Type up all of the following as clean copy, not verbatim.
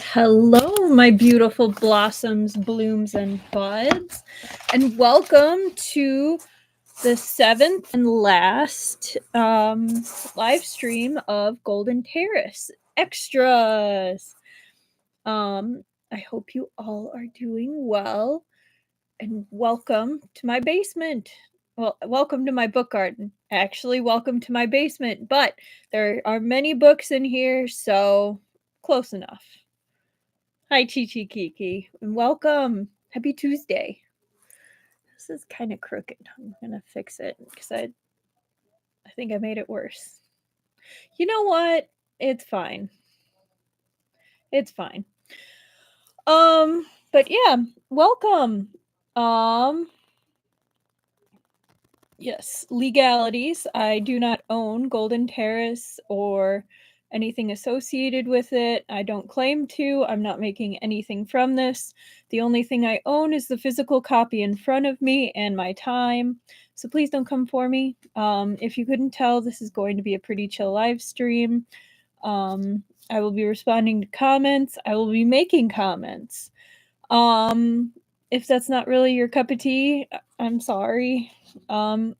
Hello, my beautiful blossoms, blooms, and buds, and welcome to the seventh and last live stream of Golden Terrace Extras. I hope you all are doing well, and welcome to my basement. Well, welcome to my book garden. Actually, welcome to my basement, but there are many books in here, so close enough. Hi, Chi Chi Kiki, and welcome. Happy Tuesday. This is kind of crooked. I'm gonna fix it because I think I made it worse. You know what? It's fine. It's fine. But yeah, welcome. Um, yes, legalities. I do not own Golden Terrace or anything associated with it. I don't claim to. I'm not making anything from this. The only thing I own is the physical copy in front of me and my time. So please don't come for me. If you couldn't tell, this is going to be a pretty chill live stream. I will be responding to comments. I will be making comments. If that's not really your cup of tea, I'm sorry.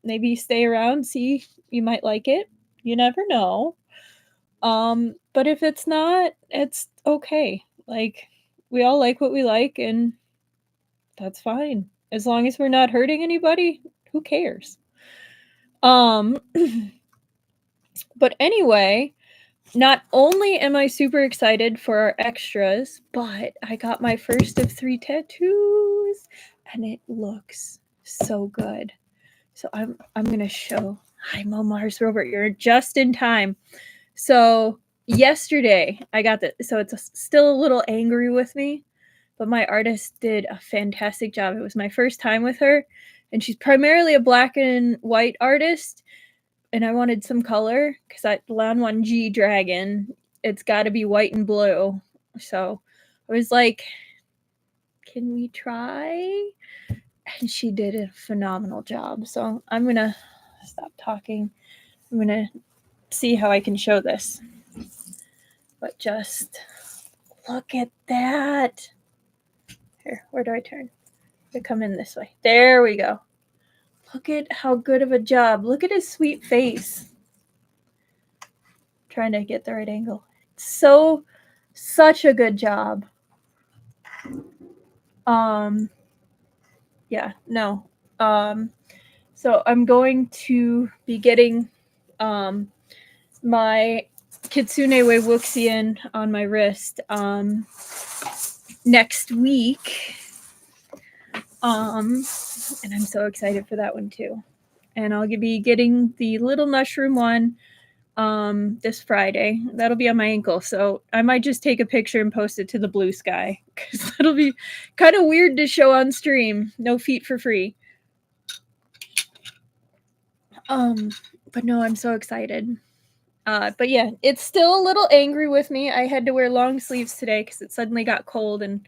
Maybe stay around, see, you might like it. You never know. But if it's not, it's okay. Like, we all like what we like, and that's fine. As long as we're not hurting anybody, who cares? But anyway, not only am I super excited for our extras, but I got my first of 3 tattoos, and it looks so good. So I'm gonna show. Hi, Mars Robert, you're just in time. So yesterday I got this. So it's still a little angry with me, but my artist did a fantastic job. It was my first time with her, and she's primarily a black and white artist. And I wanted some color because that Lanwanji dragon, it's got to be white and blue. So I was like, can we try? And she did a phenomenal job. So I'm going to stop talking. I'm going to see how I can show this. But just look at that. Here, where do I turn? I come in this way. There we go. Look at how good of a job. Look at his sweet face. Trying to get the right angle. Such a good job. Yeah, no. So I'm going to be getting my Kitsune Wei Wuxian on my wrist next week. And I'm so excited for that one too. And I'll be getting the little mushroom one this Friday. That'll be on my ankle, so I might just take a picture and post it to the blue sky because that'll be kind of weird to show on stream. No feet for free. But no, I'm so excited. But yeah, it's still a little angry with me. I had to wear long sleeves today because it suddenly got cold, and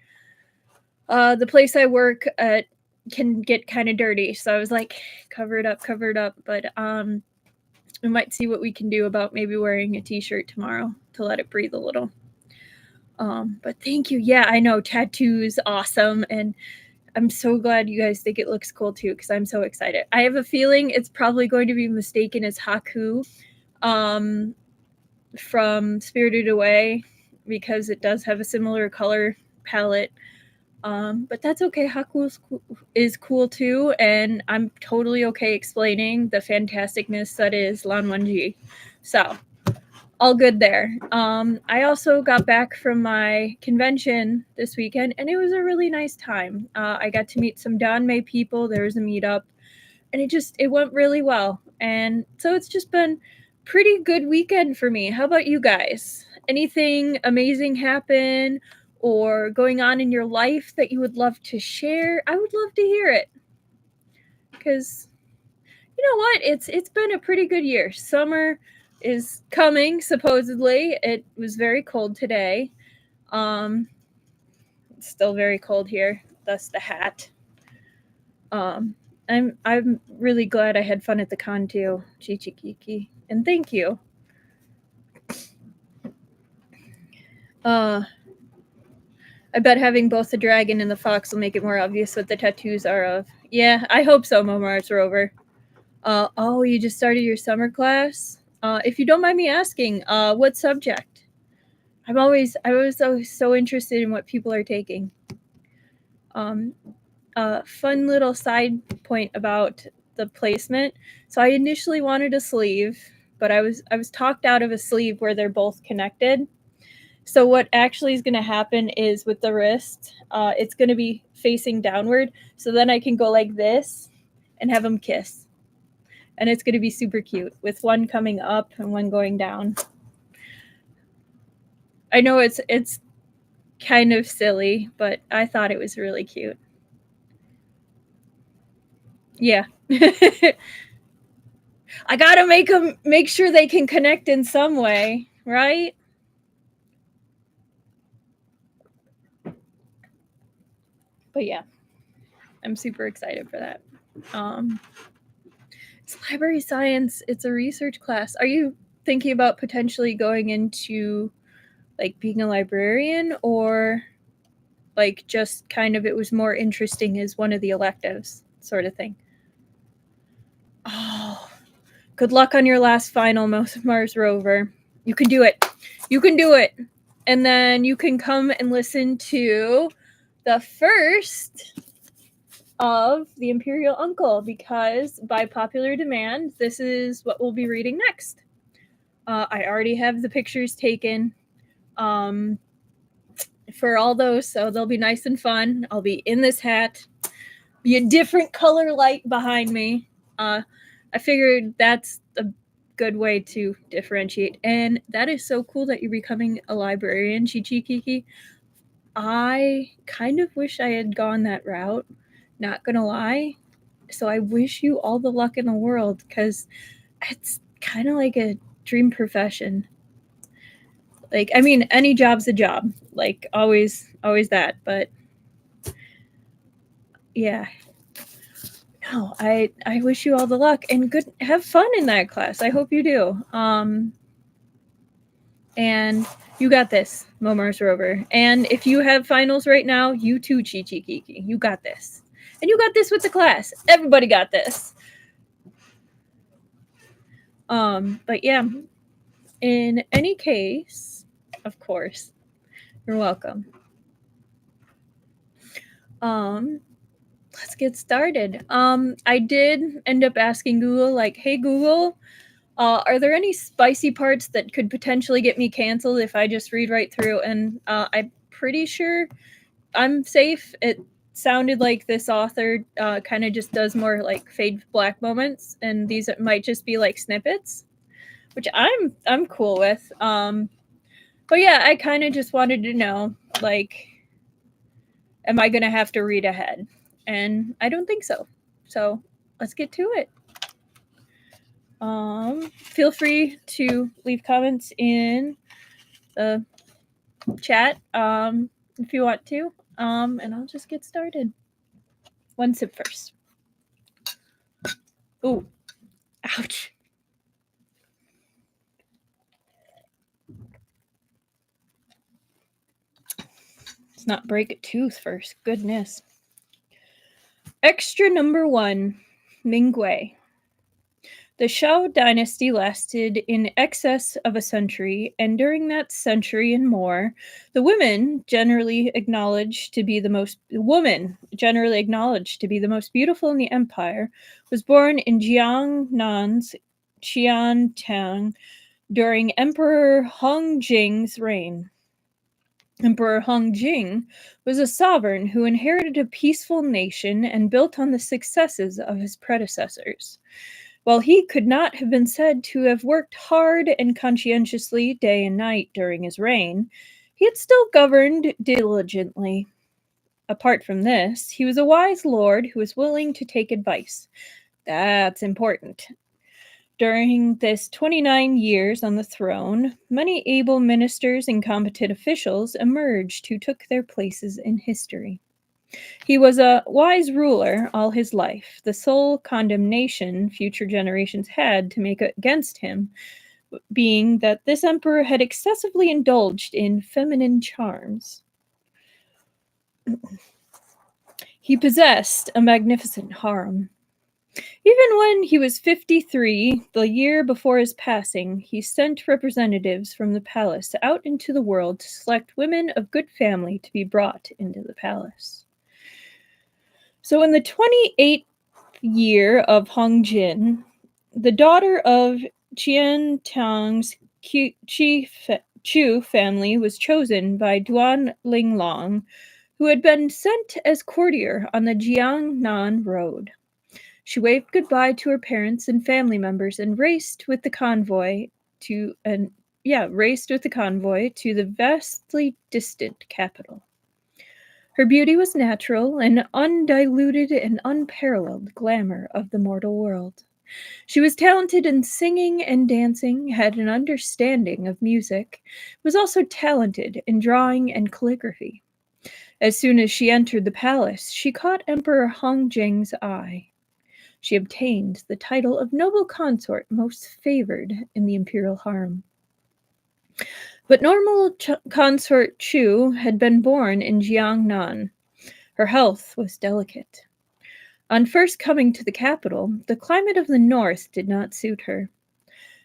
the place I work at can get kind of dirty. So I was like, cover it up. But we might see what we can do about maybe wearing a t-shirt tomorrow to let it breathe a little. But thank you. Yeah, I know tattoos, awesome, and I'm so glad you guys think it looks cool too because I'm so excited. I have a feeling it's probably going to be mistaken as Haku from Spirited Away because it does have a similar color palette. But that's okay. Haku is cool too, and I'm totally okay explaining the fantasticness that is Lanwanji. So, all good there. I also got back from my convention this weekend, and it was a really nice time. I got to meet some Danmei people. There was a meetup, and it went really well. And so it's just been pretty good weekend for me. How about you guys? Anything amazing happen or going on in your life that you would love to share? I would love to hear it. Because you know what? It's been a pretty good year. Summer is coming, supposedly. It was very cold today. It's still very cold here, thus the hat. I'm really glad I had fun at the con too, Chichikiki. And thank you. I bet having both the dragon and the fox will make it more obvious what the tattoos are of. Yeah, I hope so, Momar's Rover. Oh, you just started your summer class? If you don't mind me asking, what subject? I was always so interested in what people are taking. Fun little side point about the placement. So I initially wanted a sleeve, but I was talked out of a sleeve where they're both connected. So what actually is going to happen is with the wrist, it's going to be facing downward. So then I can go like this and have them kiss. And it's going to be super cute with one coming up and one going down. I know it's kind of silly, but I thought it was really cute. Yeah. I gotta make sure they can connect in some way, right? But yeah, I'm super excited for that. It's library science. It's a research class. Are you thinking about potentially going into like being a librarian, or like just kind of it was more interesting as one of the electives sort of thing? Oh, good luck on your last final, Mars Rover. You can do it. You can do it. And then you can come and listen to the first of the Imperial Uncle, because by popular demand, this is what we'll be reading next. I already have the pictures taken for all those, so they'll be nice and fun. I'll be in this hat, be a different color light behind me. I figured that's a good way to differentiate. And that is so cool that you're becoming a librarian, Chi-Chi Kiki. I kind of wish I had gone that route, not gonna lie. So I wish you all the luck in the world, because it's kind of like a dream profession. Like, I mean, any job's a job. Like, always that. But yeah, no, I wish you all the luck and good. Have fun in that class. I hope you do. And you got this, Momars Rover. And if you have finals right now, you too, Chi-Chi Kiki. You got this. And you got this with the class. Everybody got this. But yeah, in any case, of course, you're welcome. Let's get started. I did end up asking Google, like, hey Google, are there any spicy parts that could potentially get me canceled if I just read right through? And I'm pretty sure I'm safe. It sounded like this author kind of just does more like fade black moments, and these might just be like snippets, which I'm cool with. But yeah, I kind of just wanted to know, like, am I gonna have to read ahead? And I don't think so. So let's get to it. Feel free to leave comments in the chat if you want to. And I'll just get started. One sip first. Ooh, ouch. Let's not break a tooth first. Goodness. Extra number 1, Mingwei. The Shao dynasty lasted in excess of a century, and during that century and more, the woman generally acknowledged to be the most beautiful in the empire was born in Jiangnan's Qiantang during Emperor Hongjing's reign. Emperor Hongjing was a sovereign who inherited a peaceful nation and built on the successes of his predecessors. While he could not have been said to have worked hard and conscientiously day and night during his reign, he had still governed diligently. Apart from this, he was a wise lord who was willing to take advice. That's important. During this 29 years on the throne, many able ministers and competent officials emerged who took their places in history. He was a wise ruler all his life. The sole condemnation future generations had to make against him being that this emperor had excessively indulged in feminine charms. He possessed a magnificent harem. Even when he was 53, the year before his passing, he sent representatives from the palace out into the world to select women of good family to be brought into the palace. So in the 28th year of Hong Jin, the daughter of Qian Tang's Chu family was chosen by Duan Linglong, who had been sent as courtier on the Jiangnan road. She waved goodbye to her parents and family members and raced with the convoy to the vastly distant capital. Her beauty was natural and undiluted and unparalleled glamour of the mortal world. She was talented in singing and dancing, had an understanding of music, was also talented in drawing and calligraphy. As soon as she entered the palace, she caught Emperor Hong Jing's eye. She obtained the title of noble consort most favored in the imperial harem. But normal consort Chu had been born in Jiangnan. Her health was delicate. On first coming to the capital, the climate of the north did not suit her.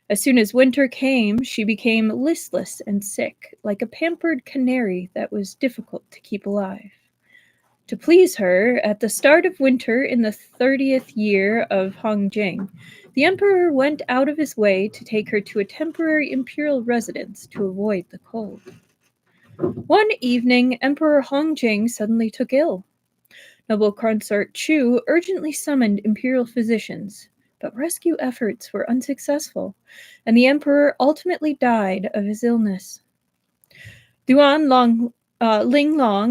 As soon as winter came, she became listless and sick, like a pampered canary that was difficult to keep alive. To please her, at the start of winter in the 30th year of Hong Jing, the emperor went out of his way to take her to a temporary imperial residence to avoid the cold. One evening, Emperor Hong Jing suddenly took ill. Noble consort Chu urgently summoned imperial physicians, but rescue efforts were unsuccessful, and the emperor ultimately died of his illness. Linglong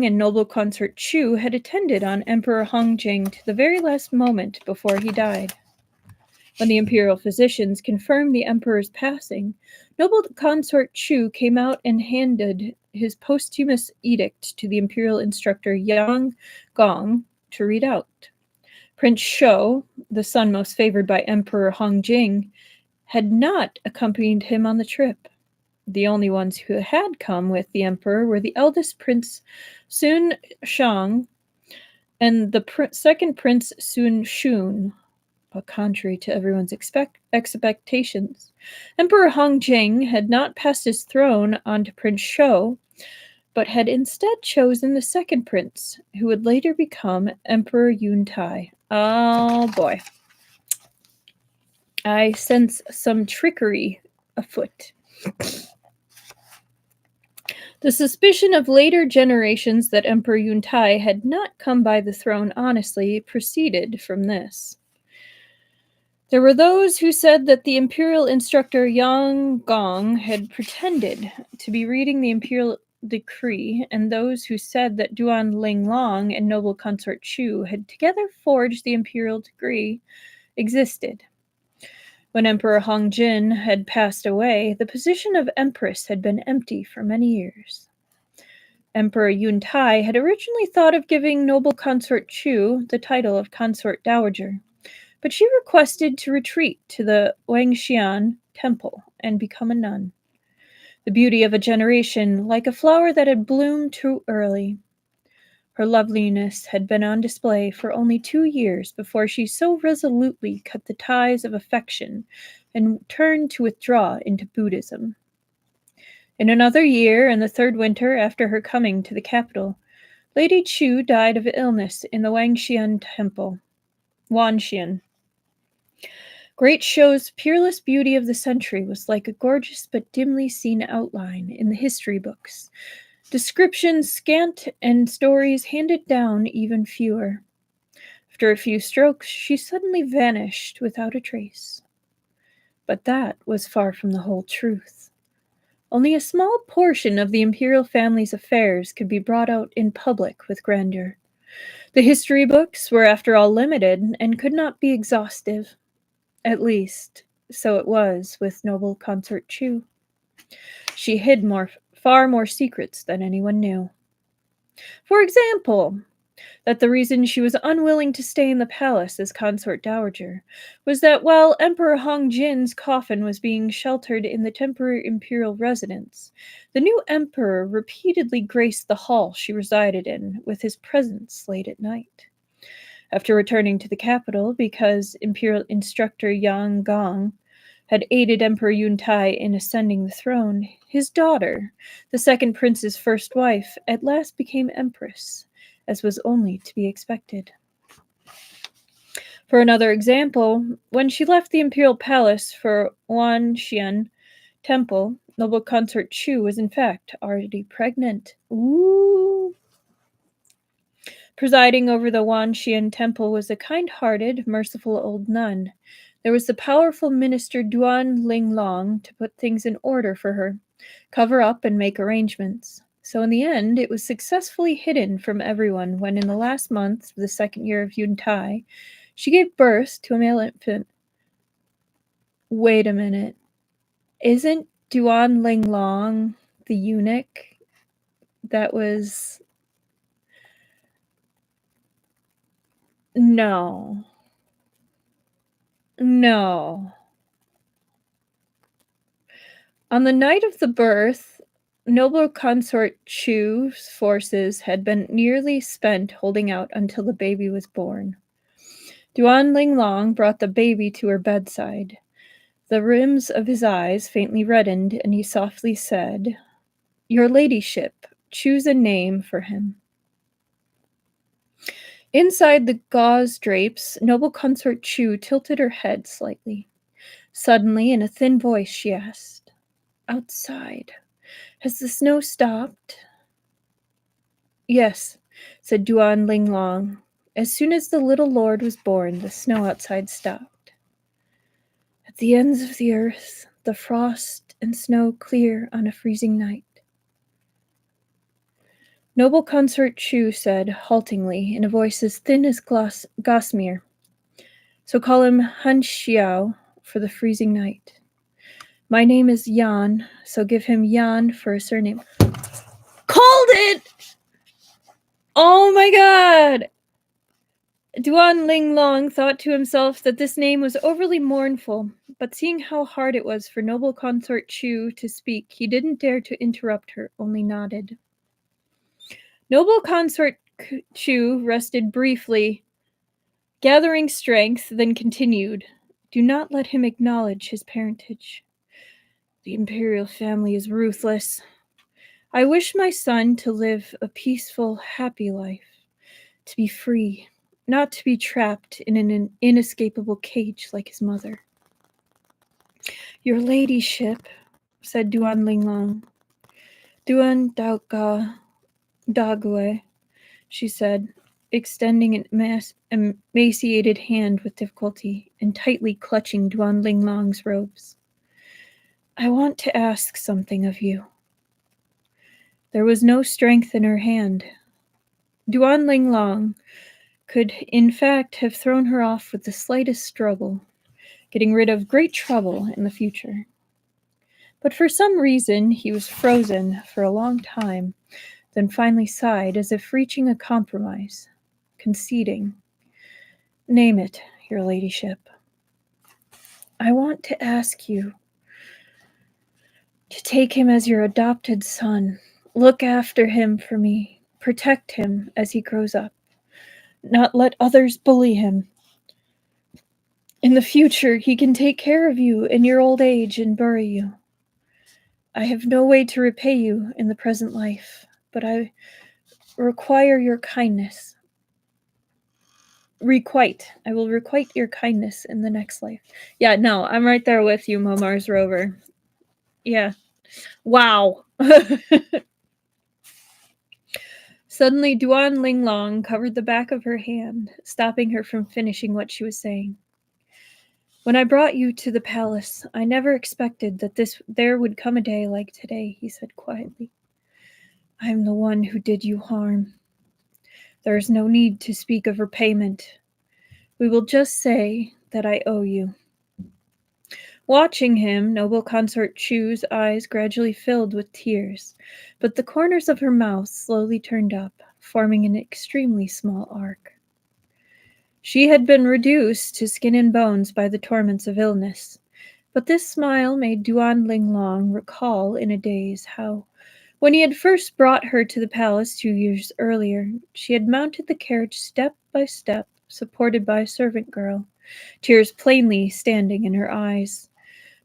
and noble consort Chu had attended on Emperor Hong Jing to the very last moment before he died. When the imperial physicians confirmed the emperor's passing, noble consort Chu came out and handed his posthumous edict to the imperial instructor Yang Gong to read out. Prince Shou, the son most favored by Emperor Hong Jing, had not accompanied him on the trip. The only ones who had come with the emperor were the eldest Prince Sun Shang and the second Prince Sun Shun. But contrary to everyone's expectations, Emperor Hong Jing had not passed his throne on to Prince Shou, but had instead chosen the second prince, who would later become Emperor Yun Tai. Oh boy. I sense some trickery afoot. The suspicion of later generations that Emperor Yun Tai had not come by the throne honestly proceeded from this. There were those who said that the imperial instructor Yang Gong had pretended to be reading the imperial decree, and those who said that Duan Linglong and noble consort Chu had together forged the imperial decree existed. When Emperor Hong Jin had passed away, the position of empress had been empty for many years. Emperor Yun Tai had originally thought of giving noble consort Chu the title of consort dowager, but she requested to retreat to the Wangxian temple and become a nun. The beauty of a generation, like a flower that had bloomed too early. Her loveliness had been on display for only 2 years before she so resolutely cut the ties of affection and turned to withdraw into Buddhism. In another year, in the third winter after her coming to the capital, Lady Chu died of illness in the Wangxian temple. Wanxian. Great Shou's peerless beauty of the century was like a gorgeous but dimly seen outline in the history books. Descriptions scant and stories handed down even fewer. After a few strokes, she suddenly vanished without a trace. But that was far from the whole truth. Only a small portion of the imperial family's affairs could be brought out in public with grandeur. The history books were after all limited and could not be exhaustive. At least, so it was with noble consort Chu. She hid far more secrets than anyone knew. For example, that the reason she was unwilling to stay in the palace as consort dowager was that while Emperor Hong Jin's coffin was being sheltered in the temporary imperial residence, the new emperor repeatedly graced the hall she resided in with his presence late at night. After returning to the capital because Imperial Instructor Yang Gong had aided Emperor Yuntai in ascending the throne, his daughter, the second prince's first wife, at last became empress, as was only to be expected. For another example, when she left the imperial palace for Wanxian Temple, noble consort Chu was in fact already pregnant. Ooh. Presiding over the Wanxian Temple was a kind-hearted, merciful old nun. There was the powerful minister Duan Linglong to put things in order for her, cover up and make arrangements. So in the end, it was successfully hidden from everyone when in the last month of the second year of Yuntai, she gave birth to a male infant. Wait a minute. Isn't Duan Linglong the eunuch that was... No. No. On the night of the birth, noble consort Chu's forces had been nearly spent holding out until the baby was born. Duan Linglong brought the baby to her bedside. The rims of his eyes faintly reddened, and he softly said, "Your ladyship, choose a name for him." Inside the gauze drapes, noble consort Chu tilted her head slightly. Suddenly, in a thin voice, she asked, "Outside, has the snow stopped?" "Yes," said Duan Linglong. As soon as the little lord was born, the snow outside stopped. At the ends of the earth, the frost and snow clear on a freezing night. Noble consort Chu said, haltingly, in a voice as thin as gossamer, "So call him Han Xiao for the freezing night. My name is Yan, so give him Yan for a surname." Called it! Oh my god! Duan Linglong thought to himself that this name was overly mournful, but seeing how hard it was for noble consort Chu to speak, he didn't dare to interrupt her, only nodded. Noble consort Chu rested briefly, gathering strength, then continued, "Do not let him acknowledge his parentage. The imperial family is ruthless. I wish my son to live a peaceful, happy life, to be free, not to be trapped in an inescapable cage like his mother." "Your ladyship," said Duan Linglong. "Duan Daoga Dague," she said, extending an emaciated hand with difficulty and tightly clutching Duan Linglong's robes. "I want to ask something of you." There was no strength in her hand. Duan Linglong could, in fact, have thrown her off with the slightest struggle, getting rid of great trouble in the future. But for some reason, he was frozen for a long time, then finally sighed as if reaching a compromise, conceding. "Name it, your ladyship." "I want to ask you to take him as your adopted son. Look after him for me. Protect him as he grows up. Not let others bully him. In the future, he can take care of you in your old age and bury you. I have no way to repay you in the present life, but I require your kindness. I will requite your kindness in the next life." Yeah, no, I'm right there with you, Momar's Rover. Yeah. Wow. Suddenly, Duan Linglong covered the back of her hand, stopping her from finishing what she was saying. "When I brought you to the palace, I never expected that there would come a day like today," he said quietly. "I am the one who did you harm. There is no need to speak of repayment. We will just say that I owe you." Watching him, noble consort Chu's eyes gradually filled with tears, but the corners of her mouth slowly turned up, forming an extremely small arc. She had been reduced to skin and bones by the torments of illness, but this smile made Duan Linglong recall in a daze how, when he had first brought her to the palace 2 years earlier, she had mounted the carriage step by step, supported by a servant girl, tears plainly standing in her eyes.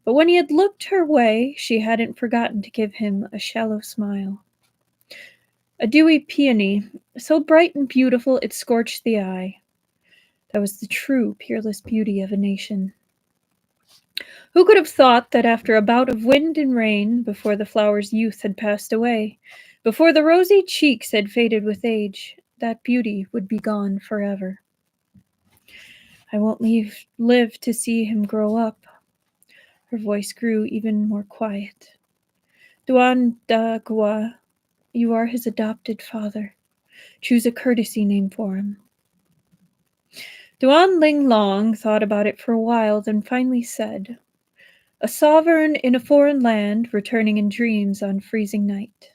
But when he had looked her way, she hadn't forgotten to give him a shallow smile. A dewy peony, so bright and beautiful it scorched the eye. That was the true, peerless beauty of a nation. Who could have thought that after a bout of wind and rain, before the flower's youth had passed away, before the rosy cheeks had faded with age, that beauty would be gone forever? I won't live to see him grow up. Her voice grew even more quiet. Duan Da Gua, you are his adopted father. Choose a courtesy name for him. Duan Linglong thought about it for a while, then finally said, a sovereign in a foreign land, returning in dreams on freezing night.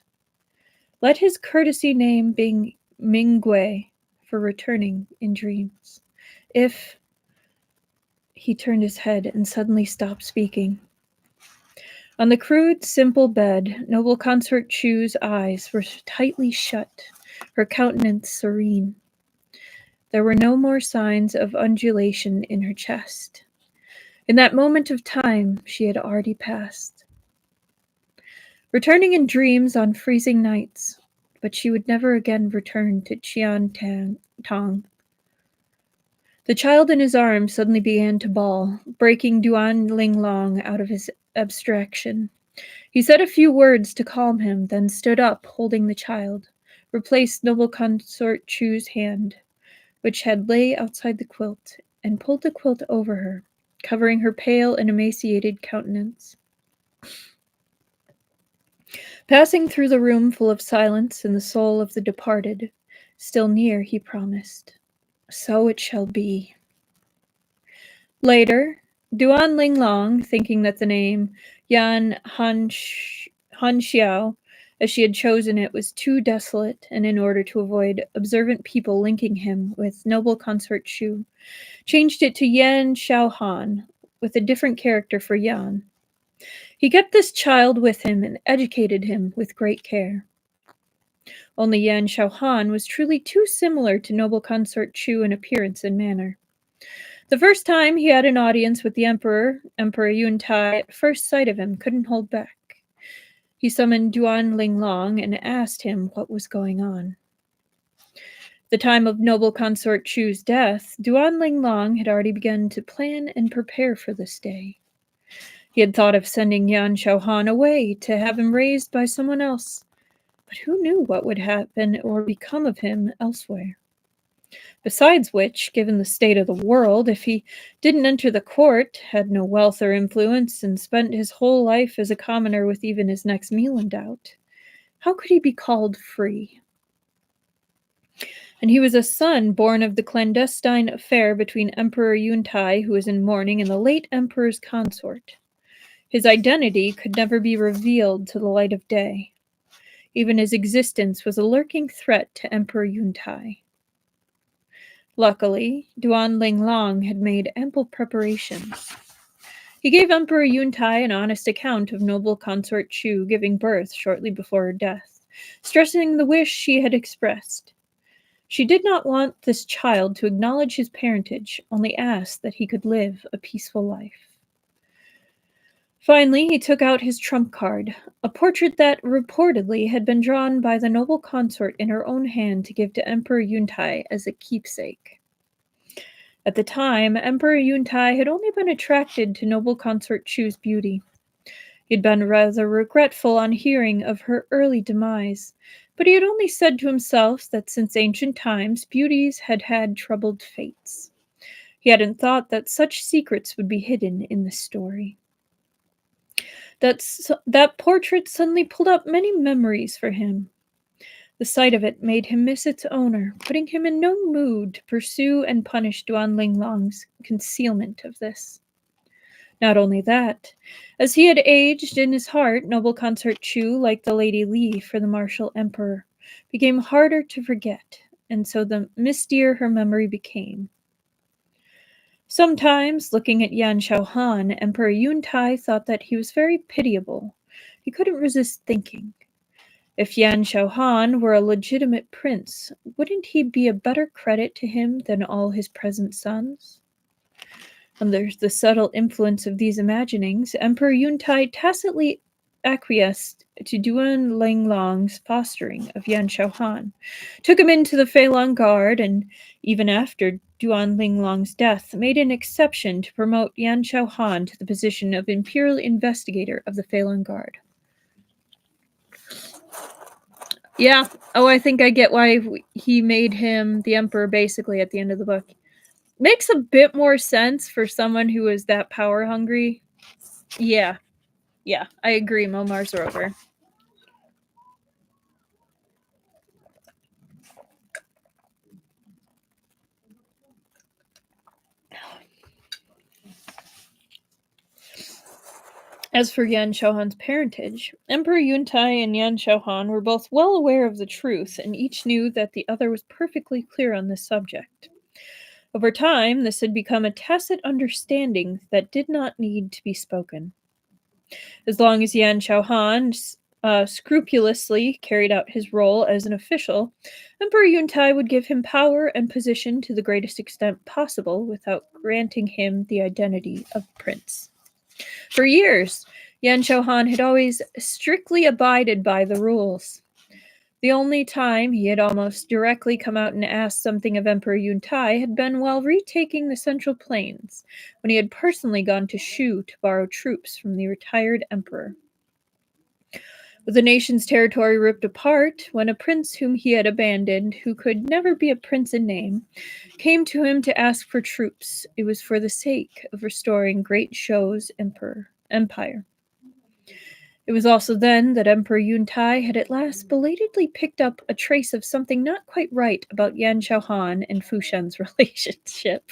Let his courtesy name be Mingwei, for returning in dreams. If... He turned his head and suddenly stopped speaking. On the crude, simple bed, noble consort Chu's eyes were tightly shut, her countenance serene. There were no more signs of undulation in her chest. In that moment of time, she had already passed. Returning in dreams on freezing nights, but she would never again return to Tong. The child in his arms suddenly began to bawl, breaking Duan Linglong out of his abstraction. He said a few words to calm him, then stood up, holding the child, replaced noble consort Chu's hand, which had lay outside the quilt, and pulled the quilt over her, covering her pale and emaciated countenance. Passing through the room full of silence and the soul of the departed, still near, he promised, so it shall be. Later, Duan Linglong, thinking that the name Yan Hanxiao, as she had chosen it, was too desolate, and in order to avoid observant people linking him with noble consort Chu, changed it to Yan Xiaohan, with a different character for Yan. He kept this child with him and educated him with great care. Only Yan Xiaohan was truly too similar to noble consort Chu in appearance and manner. The first time he had an audience with the Emperor Yuntai, at first sight of him, couldn't hold back. He summoned Duan Linglong and asked him what was going on. The time of noble consort Chu's death, Duan Linglong had already begun to plan and prepare for this day. He had thought of sending Yan Xiaohan away to have him raised by someone else, but who knew what would happen or become of him elsewhere? Besides which, given the state of the world, if he didn't enter the court, had no wealth or influence, and spent his whole life as a commoner with even his next meal in doubt, how could he be called free? And he was a son born of the clandestine affair between Emperor Yuntai, who was in mourning, and the late emperor's consort. His identity could never be revealed to the light of day. Even his existence was a lurking threat to Emperor Yuntai. Luckily, Duan Linglong had made ample preparations. He gave Emperor Yuntai an honest account of noble consort Chu giving birth shortly before her death, stressing the wish she had expressed. She did not want this child to acknowledge his parentage, only asked that he could live a peaceful life. Finally, he took out his trump card, a portrait that reportedly had been drawn by the noble consort in her own hand to give to Emperor Yuntai as a keepsake. At the time, Emperor Yuntai had only been attracted to noble consort Chu's beauty. He had been rather regretful on hearing of her early demise, but he had only said to himself that since ancient times, beauties had had troubled fates. He hadn't thought that such secrets would be hidden in this story. That portrait suddenly pulled up many memories for him. The sight of it made him miss its owner, putting him in no mood to pursue and punish Duan Linglong's concealment of this. Not only that, as he had aged in his heart, noble consort Chu liked the Lady Li for the martial emperor, became harder to forget, and so the mistier her memory became. Sometimes, looking at Yan Shaohan, Emperor Yuntai thought that he was very pitiable. He couldn't resist thinking, if Yan Shaohan were a legitimate prince, wouldn't he be a better credit to him than all his present sons? Under the subtle influence of these imaginings, Emperor Yuntai tacitly acquiesced to Duan Linglong's fostering of Yan Shaohan, took him into the Feilong Guard, and even after Duan Linglong's death, made an exception to promote Yan Shaohan to the position of imperial investigator of the Feilong Guard. Yeah. Oh, I think I get why he made him the emperor basically at the end of the book. Makes a bit more sense for someone who is that power hungry. Yeah. Yeah, I agree. Momar's Rover. As for Yan Shaohan's parentage, Emperor Yuntai and Yan Shaohan were both well aware of the truth, and each knew that the other was perfectly clear on this subject. Over time, this had become a tacit understanding that did not need to be spoken. As long as Yan Shaohan scrupulously carried out his role as an official, Emperor Yuntai would give him power and position to the greatest extent possible without granting him the identity of prince. For years, Yan Shaohan had always strictly abided by the rules. The only time he had almost directly come out and asked something of Emperor Yuntai had been while retaking the Central Plains, when he had personally gone to Shu to borrow troops from the retired emperor. With the nation's territory ripped apart, when a prince whom he had abandoned, who could never be a prince in name, came to him to ask for troops, it was for the sake of restoring Great Shou's empire. It was also then that Emperor Yuntai had at last belatedly picked up a trace of something not quite right about Yan Shaohan and Fu Shen's relationship.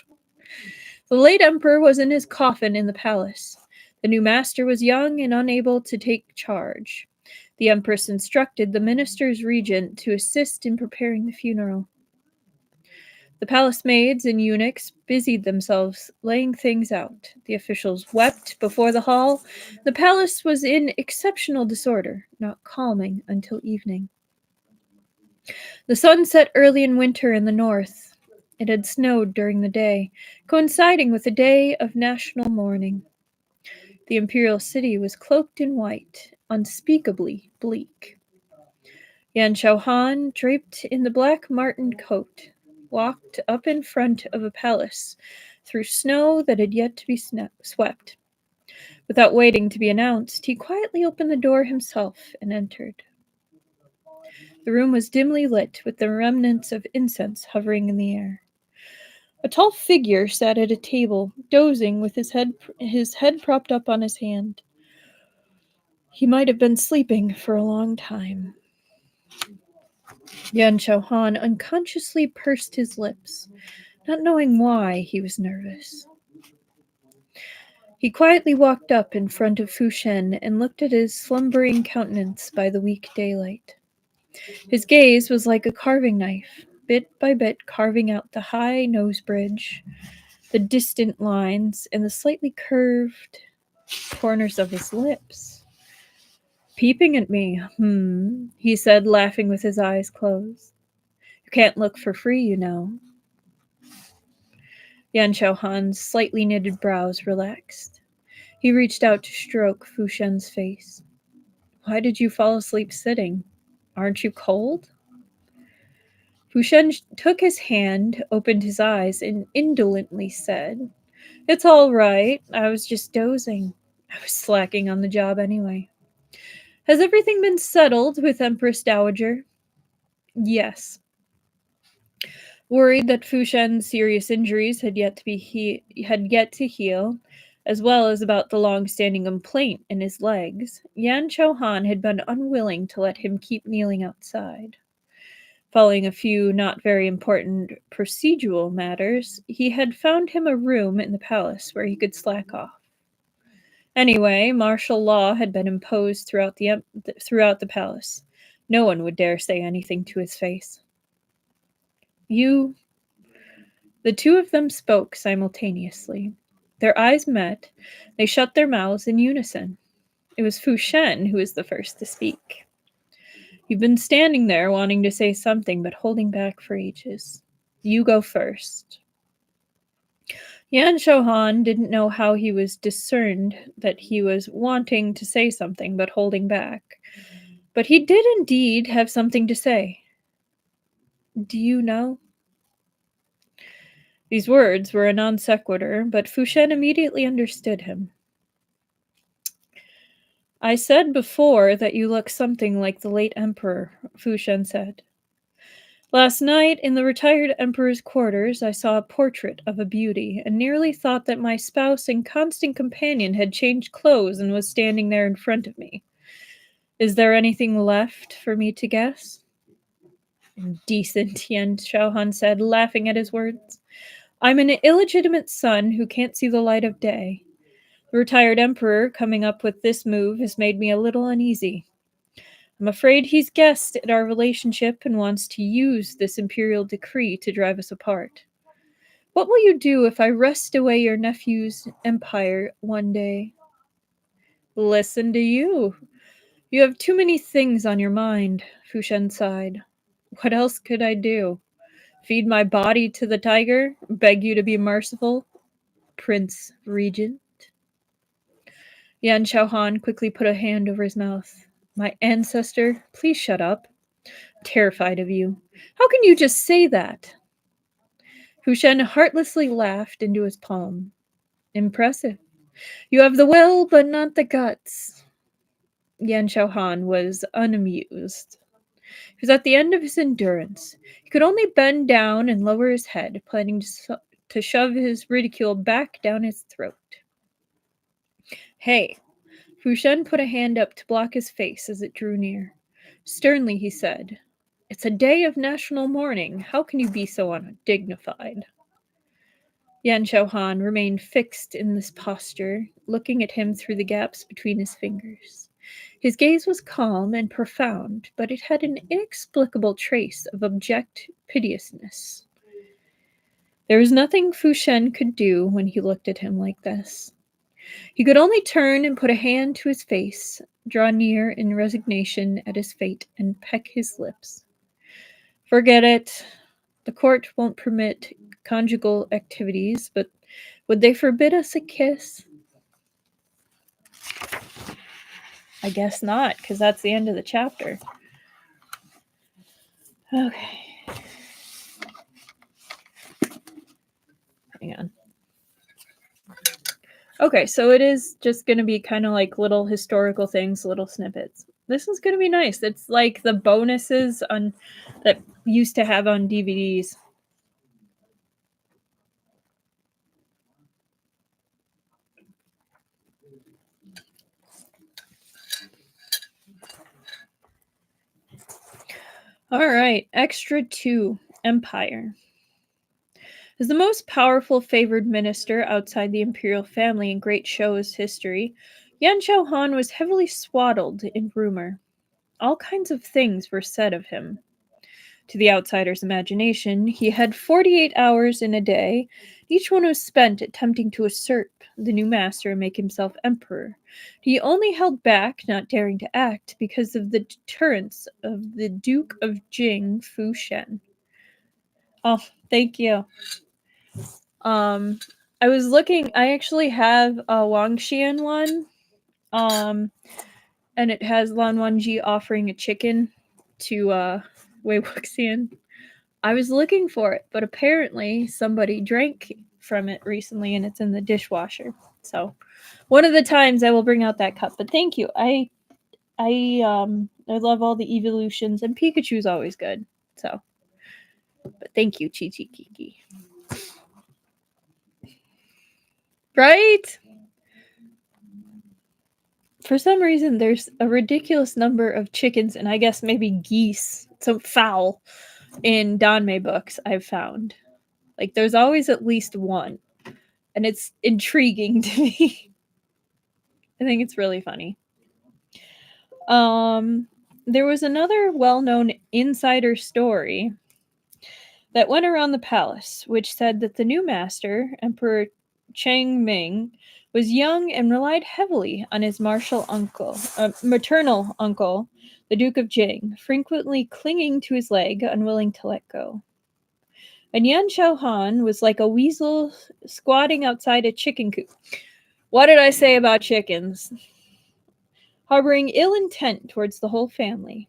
The late emperor was in his coffin in the palace. The new master was young and unable to take charge. The empress instructed the minister's regent to assist in preparing the funeral. The palace maids and eunuchs busied themselves laying things out. The officials wept before the hall. The palace was in exceptional disorder, not calming until evening. The sun set early in winter in the north. It had snowed during the day, coinciding with a day of national mourning. The imperial city was cloaked in white, unspeakably bleak. Yan Shaohan, draped in the black marten coat, walked up in front of a palace through snow that had yet to be swept. Without waiting to be announced, he quietly opened the door himself and entered. The room was dimly lit, with the remnants of incense hovering in the air. A tall figure sat at a table, dozing with his head propped up on his hand. He might have been sleeping for a long time. Yan Shaohan unconsciously pursed his lips, not knowing why he was nervous. He quietly walked up in front of Fu Shen and looked at his slumbering countenance by the weak daylight. His gaze was like a carving knife, bit by bit carving out the high nose bridge, the distant lines, and the slightly curved corners of his lips. Peeping at me, he said, laughing with his eyes closed. You can't look for free, you know. Yan Shaohan's slightly knitted brows relaxed. He reached out to stroke Fu Shen's face. Why did you fall asleep sitting? Aren't you cold? Fu Shen took his hand, opened his eyes, and indolently said, It's all right. I was just dozing. I was slacking on the job anyway. Has everything been settled with Empress Dowager? Yes. Worried that Fu Shen's serious injuries had yet to heal, as well as about the long-standing complaint in his legs, Yan Shaohan had been unwilling to let him keep kneeling outside. Following a few not very important procedural matters, he had found him a room in the palace where he could slack off. Anyway, martial law had been imposed throughout the palace. No one would dare say anything to his face. You... The two of them spoke simultaneously. Their eyes met. They shut their mouths in unison. It was Fu Shen who was the first to speak. You've been standing there wanting to say something but holding back for ages. You go first. Yan Shouhan didn't know how he was discerned that he was wanting to say something but holding back. But he did indeed have something to say. Do you know? These words were a non sequitur, but Fu Shen immediately understood him. I said before that you look something like the late emperor, Fu Shen said. Last night, in the retired emperor's quarters, I saw a portrait of a beauty, and nearly thought that my spouse and constant companion had changed clothes and was standing there in front of me. Is there anything left for me to guess? Indecent, Yan Shaohan said, laughing at his words. I'm an illegitimate son who can't see the light of day. The retired emperor coming up with this move has made me a little uneasy. I'm afraid he's guessed at our relationship and wants to use this imperial decree to drive us apart. What will you do if I wrest away your nephew's empire one day? Listen to you. You have too many things on your mind, Fu Shen sighed. What else could I do? Feed my body to the tiger? Beg you to be merciful? Prince Regent? Yan Shaohan quickly put a hand over his mouth. My ancestor, please shut up. I'm terrified of you. How can you just say that? Fu Shen heartlessly laughed into his palm. Impressive. You have the will, but not the guts. Yan Shaohan was unamused. He was at the end of his endurance. He could only bend down and lower his head, planning to shove his ridicule back down his throat. Hey, Fu Shen put a hand up to block his face as it drew near. Sternly he said, It's a day of national mourning. How can you be so undignified? Yan Shaohan remained fixed in this posture, looking at him through the gaps between his fingers. His gaze was calm and profound, but it had an inexplicable trace of abject piteousness. There was nothing Fu Shen could do when he looked at him like this. He could only turn and put a hand to his face, draw near in resignation at his fate, and peck his lips. Forget it. The court won't permit conjugal activities, but would they forbid us a kiss? I guess not, because that's the end of the chapter. Okay. Hang on. Okay, so it is just going to be kind of like little historical things, little snippets. This is going to be nice. It's like the bonuses on that used to have on DVDs. All right, Extra 2, Empire. As the most powerful favored minister outside the imperial family in Great Shou's history, Yan Shaohan was heavily swaddled in rumor. All kinds of things were said of him. To the outsider's imagination, he had 48 hours in a day. Each one was spent attempting to usurp the new master and make himself emperor. He only held back, not daring to act, because of the deterrence of the Duke of Jing, Fu Shen. Oh, thank you. I was looking. I actually have a Wangxian one. And it has Lan Wangji offering a chicken to Wei Wuxian. I was looking for it, but apparently somebody drank from it recently, and it's in the dishwasher. So, one of the times I will bring out that cup. But thank you. I love all the evolutions, and Pikachu's always good. So, but thank you, Chi Chi Kiki. Right? For some reason, there's a ridiculous number of chickens, and I guess maybe geese, some fowl, in Danmei books I've found. Like, there's always at least one, and it's intriguing to me. I think it's really funny. There was another well-known insider story that went around the palace, which said that the new master, Emperor Chang Ming, was young and relied heavily on his maternal uncle, the Duke of Jing, frequently clinging to his leg, unwilling to let go. And Yan Xiaohan was like a weasel squatting outside a chicken coop. What did I say about chickens? Harboring ill intent towards the whole family.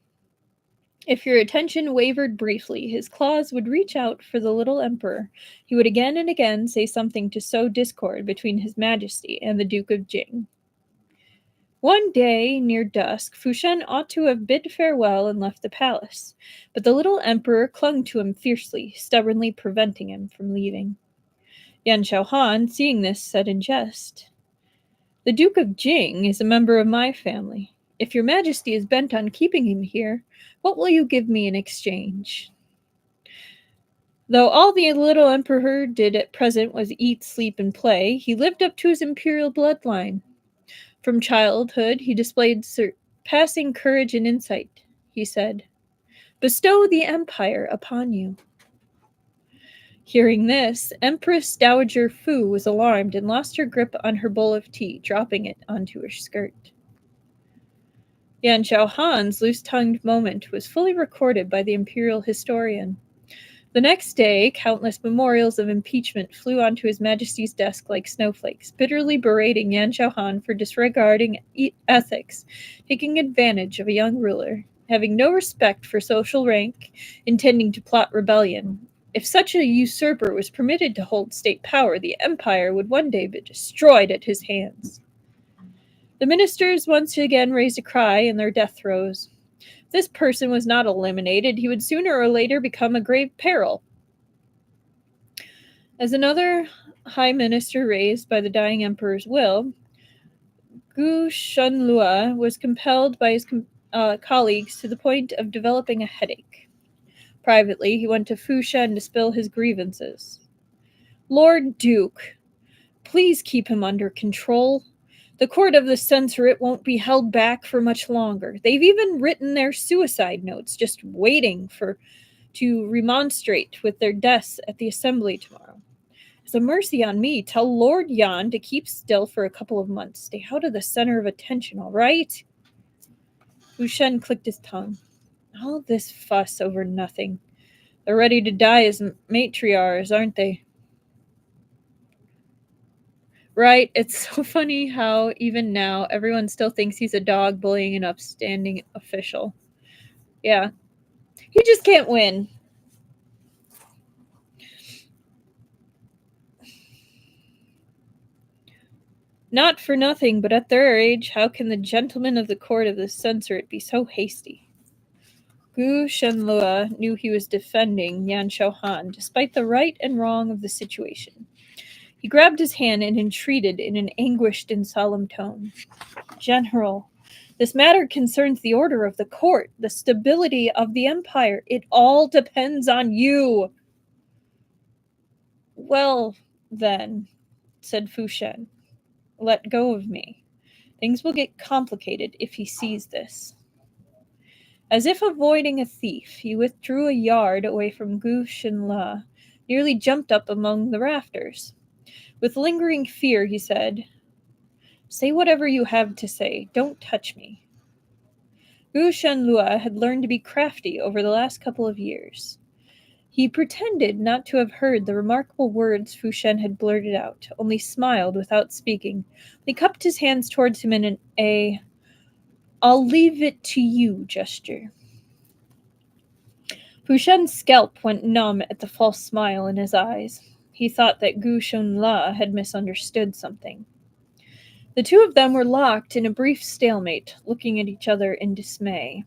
If your attention wavered briefly, his claws would reach out for the little emperor. He would again and again say something to sow discord between his majesty and the Duke of Jing. One day, near dusk, Fushen ought to have bid farewell and left the palace, but the little emperor clung to him fiercely, stubbornly preventing him from leaving. Yan Xiaohan, seeing this, said in jest, "The Duke of Jing is a member of my family. If your majesty is bent on keeping him here, what will you give me in exchange?" Though all the little emperor did at present was eat, sleep, and play, he lived up to his imperial bloodline. From childhood, he displayed surpassing courage and insight. He said, "Bestow the empire upon you." Hearing this, Empress Dowager Fu was alarmed and lost her grip on her bowl of tea, dropping it onto her skirt. Yan Xiaohan's loose-tongued moment was fully recorded by the imperial historian. The next day, countless memorials of impeachment flew onto His Majesty's desk like snowflakes, bitterly berating Yan Xiaohan for disregarding ethics, taking advantage of a young ruler, having no respect for social rank, intending to plot rebellion. If such a usurper was permitted to hold state power, the empire would one day be destroyed at his hands. The ministers once again raised a cry in their death throes. If this person was not eliminated, he would sooner or later become a grave peril. As another high minister raised by the dying emperor's will, Gu Shunlua was compelled by his colleagues to the point of developing a headache. Privately, he went to Fushen to spill his grievances. "Lord Duke, please keep him under control. The court of the censorate won't be held back for much longer. They've even written their suicide notes, just waiting to remonstrate with their deaths at the assembly tomorrow. As a mercy on me, tell Lord Yan to keep still for a couple of months. Stay out of the center of attention, all right?" Wu Shen clicked his tongue. All this fuss over nothing. They're ready to die as matriarchs, aren't they? Right? It's so funny how even now everyone still thinks he's a dog bullying an upstanding official. Yeah. He just can't win. Not for nothing, but at their age, how can the gentlemen of the court of the censorate be so hasty? Gu Shenlua knew he was defending Yan Xiaohan, despite the right and wrong of the situation. He grabbed his hand and entreated in an anguished and solemn tone. "General, this matter concerns the order of the court, the stability of the empire. It all depends on you." "Well, then," said Fushen, "let go of me. Things will get complicated if he sees this." As if avoiding a thief, he withdrew a yard away from Gu Shenla, nearly jumped up among the rafters. With lingering fear, he said, "Say whatever you have to say. Don't touch me." Gu Shenlua had learned to be crafty over the last couple of years. He pretended not to have heard the remarkable words Fushen had blurted out, only smiled without speaking. He cupped his hands towards him in a "I'll leave it to you" gesture. Fushen's scalp went numb at the false smile in his eyes. He thought that Gu Shunla had misunderstood something. The two of them were locked in a brief stalemate, looking at each other in dismay.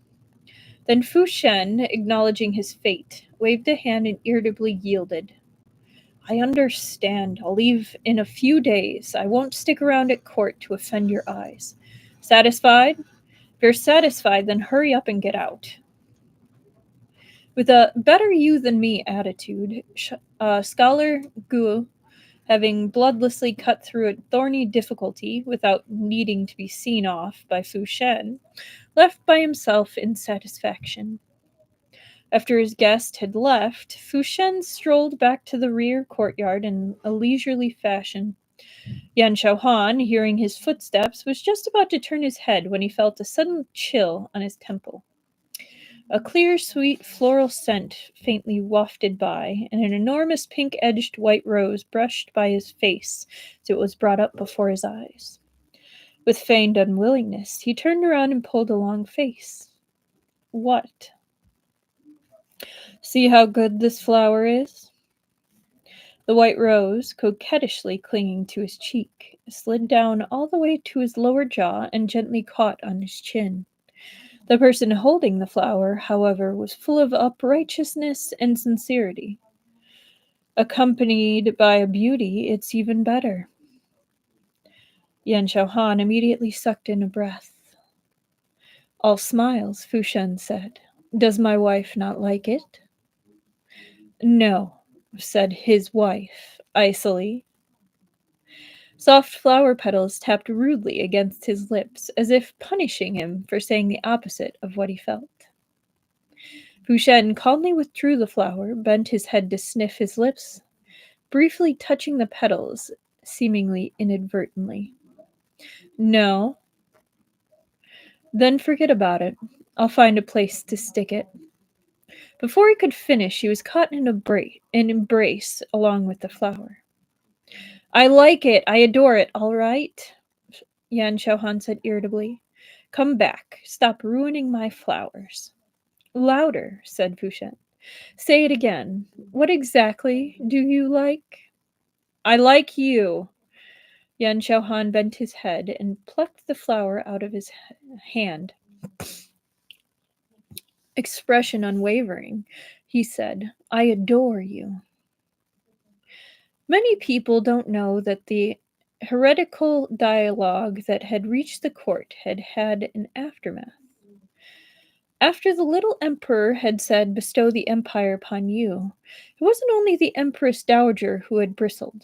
Then Fushen, acknowledging his fate, waved a hand and irritably yielded. "I understand. I'll leave in a few days. I won't stick around at court to offend your eyes. Satisfied? If you're satisfied, then hurry up and get out." With a better you than me attitude, Scholar Gu Having bloodlessly cut through a thorny difficulty without needing to be seen off by Fu Shen, left by himself in satisfaction. After his guest had left, Fu Shen strolled back to the rear courtyard in a leisurely fashion. Yan Xiaohan, hearing his footsteps, was just about to turn his head when he felt a sudden chill on his temple. A clear, sweet floral scent faintly wafted by, and an enormous pink-edged white rose brushed by his face as it was brought up before his eyes. With feigned unwillingness, he turned around and pulled a long face. What? See how good this flower is? The white rose, coquettishly clinging to his cheek, slid down all the way to his lower jaw and gently caught on his chin. The person holding the flower, however, was full of uprightness and sincerity. Accompanied by a beauty, it's even better. Yan Xiaohan immediately sucked in a breath. All smiles, Fu Shen said. Does my wife not like it? No, said his wife, icily. Soft flower petals tapped rudely against his lips, as if punishing him for saying the opposite of what he felt. Fu Shen calmly withdrew the flower, bent his head to sniff his lips, briefly touching the petals, seemingly inadvertently. No. Then forget about it. I'll find a place to stick it. Before he could finish, he was caught in an embrace along with the flower. I like it. I adore it, all right? Yan Xiaohan said irritably. Come back. Stop ruining my flowers. Louder, said Fu Shen. Say it again. What exactly do you like? I like you. Yan Xiaohan bent his head and plucked the flower out of his hand. Expression unwavering, he said, I adore you. Many people don't know that the heretical dialogue that had reached the court had had an aftermath. After the little emperor had said, bestow the empire upon you, it wasn't only the empress dowager who had bristled.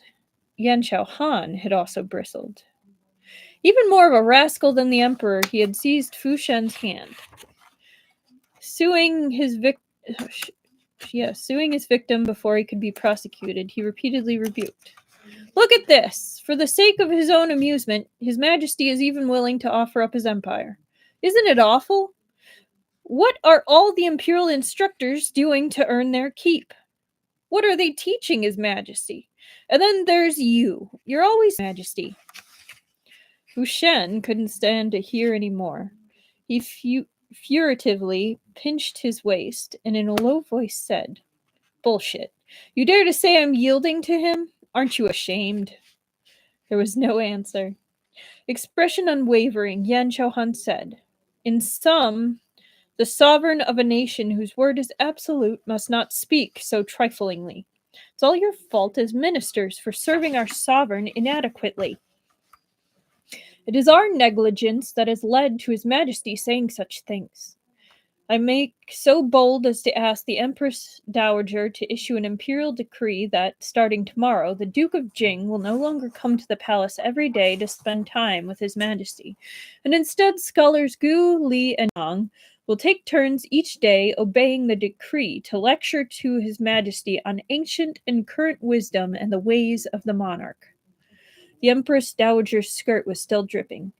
Yan Xiaohan had also bristled. Even more of a rascal than the emperor, he had seized Fu Shen's hand. Suing his victim before he could be prosecuted, he repeatedly rebuked. Look at this! For the sake of his own amusement, His Majesty is even willing to offer up his empire. Isn't it awful? What are all the imperial instructors doing to earn their keep? What are they teaching His Majesty? And then there's you. You're always Majesty. Fu Shen couldn't stand to hear any more. He furtively pinched his waist and in a low voice said, Bullshit. You dare to say I'm yielding to him? Aren't you ashamed? There was no answer. Expression unwavering, Yan Xiaohan said, In sum, the sovereign of a nation whose word is absolute must not speak so triflingly. It's all your fault as ministers for serving our sovereign inadequately. It is our negligence that has led to His Majesty saying such things. I make so bold as to ask the Empress Dowager to issue an imperial decree that, starting tomorrow, the Duke of Jing will no longer come to the palace every day to spend time with His Majesty, and instead scholars Gu, Li, and Yang will take turns each day obeying the decree to lecture to His Majesty on ancient and current wisdom and the ways of the monarch. The Empress Dowager's skirt was still dripping.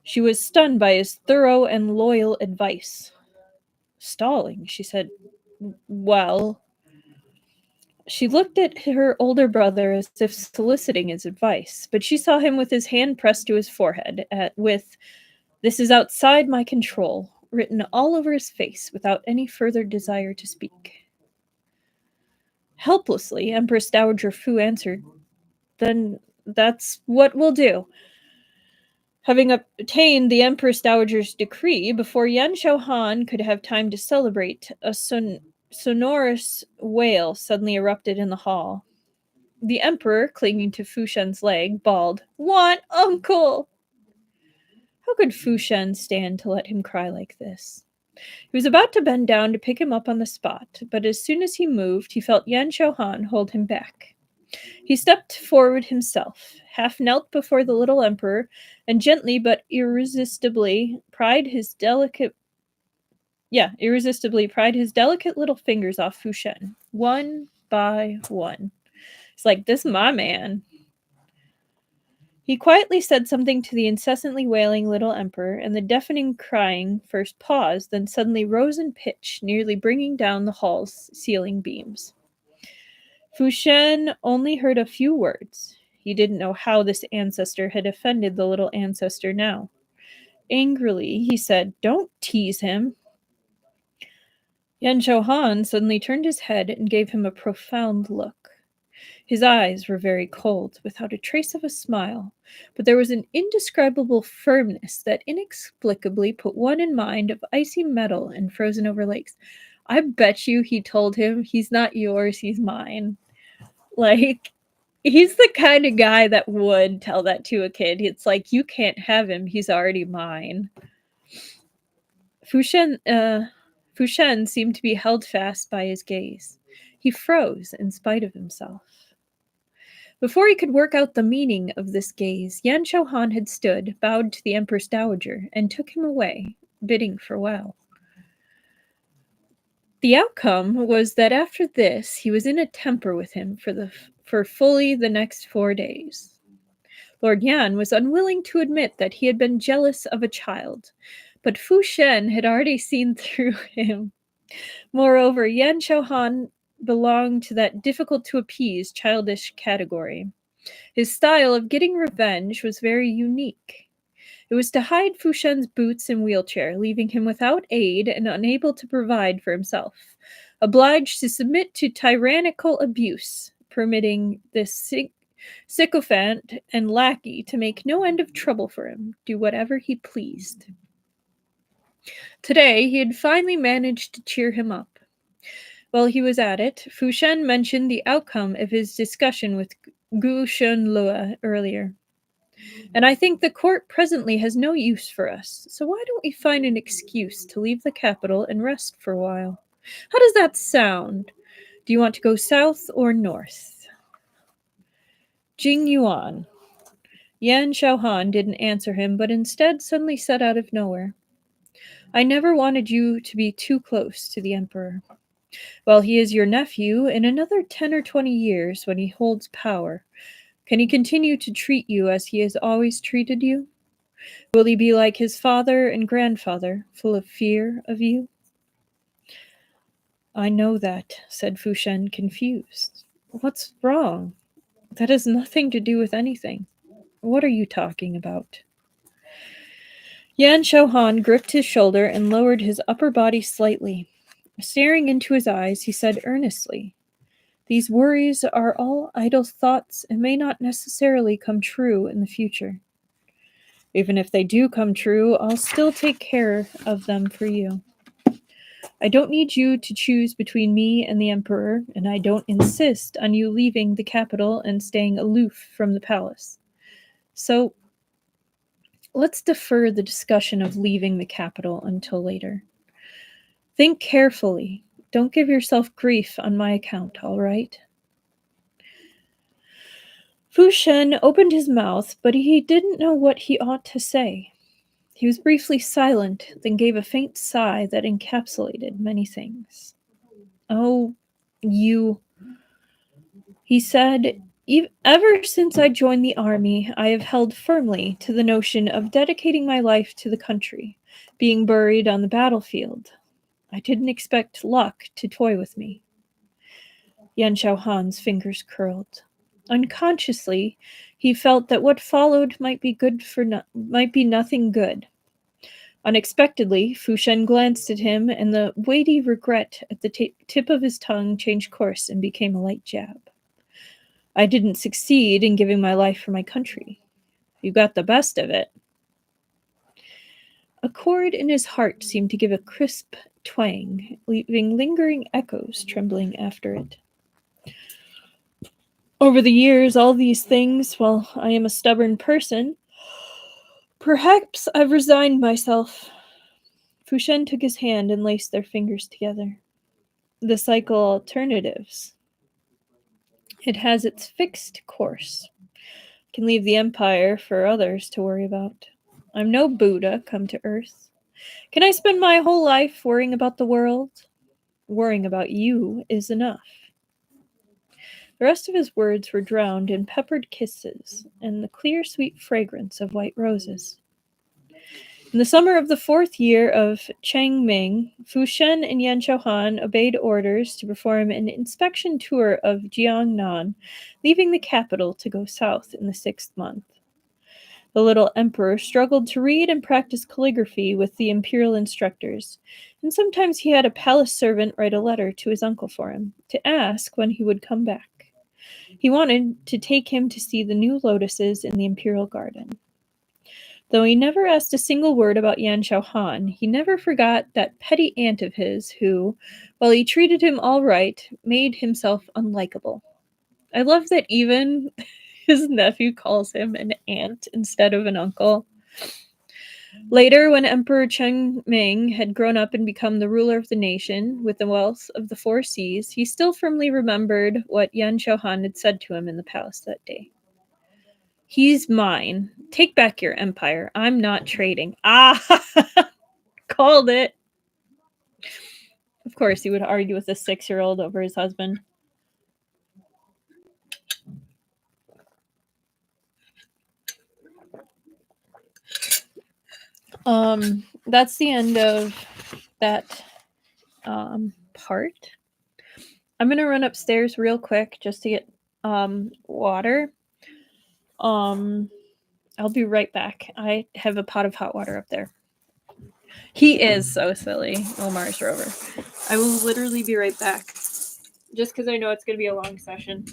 She was stunned by his thorough and loyal advice. Stalling, she said, well. She looked at her older brother as if soliciting his advice, but she saw him with his hand pressed to his forehead, with, This is outside my control, written all over his face without any further desire to speak. Helplessly, Empress Dowager Fu answered, Then that's what we'll do. Having obtained the Empress Dowager's decree, before Yan Xiaohan could have time to celebrate, a sonorous wail suddenly erupted in the hall. The Emperor, clinging to Fu Shen's leg, bawled, Want Uncle! How could Fu Shen stand to let him cry like this? He was about to bend down to pick him up on the spot, but as soon as he moved, he felt Yan Xiaohan hold him back. He stepped forward himself, half knelt before the little emperor, and gently but irresistibly pried his delicate little fingers off Fushen, one by one. It's like, this is my man. He quietly said something to the incessantly wailing little emperor, and the deafening crying first paused, then suddenly rose in pitch, nearly bringing down the hall's ceiling beams. Fushen only heard a few words. He didn't know how this ancestor had offended the little ancestor now. Angrily, he said, "Don't tease him." Yan Shouhan suddenly turned his head and gave him a profound look. His eyes were very cold, without a trace of a smile, but there was an indescribable firmness that inexplicably put one in mind of icy metal and frozen over lakes. I bet you he told him, "He's not yours, he's mine." Like, he's the kind of guy that would tell that to a kid. It's like, you can't have him, he's already mine. Fushen seemed to be held fast by his gaze. He froze in spite of himself. Before he could work out the meaning of this gaze, Yan Shouhan had stood, bowed to the Empress Dowager, and took him away, bidding farewell. The outcome was that after this, he was in a temper with him for fully the next 4 days. Lord Yan was unwilling to admit that he had been jealous of a child, but Fu Shen had already seen through him. Moreover, Yan Shouhan belonged to that difficult-to-appease childish category. His style of getting revenge was very unique. It was to hide Fu Shen's boots and wheelchair, leaving him without aid and unable to provide for himself, obliged to submit to tyrannical abuse, permitting this sycophant and lackey to make no end of trouble for him, do whatever he pleased. Today, he had finally managed to cheer him up. While he was at it, Fu Shen mentioned the outcome of his discussion with Gu Shunlue earlier. "And I think the court presently has no use for us, so why don't we find an excuse to leave the capital and rest for a while? How does that sound? Do you want to go south or north?" Jing Yuan. Yan Shouhan didn't answer him, but instead suddenly said out of nowhere, "I never wanted you to be too close to the emperor. While he is your nephew, in another 10 or 20 years, when he holds power, can he continue to treat you as he has always treated you? Will he be like his father and grandfather, full of fear of you?" "I know that," said Fu Shen, confused. "What's wrong? That has nothing to do with anything. What are you talking about?" Yan Shouhan gripped his shoulder and lowered his upper body slightly. Staring into his eyes, he said earnestly, "These worries are all idle thoughts and may not necessarily come true in the future. Even if they do come true, I'll still take care of them for you. I don't need you to choose between me and the emperor, and I don't insist on you leaving the capital and staying aloof from the palace. So, let's defer the discussion of leaving the capital until later. Think carefully. Don't give yourself grief on my account, all right?" Fu Shen opened his mouth, but he didn't know what he ought to say. He was briefly silent, then gave a faint sigh that encapsulated many things. "Oh, you," he said, "ever since I joined the army, I have held firmly to the notion of dedicating my life to the country, being buried on the battlefield. I didn't expect luck to toy with me." Yan Shouhan's fingers curled. Unconsciously, he felt that what followed might be nothing good. Unexpectedly, Fu Shen glanced at him, and the weighty regret at the tip of his tongue changed course and became a light jab. "I didn't succeed in giving my life for my country. You got the best of it." A chord in his heart seemed to give a crisp twang, leaving lingering echoes trembling after it. "Over the years, all these things, well, I am a stubborn person. Perhaps I've resigned myself." Fu Shen took his hand and laced their fingers together. "The cycle alternatives. It has its fixed course. It can leave the empire for others to worry about. I'm no Buddha come to earth. Can I spend my whole life worrying about the world? Worrying about you is enough. The rest of his words were drowned in peppered kisses and the clear, sweet fragrance of white roses. In the summer of the 4th year of Chang Ming, Fu Shen and Yan Xiaohan obeyed orders to perform an inspection tour of Jiangnan, leaving the capital to go south in the 6th month. The little emperor struggled to read and practice calligraphy with the imperial instructors, and sometimes he had a palace servant write a letter to his uncle for him, to ask when he would come back. He wanted to take him to see the new lotuses in the imperial garden. Though he never asked a single word about Yan Xiaohan, he never forgot that petty aunt of his who, while he treated him all right, made himself unlikable. I love that even his nephew calls him an aunt instead of an uncle. Later, when Emperor Cheng Ming had grown up and become the ruler of the nation with the wealth of the 4 seas, he still firmly remembered what Yan Xiaohan had said to him in the palace that day. He's mine. Take back your empire. I'm not trading. Ah, called it. Of course, he would argue with a 6-year-old over his husband. That's the end of that part. I'm gonna run upstairs real quick just to get water. I'll be right back. I have a pot of hot water up there. He is so silly, Omar's rover. I will literally be right back. Just because I know it's gonna be a long session.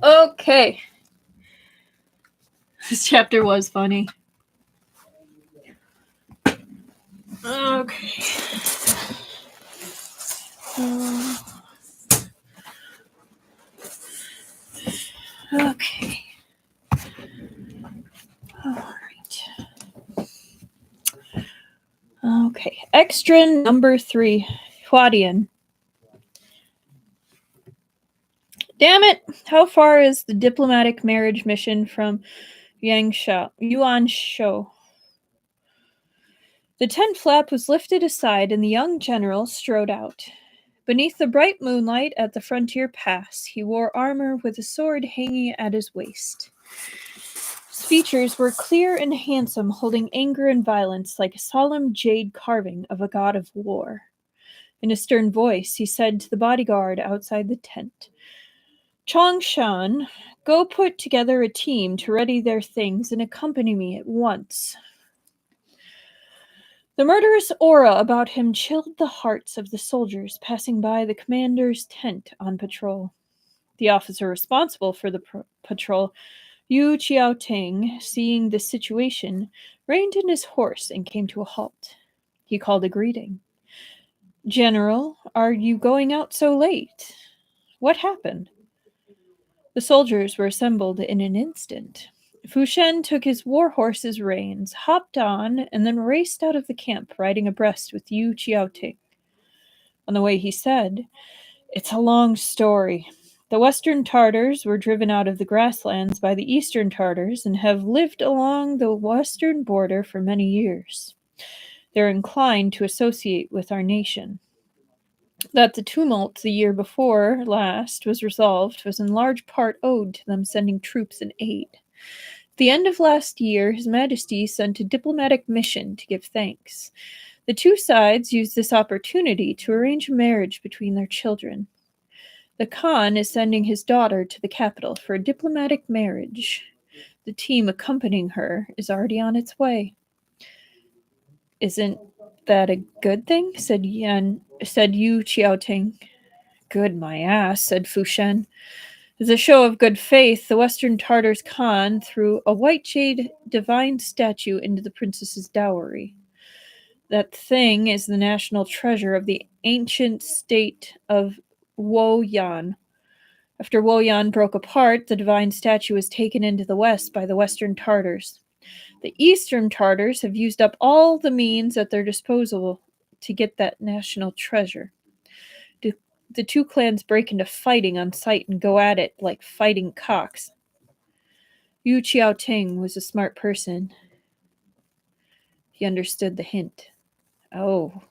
Okay. This chapter was funny. Okay. Okay. All right. Okay. Extra number 3. Huadian. Damn it! How far is the diplomatic marriage mission from Yuan Shou? The tent flap was lifted aside and the young general strode out. Beneath the bright moonlight at the frontier pass, he wore armor with a sword hanging at his waist. His features were clear and handsome, holding anger and violence like a solemn jade carving of a god of war. In a stern voice, he said to the bodyguard outside the tent, Chongshan, go put together a team to ready their things and accompany me at once. The murderous aura about him chilled the hearts of the soldiers passing by the commander's tent on patrol. The officer responsible for the patrol, Yu Qiaoting, seeing the situation, reined in his horse and came to a halt. he called a greeting. "General, are you going out so late? What happened?" The soldiers were assembled in an instant. Fu Shen took his war horse's reins, hopped on, and then raced out of the camp, riding abreast with Yu Qiaoting. On the way he said, "It's a long story. The Western Tartars were driven out of the grasslands by the Eastern Tartars and have lived along the western border for many years. They're inclined to associate with our nation. That the tumult the year before last was resolved was in large part owed to them sending troops and aid. At the end of last year, His Majesty sent a diplomatic mission to give thanks. The two sides used this opportunity to arrange a marriage between their children. The Khan is sending his daughter to the capital for a diplomatic marriage. The team accompanying her is already on its way." "Isn't that a good thing?" said Yu Qiaoting. "Good my ass," said Fu Shen. As a show of good faith, the Western Tartars Khan threw a white jade divine statue into the princess's dowry. That thing is the national treasure of the ancient state of Woyan. After Woyan broke apart, the divine statue was taken into the west by the Western Tartars. The Eastern Tartars have used up all the means at their disposal to get that national treasure. The two clans break into fighting on sight and go at it like fighting cocks. Yu Qiaoting was a smart person. He understood the hint. Oh,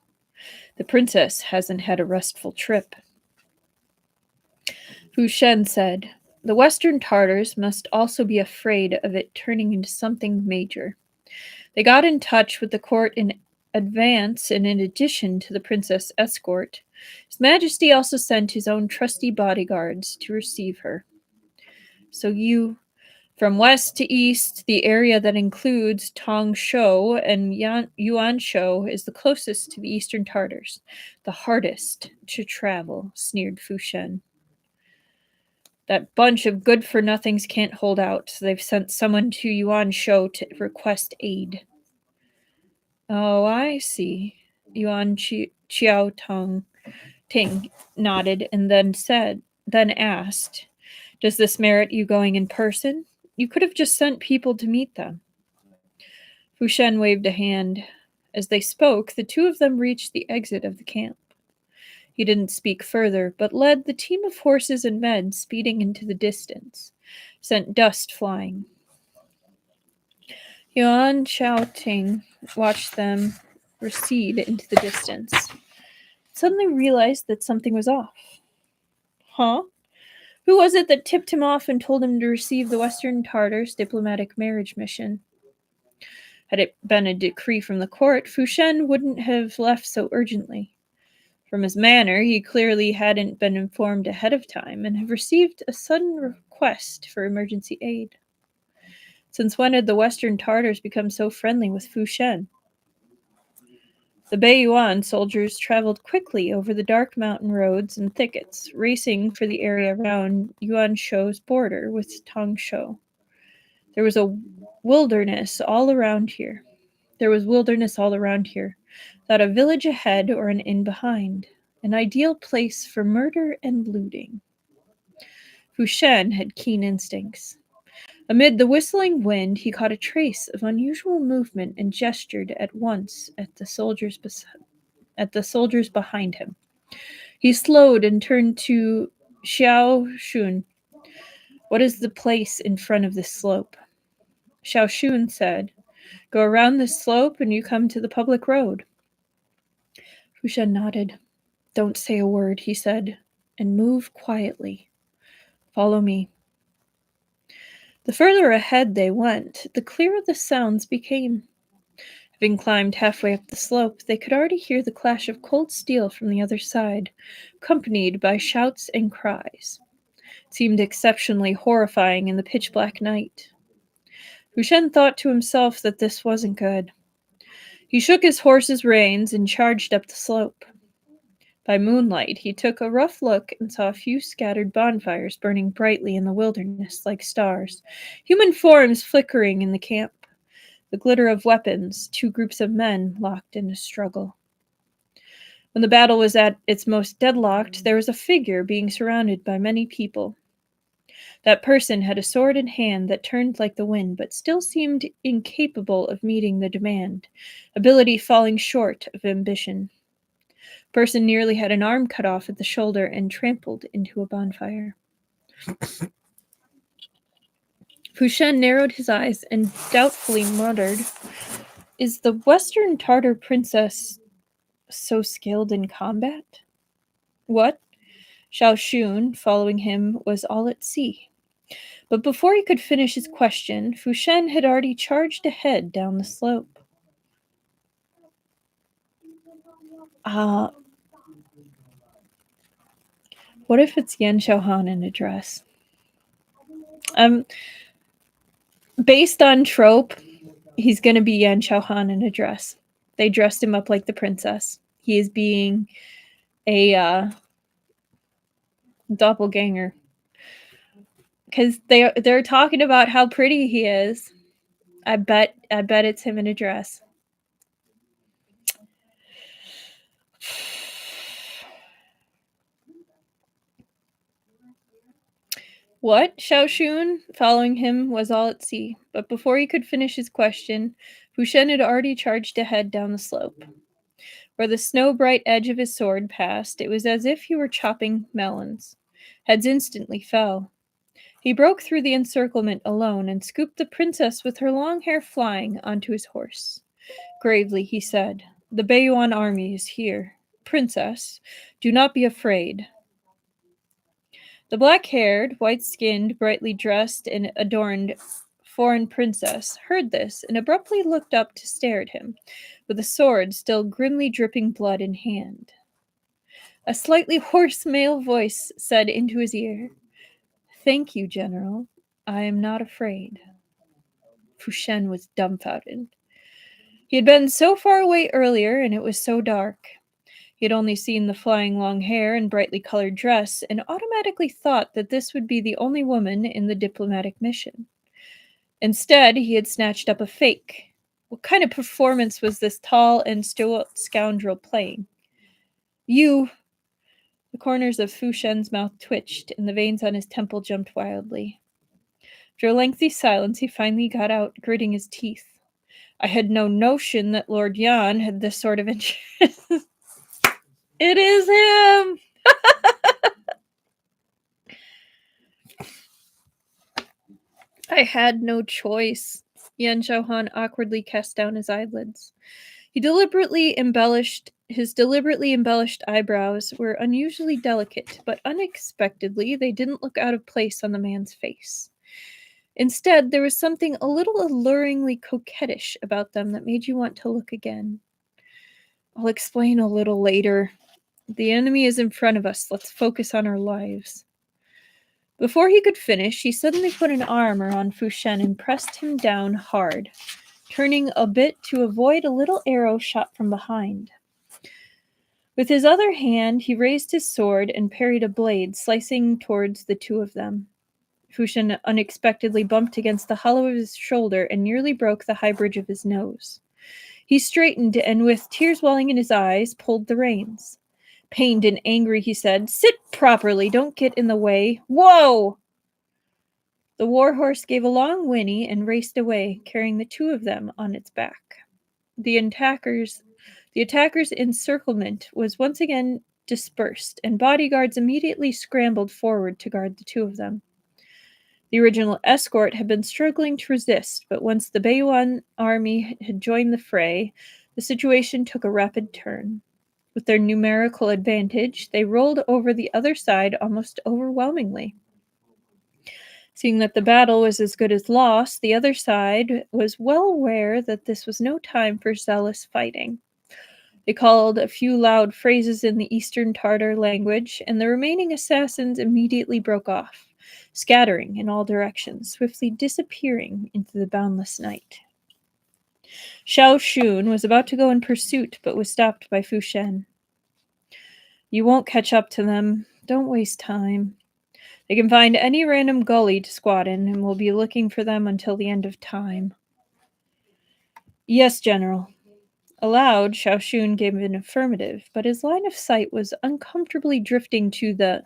the princess hasn't had a restful trip. Fu Shen said, "The Western Tartars must also be afraid of it turning into something major. They got in touch with the court in advance, and in addition to the princess escort, His Majesty also sent his own trusty bodyguards to receive her. So from west to east, the area that includes Tongshou and Yuanshou is the closest to the Eastern Tartars, the hardest to travel," sneered Fu Shen. "That bunch of good-for-nothings can't hold out, so they've sent someone to Yuanshou to request aid." "Oh, I see." Ting nodded and then asked, "Does this merit you going in person? You could have just sent people to meet them." Fu Shen waved a hand. As they spoke, the two of them reached the exit of the camp. He didn't speak further, but led the team of horses and men speeding into the distance, sent dust flying. Yuan Qiaoting watched them recede into the distance. Suddenly realized that something was off. Huh? Who was it that tipped him off and told him to receive the Western Tartars' diplomatic marriage mission? Had it been a decree from the court, Fu Shen wouldn't have left so urgently. From his manner, he clearly hadn't been informed ahead of time and had received a sudden request for emergency aid. Since when had the Western Tartars become so friendly with Fu Shen? The Beiyuan soldiers traveled quickly over the dark mountain roads and thickets, racing for the area around Yuanshou's border with Tongshou. There was wilderness all around here, without a village ahead or an inn behind. An ideal place for murder and looting. Fu Shen had keen instincts. Amid the whistling wind, he caught a trace of unusual movement and gestured at once at the soldiers behind him. He slowed and turned to Xiao Shun. "What is the place in front of this slope?" Xiao Shun said, "Go around this slope and you come to the public road." Fu Shen nodded. "Don't say a word," he said, "and move quietly. Follow me." The further ahead they went, the clearer the sounds became. Having climbed halfway up the slope, they could already hear the clash of cold steel from the other side, accompanied by shouts and cries. It seemed exceptionally horrifying in the pitch-black night. Fu Shen thought to himself that this wasn't good. He shook his horse's reins and charged up the slope. By moonlight, he took a rough look and saw a few scattered bonfires burning brightly in the wilderness like stars, human forms flickering in the camp. the glitter of weapons, two groups of men locked in a struggle. When the battle was at its most deadlocked, there was a figure being surrounded by many people. That person had a sword in hand that turned like the wind, but still seemed incapable of meeting the demand, ability falling short of ambition. Person nearly had an arm cut off at the shoulder and trampled into a bonfire. Fu Shen narrowed his eyes and doubtfully muttered, "Is the Western Tartar princess so skilled in combat?" "What?" Xiao Shun, following him, was all at sea. But before he could finish his question, Fu Shen had already charged ahead down the slope. What if it's Yan Xiaohan in a dress? Based on trope, he's going to be Yan Xiaohan in a dress. They dressed him up like the princess. He is being a doppelganger. Because they're talking about how pretty he is. I bet it's him in a dress. What? Xiao Shun, following him, was all at sea. But before he could finish his question, Fu Shen had already charged ahead down the slope. Where the snow-bright edge of his sword passed, it was as if he were chopping melons. Heads instantly fell. He broke through the encirclement alone and scooped the princess with her long hair flying onto his horse. Gravely he said, "The Beiyuan army is here. Princess, do not be afraid." The black-haired, white-skinned, brightly dressed, and adorned foreign princess heard this and abruptly looked up to stare at him, with a sword still grimly dripping blood in hand. A slightly hoarse male voice said into his ear, "Thank you, General. I am not afraid." Fu Shen was dumbfounded. He had been so far away earlier, and it was so dark. He had only seen the flying long hair and brightly colored dress, and automatically thought that this would be the only woman in the diplomatic mission. Instead, he had snatched up a fake. What kind of performance was this tall and stoic scoundrel playing? "You..." The corners of Fu Shen's mouth twitched, and the veins on his temple jumped wildly. After a lengthy silence, he finally got out, gritting his teeth. "I had no notion that Lord Yan had this sort of interest." It is him! I had no choice. Yan Xiaohan awkwardly cast down his eyelids. His deliberately embellished eyebrows were unusually delicate, but unexpectedly they didn't look out of place on the man's face. Instead, there was something a little alluringly coquettish about them that made you want to look again. "I'll explain a little later. The enemy is in front of us. Let's focus on our lives." Before he could finish, he suddenly put an arm around Fu Shen and pressed him down hard, turning a bit to avoid a little arrow shot from behind. With his other hand, he raised his sword and parried a blade, slicing towards the two of them. Fu Shen unexpectedly bumped against the hollow of his shoulder and nearly broke the high bridge of his nose. He straightened and, with tears welling in his eyes, pulled the reins. Pained and angry, he said, "Sit properly, don't get in the way." "Whoa!" The warhorse gave a long whinny and raced away, carrying the two of them on its back. The attackers' encirclement was once again dispersed, and bodyguards immediately scrambled forward to guard the two of them. The original escort had been struggling to resist, but once the Beiyuan army had joined the fray, the situation took a rapid turn. With their numerical advantage, they rolled over the other side almost overwhelmingly. Seeing that the battle was as good as lost, the other side was well aware that this was no time for zealous fighting. They called a few loud phrases in the Eastern Tartar language, and the remaining assassins immediately broke off, scattering in all directions, swiftly disappearing into the boundless night. Xiao Shun was about to go in pursuit, but was stopped by Fu Shen. "You won't catch up to them. Don't waste time. They can find any random gully to squat in, and we'll be looking for them until the end of time." Yes, General. Aloud, Xiaoxun gave an affirmative, but his line of sight was uncomfortably drifting to the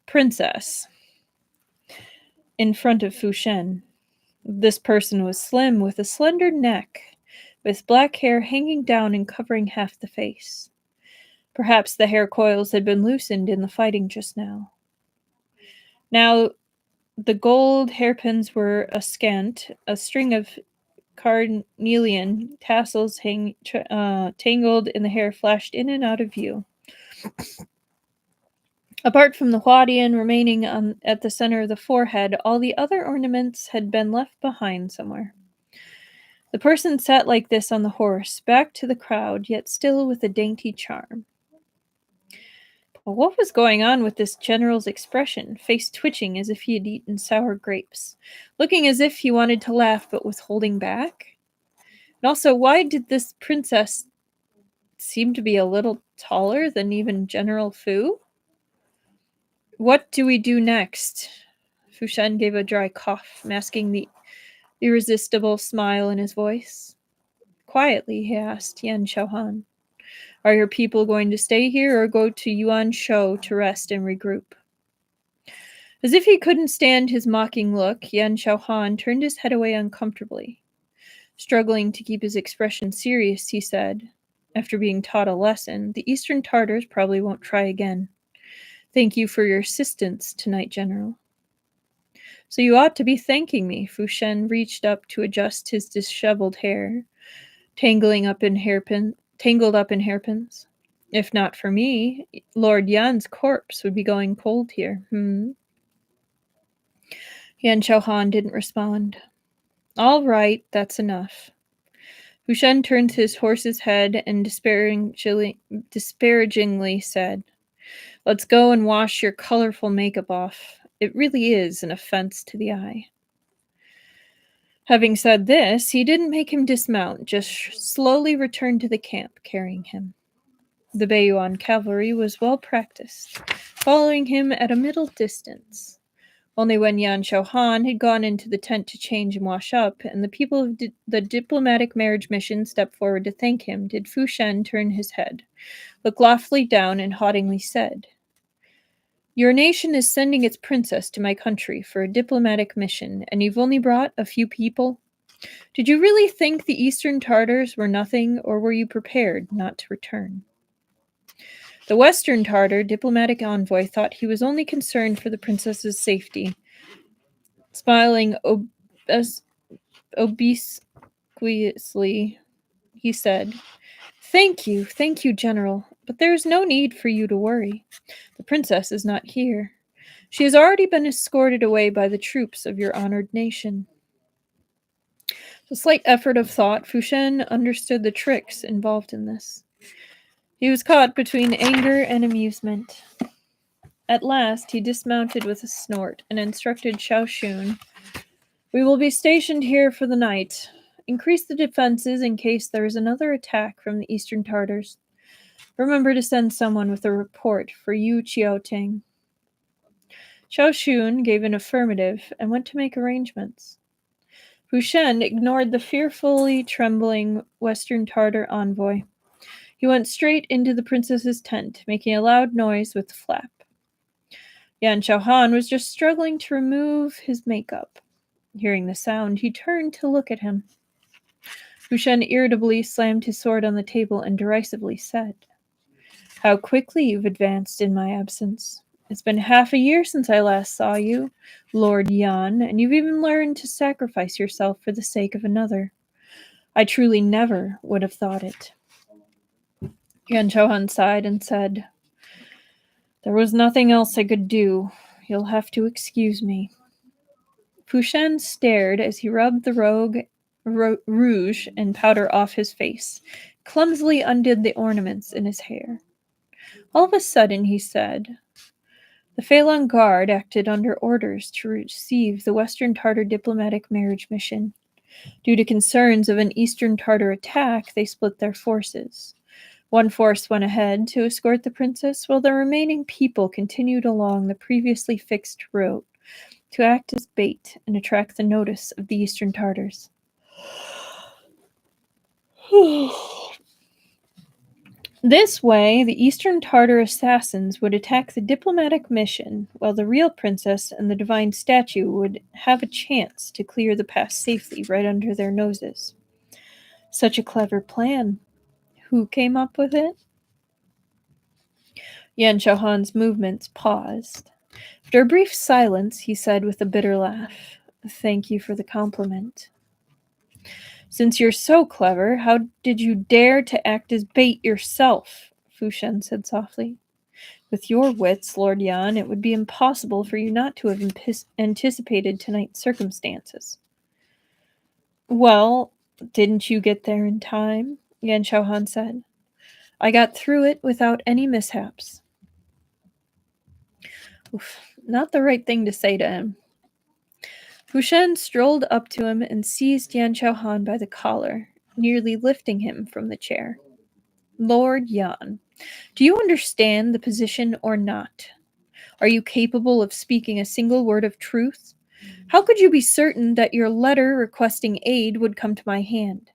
princess in front of Fu Shen. This person was slim, with a slender neck, with black hair hanging down and covering half the face. Perhaps the hair coils had been loosened in the fighting just now. Now, the gold hairpins were ascant, a string of carnelian tassels tangled in the hair flashed in and out of view. Apart from the huadian remaining at the center of the forehead, all the other ornaments had been left behind somewhere. The person sat like this on the horse, back to the crowd, yet still with a dainty charm. But what was going on with this general's expression, face twitching as if he had eaten sour grapes, looking as if he wanted to laugh but was holding back? And also, why did this princess seem to be a little taller than even General Fu? What do we do next? Fu Shen gave a dry cough, masking the irresistible smile in his voice. Quietly, he asked Yan Xiaohan, "Are your people going to stay here or go to Yuan Shou to rest and regroup?" As if he couldn't stand his mocking look, Yan Xiaohan turned his head away uncomfortably. Struggling to keep his expression serious, he said, "After being taught a lesson, the Eastern Tartars probably won't try again. Thank you for your assistance tonight, General." "So you ought to be thanking me." Fu Shen reached up to adjust his disheveled hair, tangled up in hairpins. "If not for me, Lord Yan's corpse would be going cold here." Yan Xiaohan didn't respond. "All right, that's enough." Fu Shen turned his horse's head and disparagingly said, "Let's go and wash your colorful makeup off. It really is an offense to the eye." Having said this, he didn't make him dismount, just slowly returned to the camp, carrying him. The Beiyuan cavalry was well practiced, following him at a middle distance. Only when Yan Xiaohan had gone into the tent to change and wash up, and the people of the diplomatic marriage mission stepped forward to thank him, did Fu Shen turn his head, look loftily down, and haughtily said, "Your nation is sending its princess to my country for a diplomatic mission, and you've only brought a few people? Did you really think the Eastern Tartars were nothing, or were you prepared not to return?" The Western Tartar diplomatic envoy thought he was only concerned for the princess's safety. Smiling obsequiously, he said, thank you, General, but there is no need for you to worry. The princess is not here. She has already been escorted away by the troops of your honored nation." With a slight effort of thought, Fu Shen understood the tricks involved in this. He was caught between anger and amusement. At last, he dismounted with a snort and instructed Xiaoxun, "We will be stationed here for the night. Increase the defenses in case there is another attack from the Eastern Tartars. Remember to send someone with a report for Yu Qiaoting." Xiaoxun gave an affirmative and went to make arrangements. Fu Shen ignored the fearfully trembling Western Tartar envoy. He went straight into the princess's tent, making a loud noise with the flap. Yan Xiaohan was just struggling to remove his makeup. Hearing the sound, he turned to look at him. Fu Shen irritably slammed his sword on the table and derisively said, "How quickly you've advanced in my absence. It's been half a year since I last saw you, Lord Yan, and you've even learned to sacrifice yourself for the sake of another. I truly never would have thought it." Yan Xiaohan sighed and said, "There was nothing else I could do. You'll have to excuse me." Fu Shen stared as he rubbed the rouge and powder off his face, clumsily undid the ornaments in his hair. All of a sudden, he said, "The Phelan Guard acted under orders to receive the Western Tartar diplomatic marriage mission. Due to concerns of an Eastern Tartar attack, they split their forces. One force went ahead to escort the princess, while the remaining people continued along the previously fixed route to act as bait and attract the notice of the Eastern Tartars." This way, the Eastern Tartar assassins would attack the diplomatic mission, while the real princess and the divine statue would have a chance to clear the path safely right under their noses. Such a clever plan. Who came up with it? Yan Xiaohan's movements paused. After a brief silence, he said with a bitter laugh, "Thank you for the compliment. Since you're so clever, how did you dare to act as bait yourself?" Fu Shen said softly. "With your wits, Lord Yan, it would be impossible for you not to have anticipated tonight's circumstances." "Well, didn't you get there in time?" Yan Xiaohan said. "I got through it without any mishaps." Oof, not the right thing to say to him. Fu Shen strolled up to him and seized Yan Xiaohan by the collar, nearly lifting him from the chair. "Lord Yan, do you understand the position or not? Are you capable of speaking a single word of truth? How could you be certain that your letter requesting aid would come to my hand?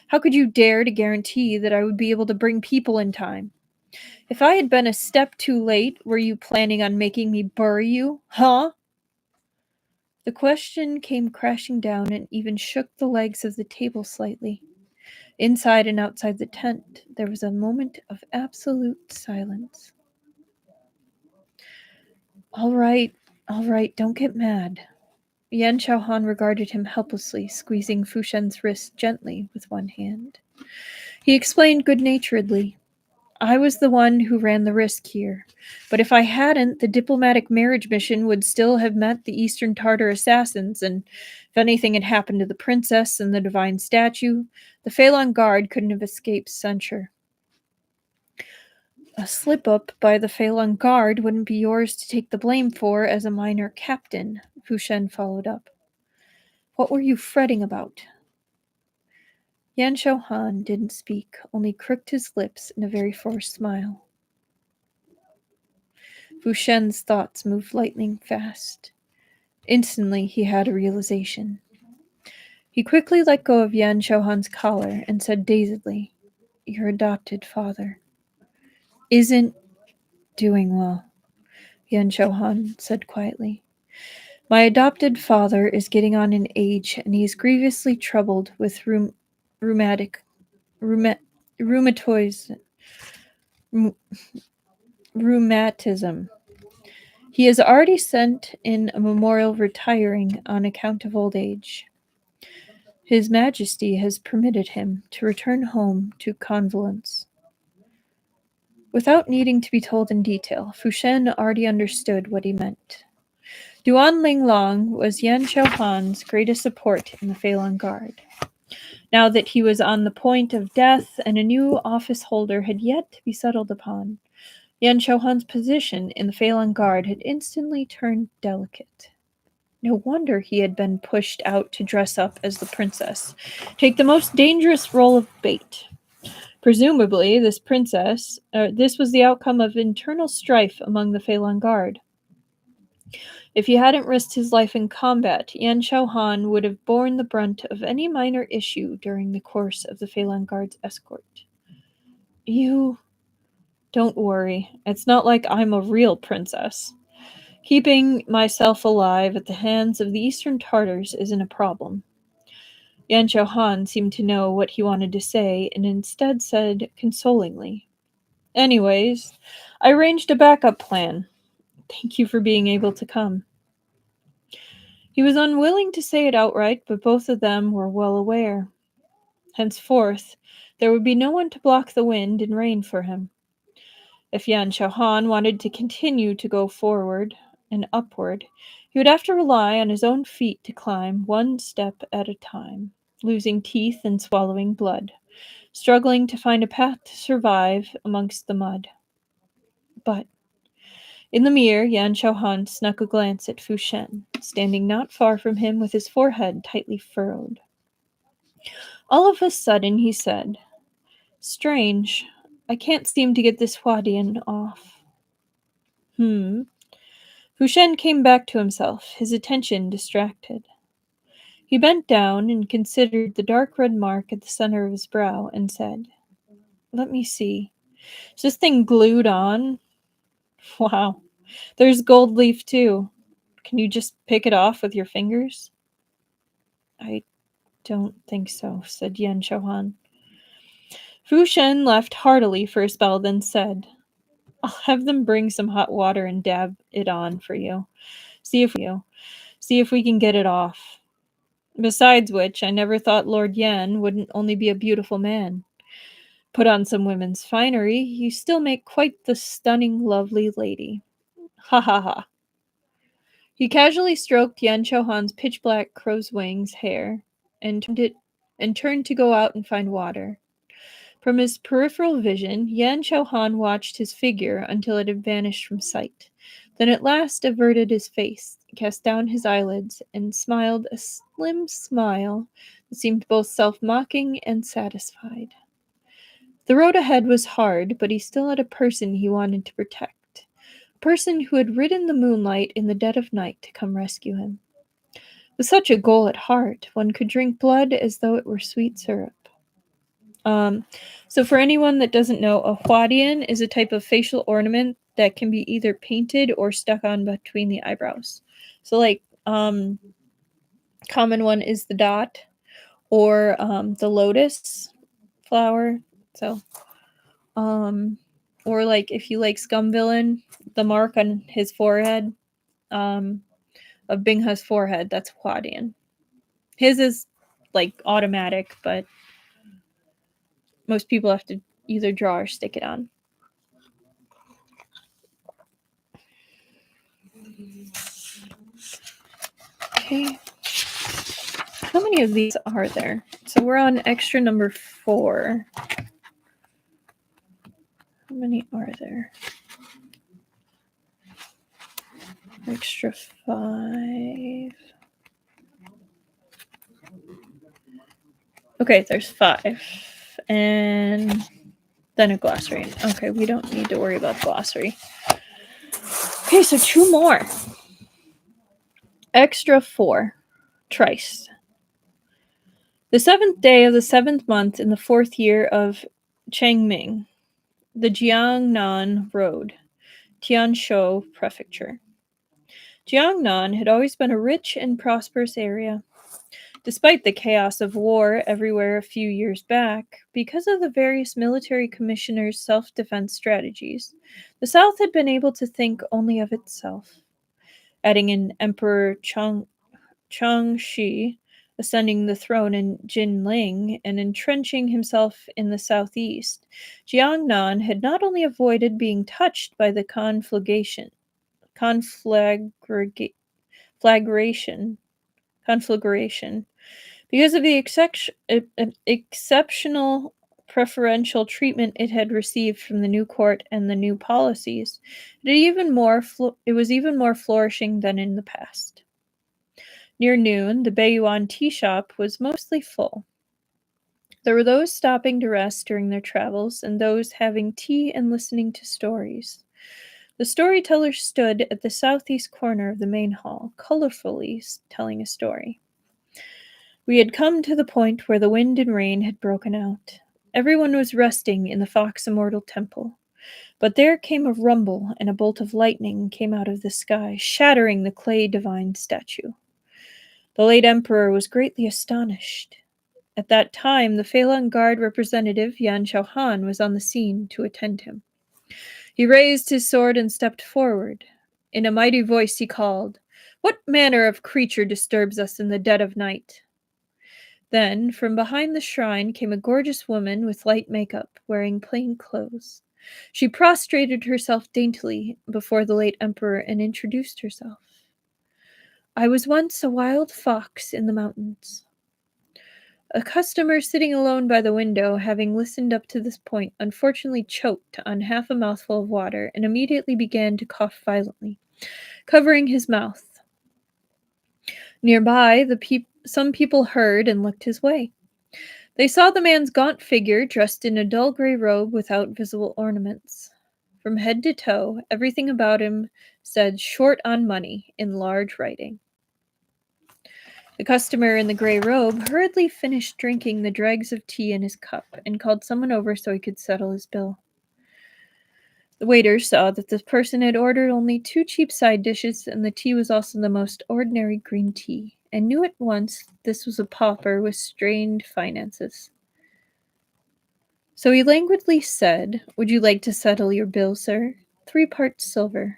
How could you dare to guarantee that I would be able to bring people in time? If I had been a step too late, were you planning on making me bury you? Huh?" The question came crashing down and even shook the legs of the table slightly. Inside and outside the tent, there was a moment of absolute silence. All right, don't get mad." Yan Xiaohan regarded him helplessly, squeezing Fu Shen's wrist gently with one hand. He explained good-naturedly, "I was the one who ran the risk here, but if I hadn't, the diplomatic marriage mission would still have met the Eastern Tartar assassins, and if anything had happened to the princess and the divine statue, the Phalanx Guard couldn't have escaped censure." "A slip-up by the Phalanx Guard wouldn't be yours to take the blame for as a minor captain," Fu Shen followed up. "What were you fretting about?" Yan Xiaohan didn't speak, only crooked his lips in a very forced smile. Fu Shen's thoughts moved lightning fast. Instantly, he had a realization. He quickly let go of Yan Xiaohan's collar and said dazedly, "Your adopted father isn't doing well," Yan Xiaohan said quietly. "My adopted father is getting on in age, and he is grievously troubled with rheumatic rheumatoid rheumatism. He has already sent in a memorial retiring on account of old age. His Majesty has permitted him to return home to convalesce." Without needing to be told in detail, Fu Shen already understood what he meant. Duan Linglong was Yan Xiaohan's greatest support in the Phalanx Guard. Now that he was on the point of death and a new office holder had yet to be settled upon, Yan Xiaohan's position in the Phalanx Guard had instantly turned delicate. No wonder he had been pushed out to dress up as the princess, take the most dangerous role of bait. Presumably, this was the outcome of internal strife among the Phalanx Guard. If he hadn't risked his life in combat, Yan Xiaohan would have borne the brunt of any minor issue during the course of the Phalanx Guard's escort. "You don't worry. It's not like I'm a real princess. Keeping myself alive at the hands of the Eastern Tartars isn't a problem." Yan Xiaohan seemed to know what he wanted to say and instead said consolingly, "Anyways, I arranged a backup plan. Thank you for being able to come." He was unwilling to say it outright, but both of them were well aware. Henceforth, there would be no one to block the wind and rain for him. If Yan Xiaohan wanted to continue to go forward and upward, he would have to rely on his own feet to climb one step at a time, losing teeth and swallowing blood, struggling to find a path to survive amongst the mud. But in the mirror, Yan Xiaohan snuck a glance at Fu Shen, standing not far from him with his forehead tightly furrowed. All of a sudden, he said, "Strange. I can't seem to get this Huadian off." Fu Shen came back to himself, his attention distracted. He bent down and considered the dark red mark at the center of his brow and said, "Let me see. Is this thing glued on? Wow. There's gold leaf too. Can you just pick it off with your fingers?" "I don't think so," said Yan Chouhan. Fu Shen laughed heartily for a spell, then said, "I'll have them bring some hot water and dab it on for you. See if we can get it off. Besides which, I never thought Lord Yan wouldn't only be a beautiful man. Put on some women's finery, you still make quite the stunning, lovely lady. Ha ha ha." He casually stroked Yan Chouhan's pitch-black crow's wings hair and turned to go out and find water. From his peripheral vision, Yan Chouhan watched his figure until it had vanished from sight, then at last averted his face, cast down his eyelids, and smiled a slim smile that seemed both self-mocking and satisfied. The road ahead was hard, but he still had a person he wanted to protect, a person who had ridden the moonlight in the dead of night to come rescue him. With such a goal at heart, one could drink blood as though it were sweet syrup. So for anyone that doesn't know, a huadian is a type of facial ornament that can be either painted or stuck on between the eyebrows. So common one is the dot or the lotus flower. So or like if you like Scum Villain, the mark on his forehead, of Bingha's forehead, that's huadian. His is like automatic, but most people have to either draw or stick it on. Okay. How many of these are there? So we're on extra number 4. How many are there? Extra 5. Okay, there's 5. And then a glossary. Okay, we don't need to worry about glossary. Okay, so 2 more. Extra 4. Trice. The 7th day of the 7th month in the 4th year of Changming, the Jiangnan Road, Tianshou Prefecture. Jiangnan had always been a rich and prosperous area. Despite the chaos of war everywhere a few years back, because of the various military commissioners' self-defense strategies, the South had been able to think only of itself. Adding in Emperor Changshi ascending the throne in Jinling and entrenching himself in the southeast, Jiangnan had not only avoided being touched by the conflagration, because of the exceptional preferential treatment it had received from the new court and the new policies. It was even more flourishing than in the past. Near noon, the Beiyuan tea shop was mostly full. There were those stopping to rest during their travels, and those having tea and listening to stories. The storyteller stood at the southeast corner of the main hall, colorfully telling a story. We had come to the point where the wind and rain had broken out. Everyone was resting in the Fox Immortal Temple. But there came a rumble, and a bolt of lightning came out of the sky, shattering the clay divine statue. The late emperor was greatly astonished. At that time, the Feilong Guard representative, Yan Chouhan, was on the scene to attend him. He raised his sword and stepped forward. In a mighty voice he called, "What manner of creature disturbs us in the dead of night?" Then, from behind the shrine came a gorgeous woman with light makeup, wearing plain clothes. She prostrated herself daintily before the late emperor and introduced herself. "I was once a wild fox in the mountains." A customer sitting alone by the window, having listened up to this point, unfortunately choked on half a mouthful of water and immediately began to cough violently, covering his mouth. Nearby, some people heard and looked his way. They saw the man's gaunt figure dressed in a dull gray robe without visible ornaments. From head to toe, everything about him said "short on money" in large writing. The customer in the gray robe hurriedly finished drinking the dregs of tea in his cup and called someone over so he could settle his bill. The waiter saw that the person had ordered only 2 cheap side dishes and the tea was also the most ordinary green tea, and knew at once this was a pauper with strained finances. So he languidly said, "Would you like to settle your bill, sir? 3 parts silver."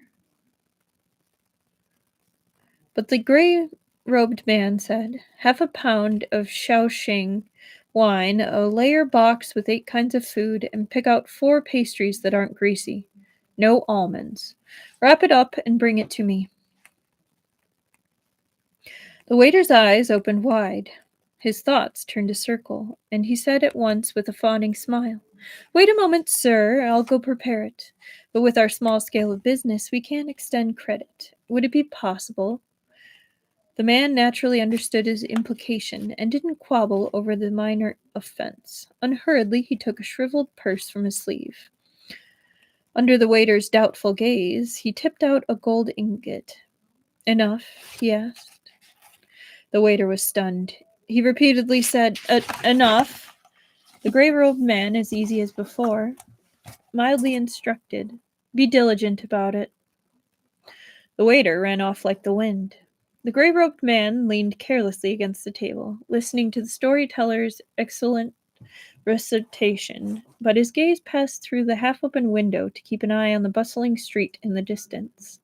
But the gray-robed man said, "Half a pound of Shaoxing wine, a layer box with 8 kinds of food, and pick out 4 pastries that aren't greasy. No almonds. Wrap it up and bring it to me." The waiter's eyes opened wide. His thoughts turned a circle, and he said at once with a fawning smile, "Wait a moment, sir, I'll go prepare it. But with our small scale of business, we can't extend credit. Would it be possible?" The man naturally understood his implication and didn't quabble over the minor offense. Unhurriedly, he took a shriveled purse from his sleeve. Under the waiter's doubtful gaze, he tipped out a gold ingot. "Enough?" he asked. The waiter was stunned. He repeatedly said, "Enough." The gray-robed man, as easy as before, mildly instructed, "Be diligent about it." The waiter ran off like the wind. The gray-robed man leaned carelessly against the table, listening to the storyteller's excellent recitation, but his gaze passed through the half-open window to keep an eye on the bustling street in the distance.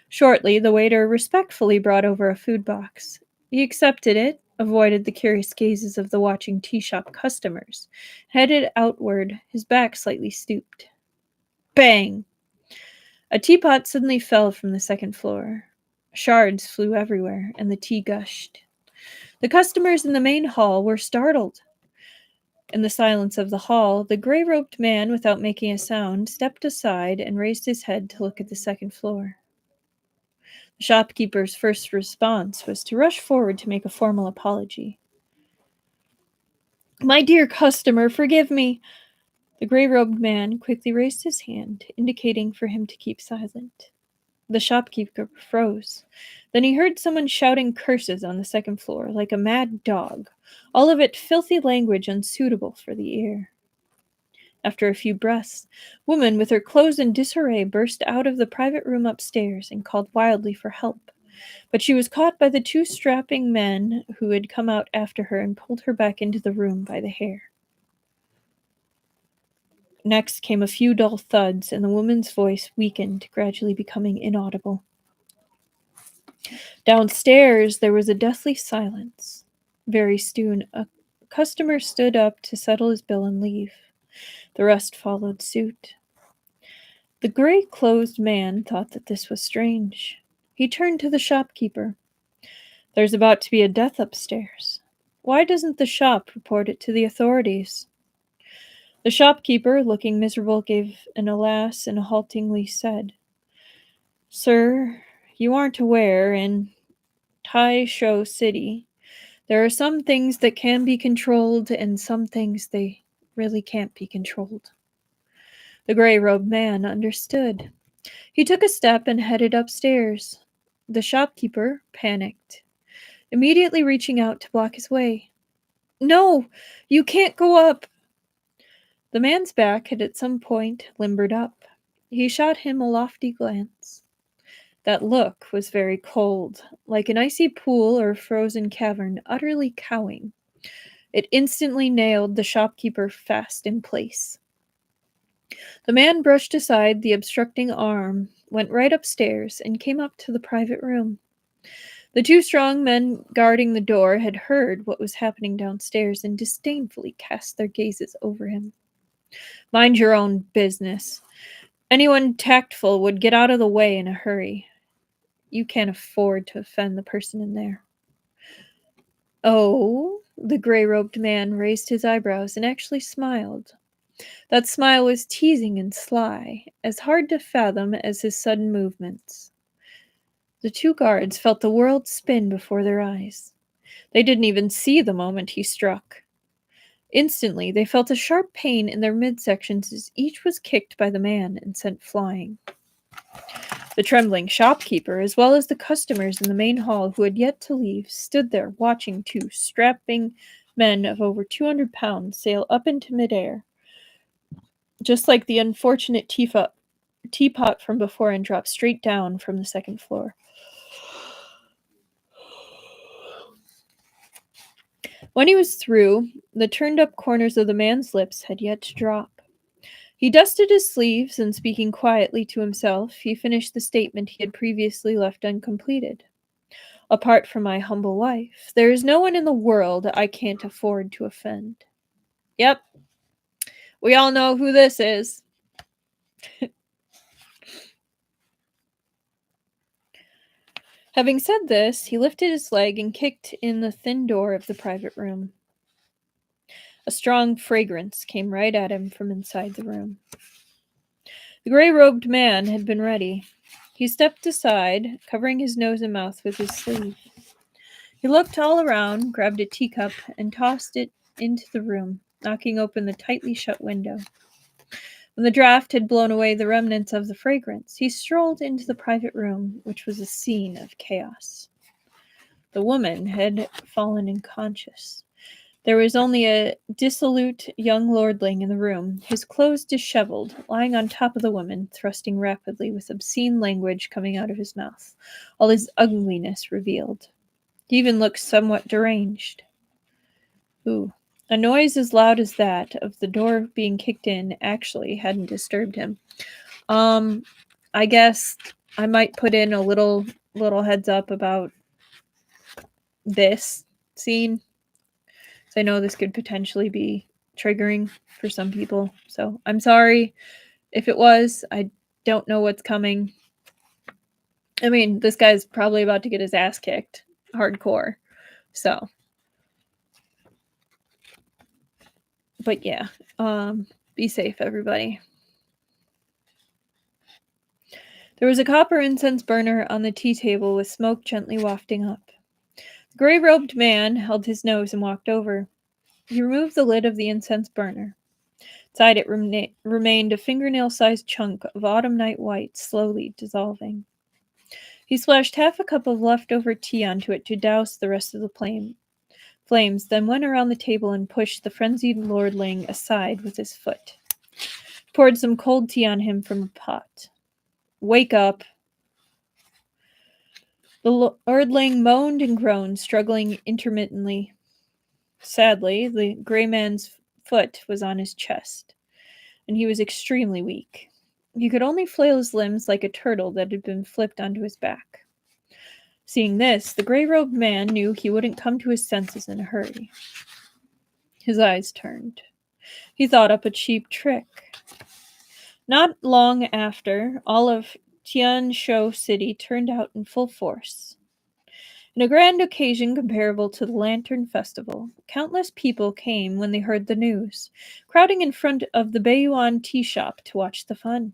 Shortly, the waiter respectfully brought over a food box. He accepted it, avoided the curious gazes of the watching tea-shop customers, headed outward, his back slightly stooped. Bang! A teapot suddenly fell from the second floor. Shards flew everywhere, and the tea gushed. The customers in the main hall were startled. In the silence of the hall, the gray-robed man, without making a sound, stepped aside and raised his head to look at the second floor. The shopkeeper's first response was to rush forward to make a formal apology. "My dear customer, forgive me." The gray-robed man quickly raised his hand, indicating for him to keep silent. The shopkeeper froze. Then he heard someone shouting curses on the second floor, like a mad dog, all of it filthy language unsuitable for the ear. After a few breaths, a woman with her clothes in disarray burst out of the private room upstairs and called wildly for help. But she was caught by the 2 strapping men who had come out after her and pulled her back into the room by the hair. Next came a few dull thuds, and the woman's voice weakened, gradually becoming inaudible. Downstairs there was a deathly silence. Very soon a customer stood up to settle his bill and leave. The rest followed suit. The gray-clothed man thought that this was strange. He turned to the shopkeeper. "There's about to be a death upstairs. Why doesn't the shop report it to the authorities?" The shopkeeper, looking miserable, gave an alas and haltingly said, "Sir, you aren't aware, in Taisho City, there are some things that can be controlled and some things they really can't be controlled." The gray-robed man understood. He took a step and headed upstairs. The shopkeeper panicked, immediately reaching out to block his way. "No, you can't go up." The man's back had at some point limbered up. He shot him a lofty glance. That look was very cold, like an icy pool or frozen cavern, utterly cowing. It instantly nailed the shopkeeper fast in place. The man brushed aside the obstructing arm, went right upstairs, and came up to the private room. The 2 strong men guarding the door had heard what was happening downstairs and disdainfully cast their gazes over him. "Mind your own business. Anyone tactful would get out of the way in a hurry. You can't afford to offend the person in there." "Oh?" The gray-robed man raised his eyebrows and actually smiled. That smile was teasing and sly, as hard to fathom as his sudden movements. The 2 guards felt the world spin before their eyes. They didn't even see the moment he struck. Instantly, they felt a sharp pain in their midsections as each was kicked by the man and sent flying. The trembling shopkeeper, as well as the customers in the main hall who had yet to leave, stood there watching two strapping men of over 200 pounds sail up into midair, just like the unfortunate teapot from before, and drop straight down from the second floor. When he was through, the turned-up corners of the man's lips had yet to drop. He dusted his sleeves, and speaking quietly to himself, he finished the statement he had previously left uncompleted. Apart from my humble wife, there is no one in the world I can't afford to offend. Yep, we all know who this is. Having said this, he lifted his leg and kicked in the thin door of the private room. A strong fragrance came right at him from inside the room. The gray-robed man had been ready. He stepped aside, covering his nose and mouth with his sleeve. He looked all around, grabbed a teacup, and tossed it into the room, knocking open the tightly shut window. When the draft had blown away the remnants of the fragrance, he strolled into the private room, which was a scene of chaos. The woman had fallen unconscious. There was only a dissolute young lordling in the room, his clothes disheveled, lying on top of the woman, thrusting rapidly with obscene language coming out of his mouth, all his ugliness revealed. He even looked somewhat deranged. Ooh. A noise as loud as that of the door being kicked in actually hadn't disturbed him. I guess I might put in a little heads up about this scene. So I know this could potentially be triggering for some people. So I'm sorry if it was. I don't know what's coming. I mean, this guy's probably about to get his ass kicked hardcore. So, but yeah, be safe, everybody. There was a copper incense burner on the tea table with smoke gently wafting up. The gray-robed man held his nose and walked over. He removed the lid of the incense burner. Inside it remained a fingernail-sized chunk of autumn night white, slowly dissolving. He splashed half a cup of leftover tea onto it to douse the rest of the flames, then went around the table and pushed the frenzied lordling aside with his foot. Poured some cold tea on him from a pot. Wake up. The lordling moaned and groaned, struggling intermittently. Sadly, the gray man's foot was on his chest, and he was extremely weak. He could only flail his limbs like a turtle that had been flipped onto his back. Seeing this, the gray-robed man knew he wouldn't come to his senses in a hurry. His eyes turned. He thought up a cheap trick. Not long after, all of Tianzhou City turned out in full force. In a grand occasion comparable to the Lantern Festival, countless people came when they heard the news, crowding in front of the Beiyuan tea shop to watch the fun.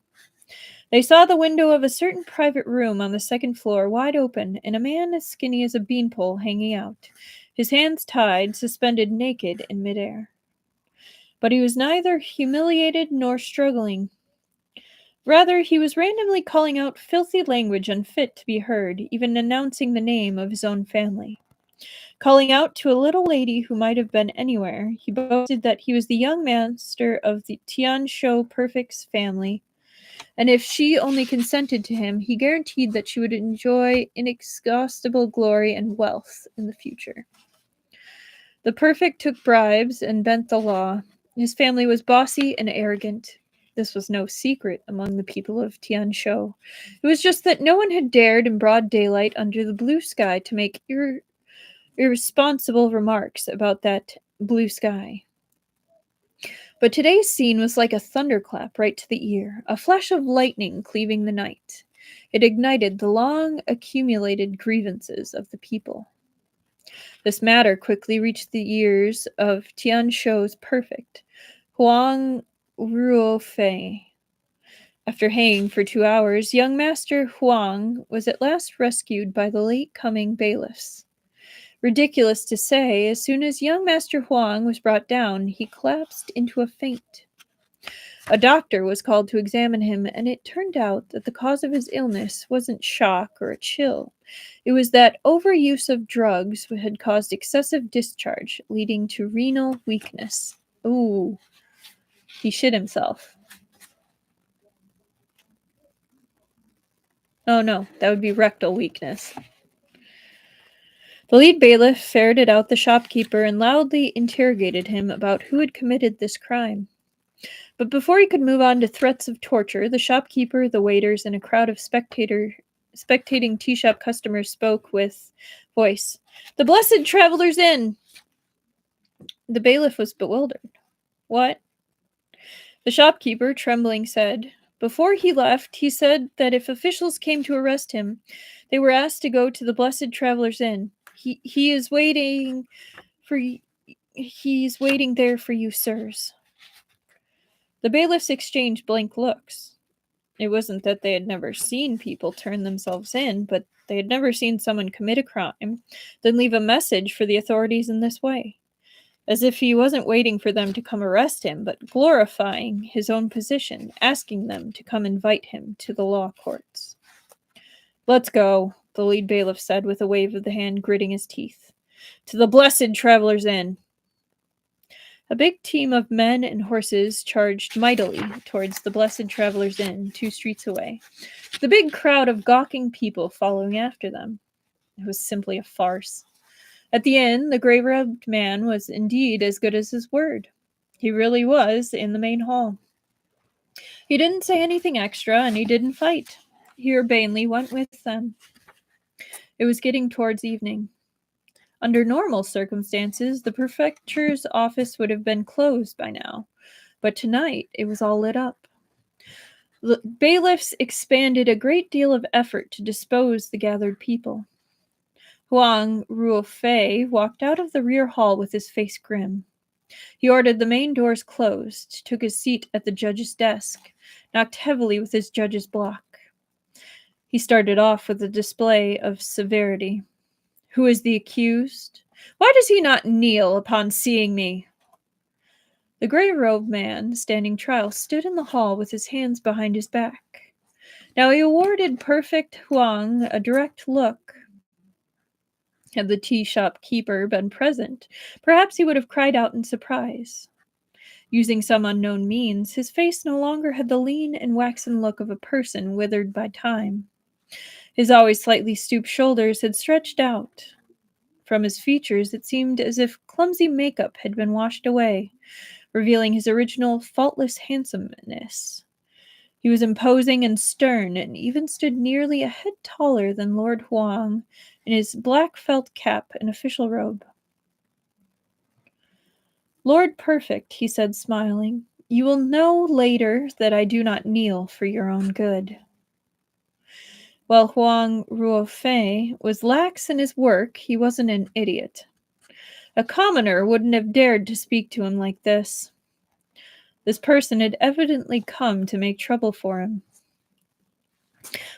They saw the window of a certain private room on the second floor wide open, and a man as skinny as a beanpole hanging out, his hands tied, suspended naked in midair. But he was neither humiliated nor struggling. Rather, he was randomly calling out filthy language unfit to be heard, even announcing the name of his own family. Calling out to a little lady who might have been anywhere, he boasted that he was the young master of the Tianzhou Perfect's family, and if she only consented to him, he guaranteed that she would enjoy inexhaustible glory and wealth in the future. The Perfect took bribes and bent the law. His family was bossy and arrogant. This was no secret among the people of Tianzhou. It was just that no one had dared in broad daylight under the blue sky to make irresponsible remarks about that blue sky. But today's scene was like a thunderclap right to the ear, a flash of lightning cleaving the night. It ignited the long-accumulated grievances of the people. This matter quickly reached the ears of Tianzhou's Perfect, Huang Ruofei. After hanging for 2 hours, young Master Huang was at last rescued by the late-coming bailiffs. Ridiculous to say, as soon as young Master Huang was brought down, he collapsed into a faint. A doctor was called to examine him, and it turned out that the cause of his illness wasn't shock or a chill. It was that overuse of drugs had caused excessive discharge, leading to renal weakness. Ooh, he shit himself. Oh no, that would be rectal weakness. The lead bailiff ferreted out the shopkeeper and loudly interrogated him about who had committed this crime. But before he could move on to threats of torture, the shopkeeper, the waiters, and a crowd of spectating tea shop customers spoke with voice. "The Blessed Traveler's Inn!" The bailiff was bewildered. "What?" The shopkeeper, trembling, said, "Before he left, he said that if officials came to arrest him, they were asked to go to the Blessed Traveler's Inn. He is waiting for he's waiting there for you, sirs." The bailiffs exchanged blank looks. It wasn't that they had never seen people turn themselves in, but they had never seen someone commit a crime, then leave a message for the authorities in this way. As if he wasn't waiting for them to come arrest him, but glorifying his own position, asking them to come invite him to the law courts. "Let's go," the lead bailiff said with a wave of the hand, gritting his teeth. "To the Blessed Traveler's Inn." A big team of men and horses charged mightily towards the Blessed Traveler's Inn, 2 streets away, the big crowd of gawking people following after them. It was simply a farce. At the inn, the gray-robed man was indeed as good as his word. He really was in the main hall. He didn't say anything extra, and he didn't fight. He urbanely went with them. It was getting towards evening. Under normal circumstances, the prefecture's office would have been closed by now, but tonight it was all lit up. The bailiffs expended a great deal of effort to dispose the gathered people. Huang Ruofei walked out of the rear hall with his face grim. He ordered the main doors closed, took his seat at the judge's desk, knocked heavily with his judge's block. He started off with a display of severity. "Who is the accused? Why does he not kneel upon seeing me?" The gray-robed man, standing trial, stood in the hall with his hands behind his back. Now he awarded Perfect Huang a direct look. Had the tea shop keeper been present, perhaps he would have cried out in surprise. Using some unknown means, his face no longer had the lean and waxen look of a person withered by time. His always slightly stooped shoulders had stretched out. From his features, it seemed as if clumsy makeup had been washed away, revealing his original faultless handsomeness. He was imposing and stern, and even stood nearly a head taller than Lord Huang in his black felt cap and official robe. "Lord Perfect," he said, smiling, "you will know later that I do not kneel for your own good." While Huang Ruofei was lax in his work, he wasn't an idiot. A commoner wouldn't have dared to speak to him like this. This person had evidently come to make trouble for him.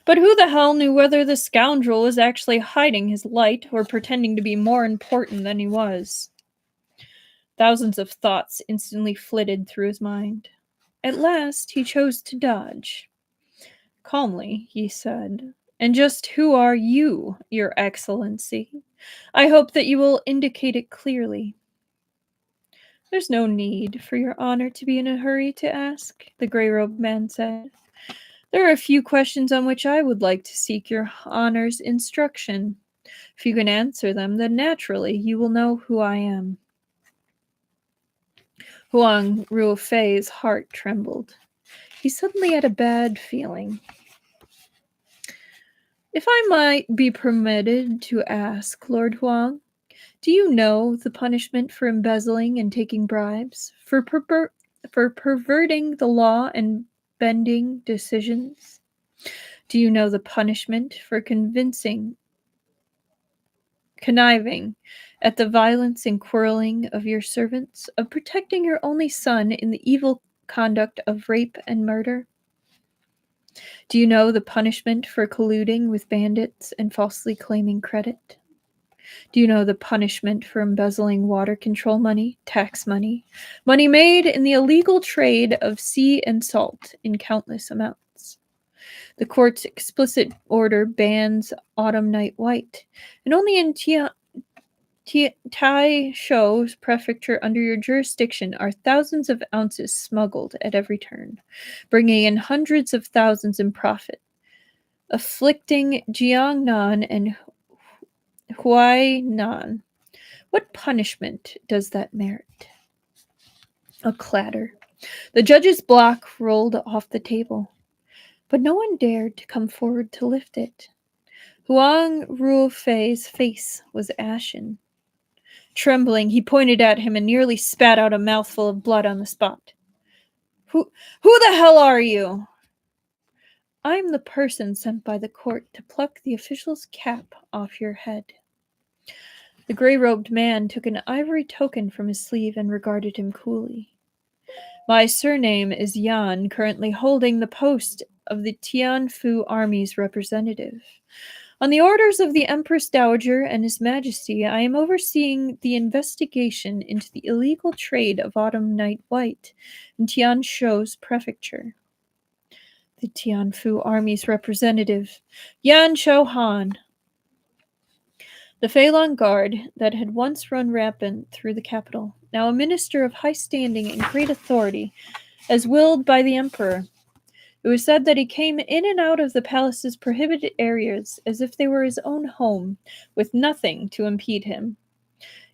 But who the hell knew whether the scoundrel was actually hiding his light or pretending to be more important than he was? Thousands of thoughts instantly flitted through his mind. At last he chose to dodge. Calmly, he said, "And just who are you, Your Excellency? I hope that you will indicate it clearly." "There's no need for your honor to be in a hurry to ask," the gray-robed man said. "There are a few questions on which I would like to seek your honor's instruction. If you can answer them, then naturally you will know who I am." Huang Ruofei's heart trembled. He suddenly had a bad feeling. "If I might be permitted to ask, Lord Huang, do you know the punishment for embezzling and taking bribes, for perverting the law and bending decisions? Do you know the punishment for conniving at the violence and quarreling of your servants, of protecting your only son in the evil conduct of rape and murder? Do you know the punishment for colluding with bandits and falsely claiming credit? Do you know the punishment for embezzling water control money, tax money, money made in the illegal trade of sea and salt in countless amounts? The court's explicit order bans autumn night white, and only in Tai Shou's prefecture under your jurisdiction are thousands of ounces smuggled at every turn, bringing in hundreds of thousands in profit, afflicting Jiangnan and Huainan. What punishment does that merit? A clatter. The judge's block rolled off the table, but no one dared to come forward to lift it. Huang Ruofei's face was ashen. Trembling, he pointed at him and nearly spat out a mouthful of blood on the spot. Who the hell are you? I'm the person sent by the court to pluck the official's cap off your head. The gray-robed man took an ivory token from his sleeve and regarded him coolly. My surname is Yan, currently holding the post of the Tianfu Army's representative. On the orders of the Empress Dowager and His Majesty, I am overseeing the investigation into the illegal trade of autumn night white in Tianshou's prefecture. The Tianfu Army's representative, Yan Shouhan. The Feilong Guard that had once run rampant through the capital, now a minister of high standing and great authority, as willed by the emperor. It was said that he came in and out of the palace's prohibited areas as if they were his own home, with nothing to impede him.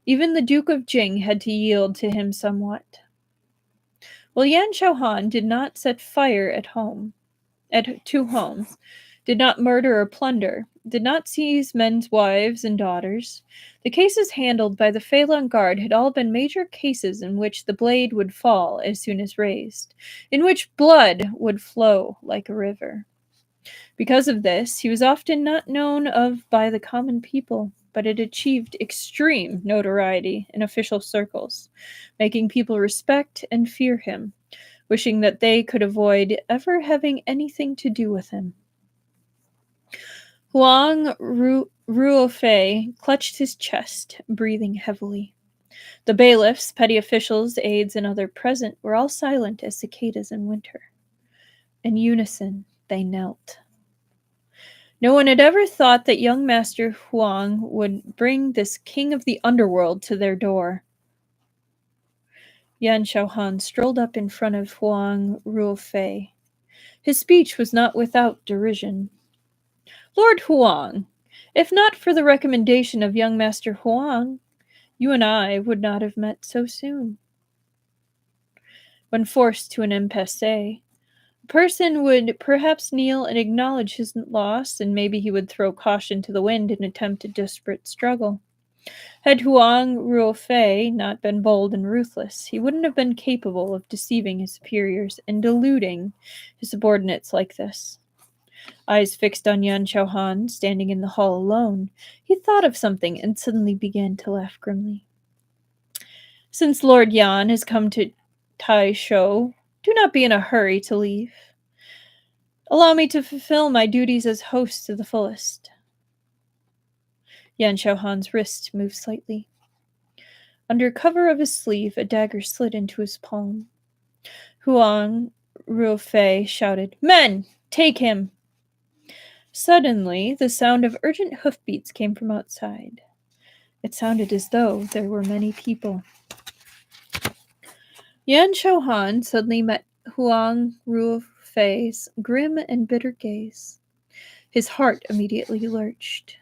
Even the Duke of Jing had to yield to him somewhat. Well, Yan Shouhan did not set fire at two homes, did not murder or plunder, did not seize men's wives and daughters. The cases handled by the Feilong Guard had all been major cases in which the blade would fall as soon as raised, in which blood would flow like a river. Because of this, he was often not known of by the common people, but had achieved extreme notoriety in official circles, making people respect and fear him, wishing that they could avoid ever having anything to do with him. Huang Ruofei clutched his chest, breathing heavily. The bailiffs, petty officials, aides, and other present were all silent as cicadas in winter. In unison, they knelt. No one had ever thought that young Master Huang would bring this king of the underworld to their door. Yan Shouhan strolled up in front of Huang Ruofei. His speech was not without derision. Lord Huang, if not for the recommendation of young Master Huang, you and I would not have met so soon. When forced to an impasse, a person would perhaps kneel and acknowledge his loss, and maybe he would throw caution to the wind and attempt a desperate struggle. Had Huang Ruofei not been bold and ruthless, he wouldn't have been capable of deceiving his superiors and deluding his subordinates like this. Eyes fixed on Yan Shouhan, standing in the hall alone, he thought of something and suddenly began to laugh grimly. Since Lord Yan has come to Tai Shou, do not be in a hurry to leave. Allow me to fulfill my duties as host to the fullest. Yan Shouhan's wrist moved slightly. Under cover of his sleeve, a dagger slid into his palm. Huang Ruofei shouted, Men, take him! Suddenly, the sound of urgent hoofbeats came from outside. It sounded as though there were many people. Yan Shouhan suddenly met Huang Ruofei's grim and bitter gaze. His heart immediately lurched.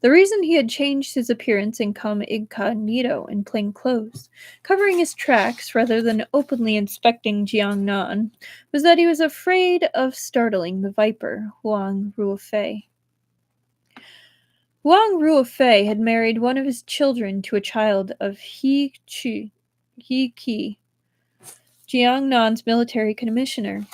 The reason he had changed his appearance and come incognito in plain clothes, covering his tracks rather than openly inspecting Jiangnan, was that he was afraid of startling the viper, Huang Ruofei. Huang Ruofei had married one of his children to a child of He Qi, Jiangnan's military commissioner.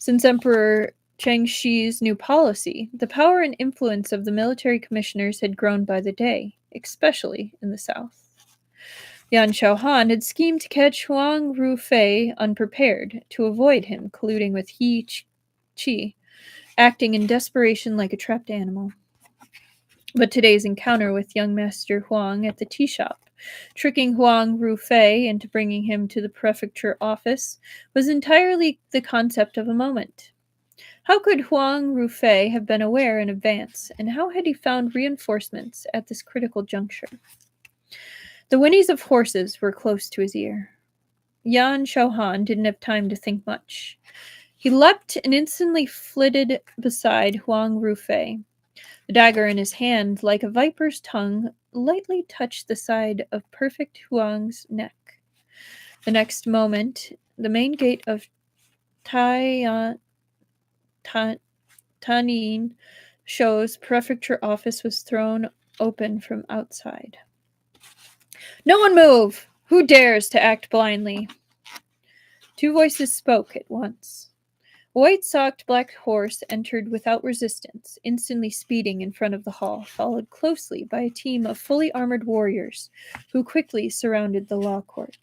Since Emperor Chengxi's new policy, the power and influence of the military commissioners had grown by the day, especially in the south. Yan Shouhan had schemed to catch Huang Ruofei unprepared, to avoid him colluding with He Qi, acting in desperation like a trapped animal. But today's encounter with young Master Huang at the tea shop, tricking Huang Rufei into bringing him to the prefecture office, was entirely the concept of a moment. How could Huang Rufei have been aware in advance, and how had he found reinforcements at this critical juncture? The whinnies of horses were close to his ear. Yan Xiaohan didn't have time to think much. He leapt and instantly flitted beside Huang Rufei. The dagger in his hand, like a viper's tongue, lightly touched the side of perfect Huang's neck. The next moment, the main gate of Tanin Shou's prefecture office was thrown open from outside. "No one move! Who dares to act blindly?" Two voices spoke at once. A white-socked black horse entered without resistance, instantly speeding in front of the hall, followed closely by a team of fully armored warriors who quickly surrounded the law court.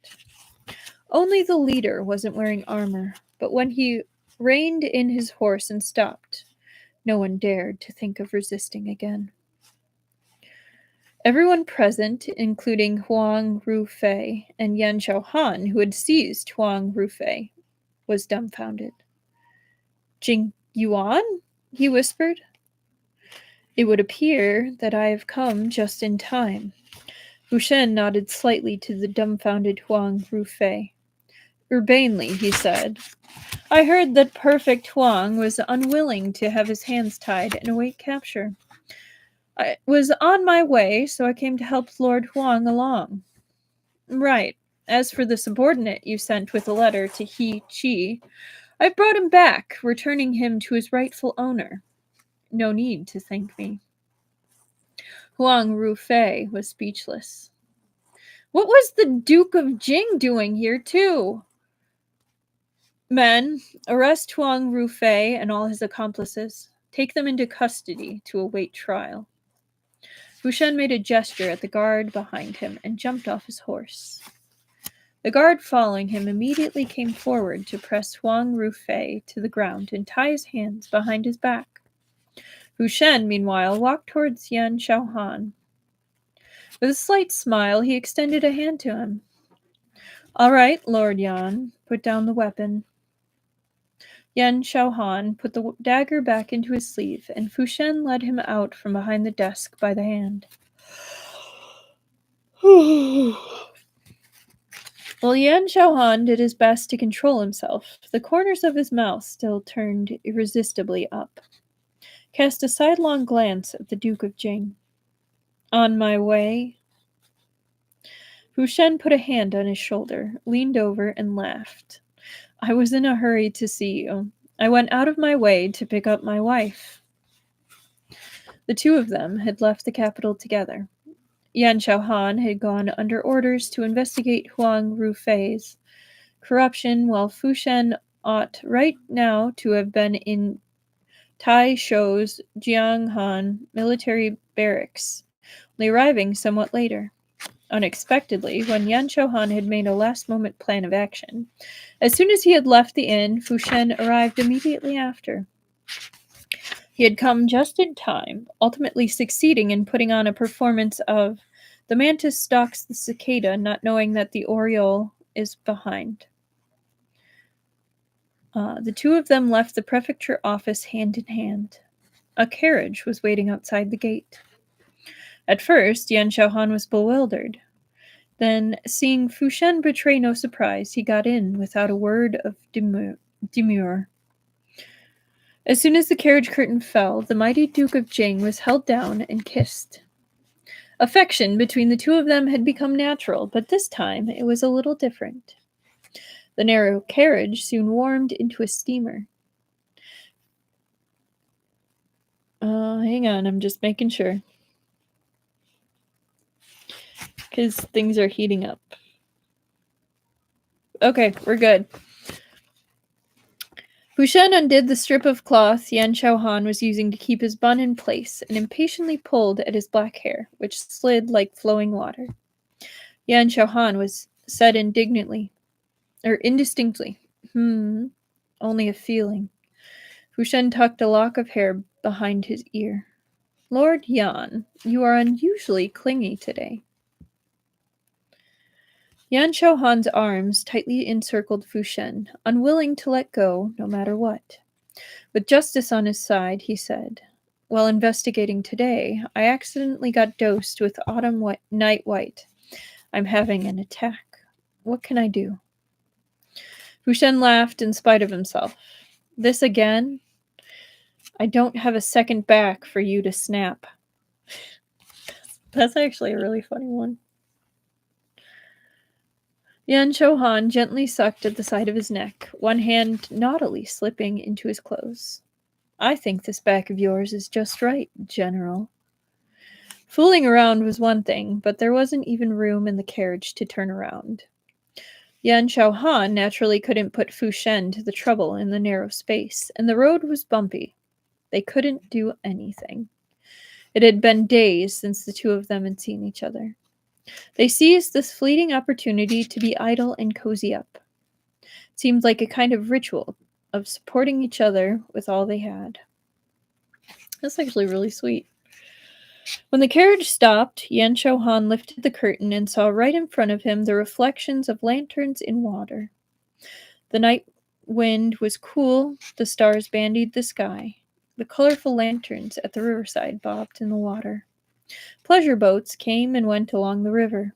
Only the leader wasn't wearing armor, but when he reined in his horse and stopped, no one dared to think of resisting again. Everyone present, including Huang Rufei and Yan Xiaohan, who had seized Huang Rufei, was dumbfounded. "Jing Yuan?" he whispered. "It would appear that I have come just in time." Fu Shen nodded slightly to the dumbfounded Huang Rufei. Urbanely, he said, "I heard that perfect Huang was unwilling to have his hands tied and await capture. I was on my way, so I came to help Lord Huang along." "Right. As for the subordinate you sent with a letter to He Qi, I've brought him back, returning him to his rightful owner. No need to thank me." Huang Rufei was speechless. What was the Duke of Jing doing here, too? "Men, arrest Huang Rufei and all his accomplices. Take them into custody to await trial." Fu Shen made a gesture at the guard behind him and jumped off his horse. The guard following him immediately came forward to press Huang Rufei to the ground and tie his hands behind his back. Fu Shen, meanwhile, walked towards Yan Xiaohan. With a slight smile, he extended a hand to him. "All right, Lord Yan, put down the weapon." Yan Xiaohan put the dagger back into his sleeve, and Fu Shen led him out from behind the desk by the hand. While Yan Xiaohan did his best to control himself, the corners of his mouth still turned irresistibly up. Cast a sidelong glance at the Duke of Jing. "On my way?" Fu Shen put a hand on his shoulder, leaned over, and laughed. "I was in a hurry to see you. I went out of my way to pick up my wife." The two of them had left the capital together. Yan Xiaohan had gone under orders to investigate Huang Rufei's corruption, while Fu Shen ought right now to have been in Tai Shou's Jianghan military barracks, only arriving somewhat later. Unexpectedly, when Yan Xiaohan had made a last-moment plan of action, as soon as he had left the inn, Fu Shen arrived immediately after. He had come just in time, ultimately succeeding in putting on a performance of "The mantis stalks the cicada, not knowing that the oriole is behind." The two of them left the prefecture office hand in hand. A carriage was waiting outside the gate. At first, Yan Xiaohan was bewildered. Then, seeing Fu Shen betray no surprise, he got in without a word of demur. As soon as the carriage curtain fell, the mighty Duke of Jing was held down and kissed. Affection between the two of them had become natural, but this time it was a little different. The narrow carriage soon warmed into a steamer. Hang on, I'm just making sure. Because things are heating up. Okay, we're good. Fu Shen undid the strip of cloth Yan Xiaohan was using to keep his bun in place and impatiently pulled at his black hair, which slid like flowing water. Yan Xiaohan said indistinctly, only a feeling. Fu Shen tucked a lock of hair behind his ear. Lord Yan, you are unusually clingy today. Yan Shouhan's arms tightly encircled Fu Shen, unwilling to let go no matter what. With justice on his side, he said, "While investigating today, I accidentally got dosed with night white. I'm having an attack. What can I do?" Fu Shen laughed in spite of himself. "This again? I don't have a second back for you to snap." That's actually a really funny one. Yan Shouhan gently sucked at the side of his neck, one hand naughtily slipping into his clothes. "I think this back of yours is just right, General." Fooling around was one thing, but there wasn't even room in the carriage to turn around. Yan Shouhan naturally couldn't put Fu Shen to the trouble in the narrow space, and the road was bumpy. They couldn't do anything. It had been days since the two of them had seen each other. They seized this fleeting opportunity to be idle and cozy up. It seemed like a kind of ritual of supporting each other with all they had. That's actually really sweet. When the carriage stopped, Yan Shouhan lifted the curtain and saw right in front of him the reflections of lanterns in water. The night wind was cool, the stars bandied the sky. The colorful lanterns at the riverside bobbed in the water. Pleasure boats came and went along the river.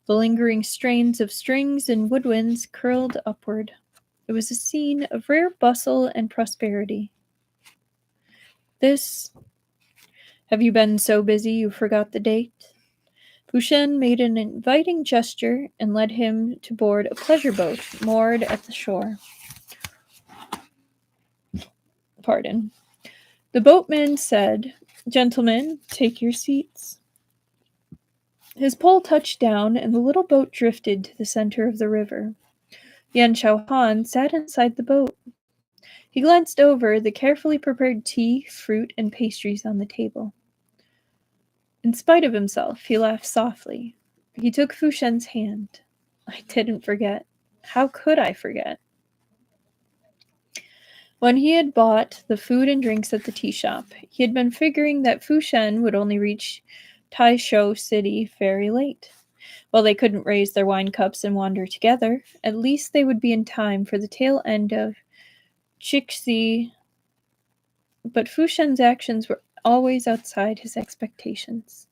The lingering strains of strings and woodwinds curled upward. It was a scene of rare bustle and prosperity. Have you been so busy you forgot the date?" Fu Shen made an inviting gesture and led him to board a pleasure boat moored at the shore. Pardon. The boatman said, "Gentlemen, take your seats." His pole touched down, and the little boat drifted to the center of the river. Yan Shouhan sat inside the boat. He glanced over the carefully prepared tea, fruit, and pastries on the table. In spite of himself, he laughed softly. He took Fu Shen's hand. "I didn't forget. How could I forget?" When he had bought the food and drinks at the tea shop, he had been figuring that Fu Shen would only reach Taisho City very late. While they couldn't raise their wine cups and wander together, at least they would be in time for the tail end of Chixi. But Fu Shen's actions were always outside his expectations.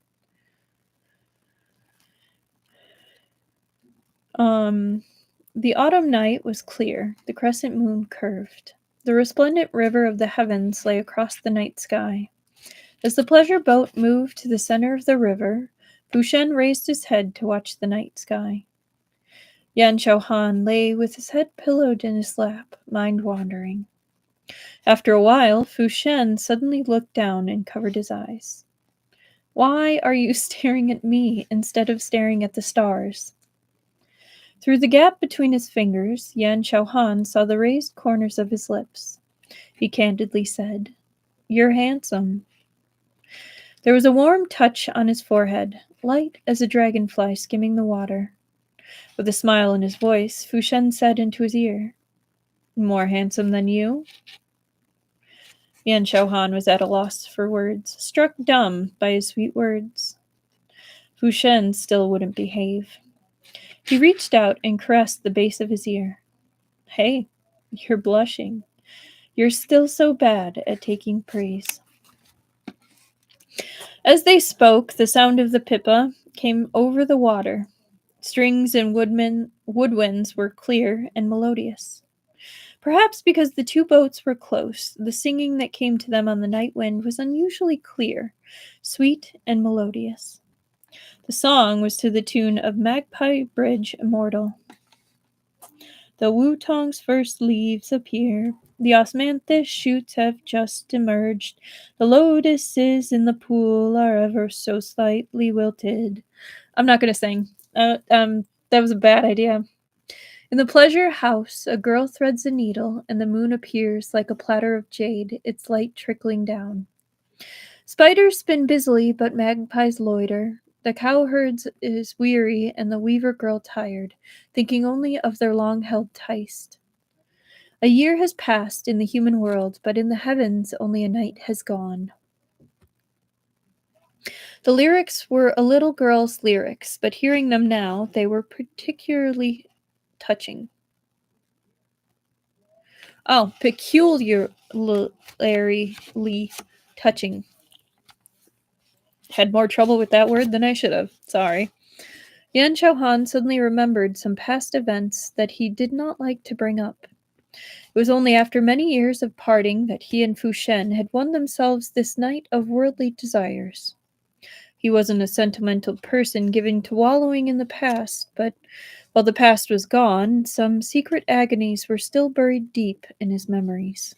The autumn night was clear, the crescent moon curved. The resplendent river of the heavens lay across the night sky. As the pleasure boat moved to the center of the river, Fu Shen raised his head to watch the night sky. Yan Shouhan lay with his head pillowed in his lap, mind wandering. After a while, Fu Shen suddenly looked down and covered his eyes. "Why are you staring at me instead of staring at the stars?" Through the gap between his fingers, Yan Shouhan saw the raised corners of his lips. He candidly said, "You're handsome." There was a warm touch on his forehead, light as a dragonfly skimming the water. With a smile in his voice, Fu Shen said into his ear, "More handsome than you?" Yan Shouhan was at a loss for words, struck dumb by his sweet words. Fu Shen still wouldn't behave. He reached out and caressed the base of his ear. "Hey, you're blushing. You're still so bad at taking praise." As they spoke, the sound of the pipa came over the water. Strings and woodwinds were clear and melodious. Perhaps because the two boats were close, the singing that came to them on the night wind was unusually clear, sweet, and melodious. The song was to the tune of Magpie Bridge Immortal. "The Wutong's first leaves appear. The osmanthus shoots have just emerged. The lotuses in the pool are ever so slightly wilted." I'm not going to sing. That was a bad idea. "In the pleasure house, a girl threads a needle, and the moon appears like a platter of jade, its light trickling down. Spiders spin busily, but magpies loiter. The cowherd is weary, and the weaver girl tired, thinking only of their long-held tryst. A year has passed in the human world, but in the heavens only a night has gone." The lyrics were a little girl's lyrics, but hearing them now, they were particularly touching. Oh, peculiarly touching. Had more trouble with that word than I should have. Sorry. Yan Chouhan suddenly remembered some past events that he did not like to bring up. It was only after many years of parting that he and Fu Shen had won themselves this night of worldly desires. He wasn't a sentimental person given to wallowing in the past, but while the past was gone, some secret agonies were still buried deep in his memories.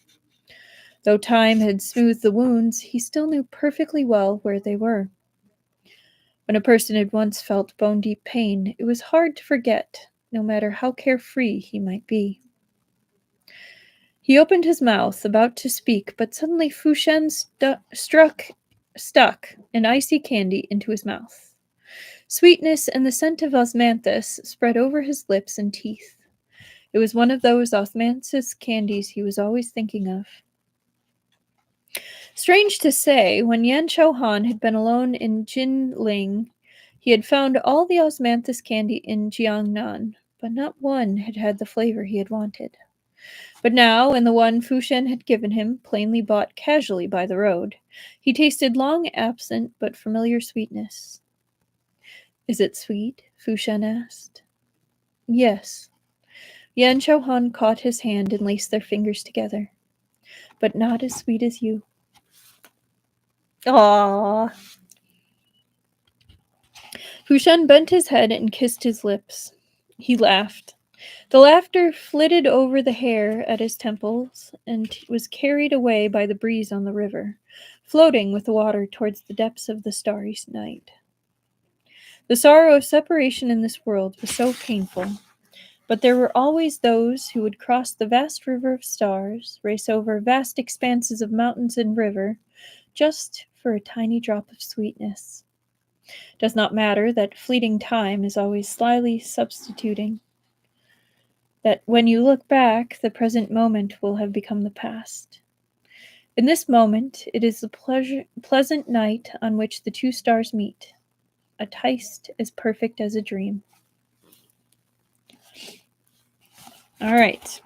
Though time had smoothed the wounds, he still knew perfectly well where they were. When a person had once felt bone-deep pain, it was hard to forget, no matter how carefree he might be. He opened his mouth, about to speak, but suddenly Fu Shen stuck an icy candy into his mouth. Sweetness and the scent of osmanthus spread over his lips and teeth. It was one of those osmanthus candies he was always thinking of. Strange to say, when Yan Chouhan had been alone in Jinling, he had found all the osmanthus candy in Jiangnan, but not one had had the flavor he had wanted. But now, in the one Fu Shen had given him, plainly bought casually by the road, he tasted long absent but familiar sweetness. "Is it sweet?" Fu Shen asked. "Yes." Yan Chouhan caught his hand and laced their fingers together. "But not as sweet as you." "Aww." Fu Shen bent his head and kissed his lips. He laughed. The laughter flitted over the hair at his temples and was carried away by the breeze on the river, floating with the water towards the depths of the starry night. The sorrow of separation in this world was so painful, but there were always those who would cross the vast river of stars, race over vast expanses of mountains and river, just for a tiny drop of sweetness. Does not matter that fleeting time is always slyly substituting, that when you look back, the present moment will have become the past. In this moment, it is the pleasant night on which the two stars meet, a taste as perfect as a dream. All right.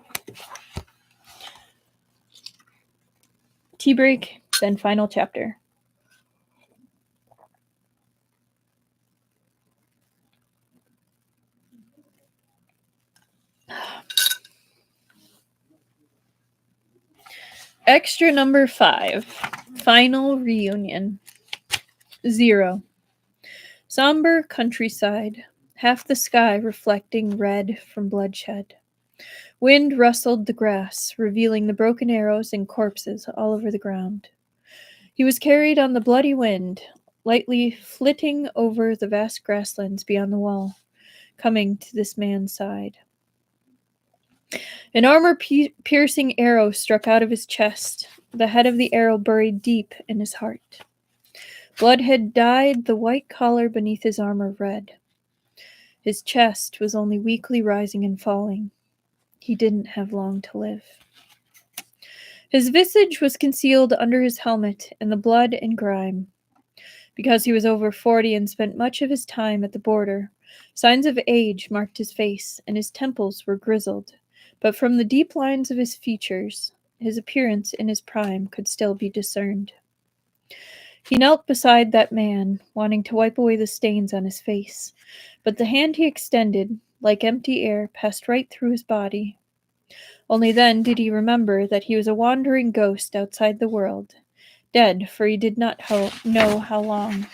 Tea break, then final chapter. Extra number 5. Final reunion. 0. Somber countryside. Half the sky reflecting red from bloodshed. Wind rustled the grass, revealing the broken arrows and corpses all over the ground. He was carried on the bloody wind, lightly flitting over the vast grasslands beyond the wall, coming to this man's side. An armor-piercing arrow struck out of his chest, the head of the arrow buried deep in his heart. Blood had dyed the white collar beneath his armor red. His chest was only weakly rising and falling. He didn't have long to live. His visage was concealed under his helmet in the blood and grime. Because he was over 40 and spent much of his time at the border, signs of age marked his face, and his temples were grizzled. But from the deep lines of his features, his appearance in his prime could still be discerned. He knelt beside that man, wanting to wipe away the stains on his face, but the hand he extended, like empty air, passed right through his body. Only then did he remember that he was a wandering ghost outside the world, dead, for he did not know how long.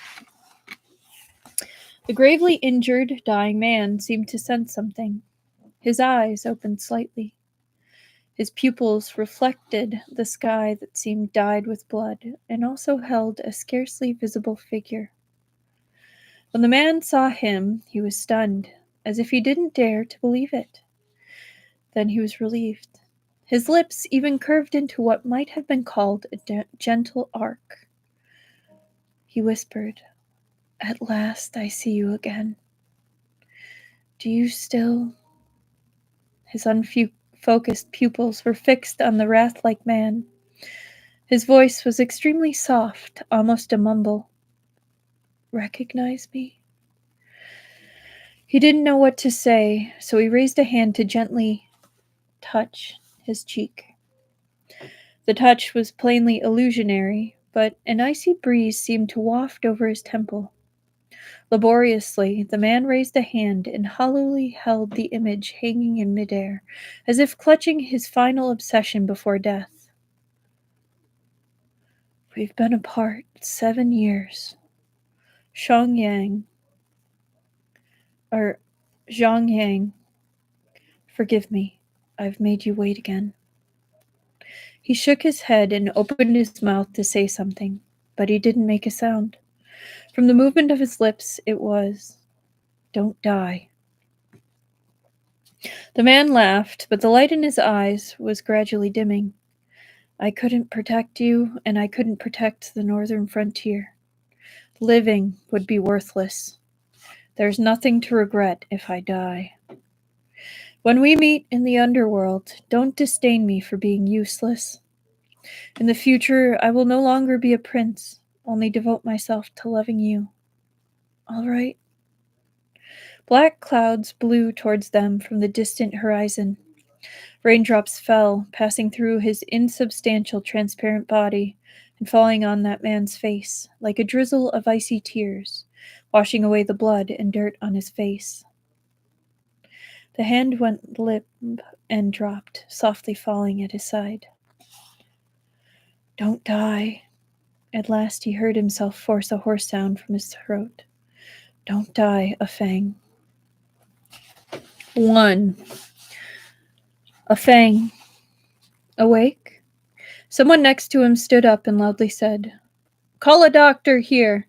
The gravely injured, dying man seemed to sense something. His eyes opened slightly. His pupils reflected the sky that seemed dyed with blood, and also held a scarcely visible figure. When the man saw him, he was stunned, as if he didn't dare to believe it. Then he was relieved. His lips even curved into what might have been called a gentle arc. He whispered, "At last I see you again. Do you still..." His unfocused pupils were fixed on the wrath-like man. His voice was extremely soft, almost a mumble. recognize me? He didn't know what to say, so he raised a hand to gently touch his cheek. The touch was plainly illusionary, but an icy breeze seemed to waft over his temple. Laboriously, the man raised a hand and hollowly held the image hanging in midair, as if clutching his final obsession before death. We've been apart 7 years. Zhang Yang, forgive me. I've made you wait again. He shook his head and opened his mouth to say something, but he didn't make a sound. From the movement of his lips, it was, "Don't die." The man laughed, but the light in his eyes was gradually dimming. I couldn't protect you, and I couldn't protect the northern frontier. Living would be worthless. There's nothing to regret if I die. When we meet in the underworld, don't disdain me for being useless. In the future, I will no longer be a prince, only devote myself to loving you. All right? Black clouds blew towards them from the distant horizon. Raindrops fell, passing through his insubstantial, transparent body and falling on that man's face, like a drizzle of icy tears, washing away the blood and dirt on his face. The hand went limp and dropped, softly falling at his side. Don't die. At last he heard himself force a hoarse sound from his throat. Don't die, Afang. 1. Afang. Awake? Someone next to him stood up and loudly said, Call a doctor here.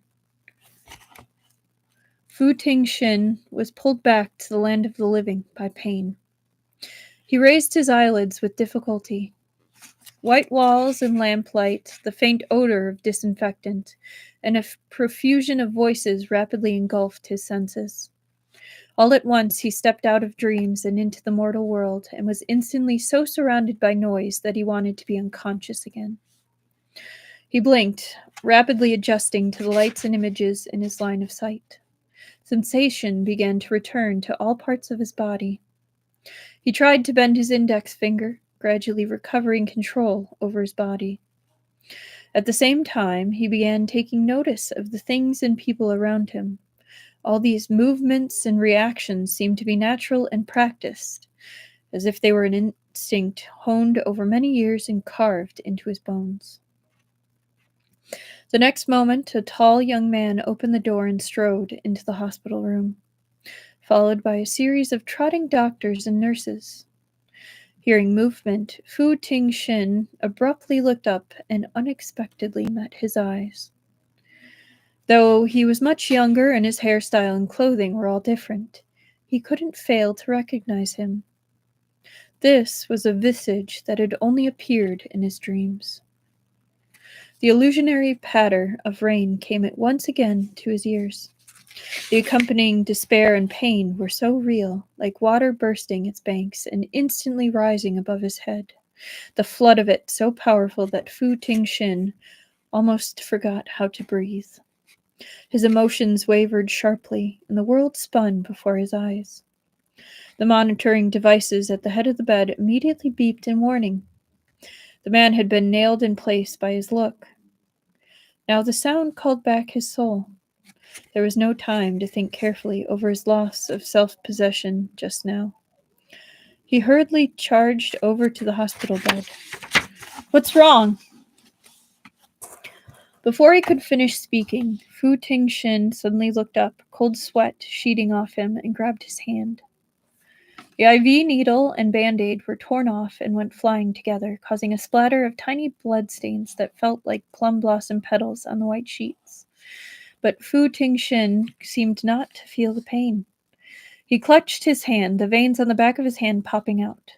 Fu Tingxin was pulled back to the land of the living by pain. He raised his eyelids with difficulty. White walls and lamplight, the faint odor of disinfectant, and a profusion of voices rapidly engulfed his senses. All at once he stepped out of dreams and into the mortal world, and was instantly so surrounded by noise that he wanted to be unconscious again. He blinked, rapidly adjusting to the lights and images in his line of sight. Sensation began to return to all parts of his body. He tried to bend his index finger, gradually recovering control over his body. At the same time, he began taking notice of the things and people around him. All these movements and reactions seemed to be natural and practiced, as if they were an instinct honed over many years and carved into his bones. The next moment, a tall young man opened the door and strode into the hospital room, followed by a series of trotting doctors and nurses. Hearing movement, Fu Tingxin abruptly looked up and unexpectedly met his eyes. Though he was much younger and his hairstyle and clothing were all different, he couldn't fail to recognize him. This was a visage that had only appeared in his dreams. The illusionary patter of rain came at once again to his ears. The accompanying despair and pain were so real, like water bursting its banks and instantly rising above his head. The flood of it so powerful that Fu Tingxin almost forgot how to breathe. His emotions wavered sharply, and the world spun before his eyes. The monitoring devices at the head of the bed immediately beeped in warning. The man had been nailed in place by his look. Now the sound called back his soul. There was no time to think carefully over his loss of self-possession just now. He hurriedly charged over to the hospital bed. What's wrong? Before he could finish speaking, Fu Tingxin suddenly looked up, cold sweat sheeting off him, and grabbed his hand. The IV needle and Band-Aid were torn off and went flying together, causing a splatter of tiny bloodstains that felt like plum blossom petals on the white sheets. But Fu Tingxin seemed not to feel the pain. He clutched his hand, the veins on the back of his hand popping out.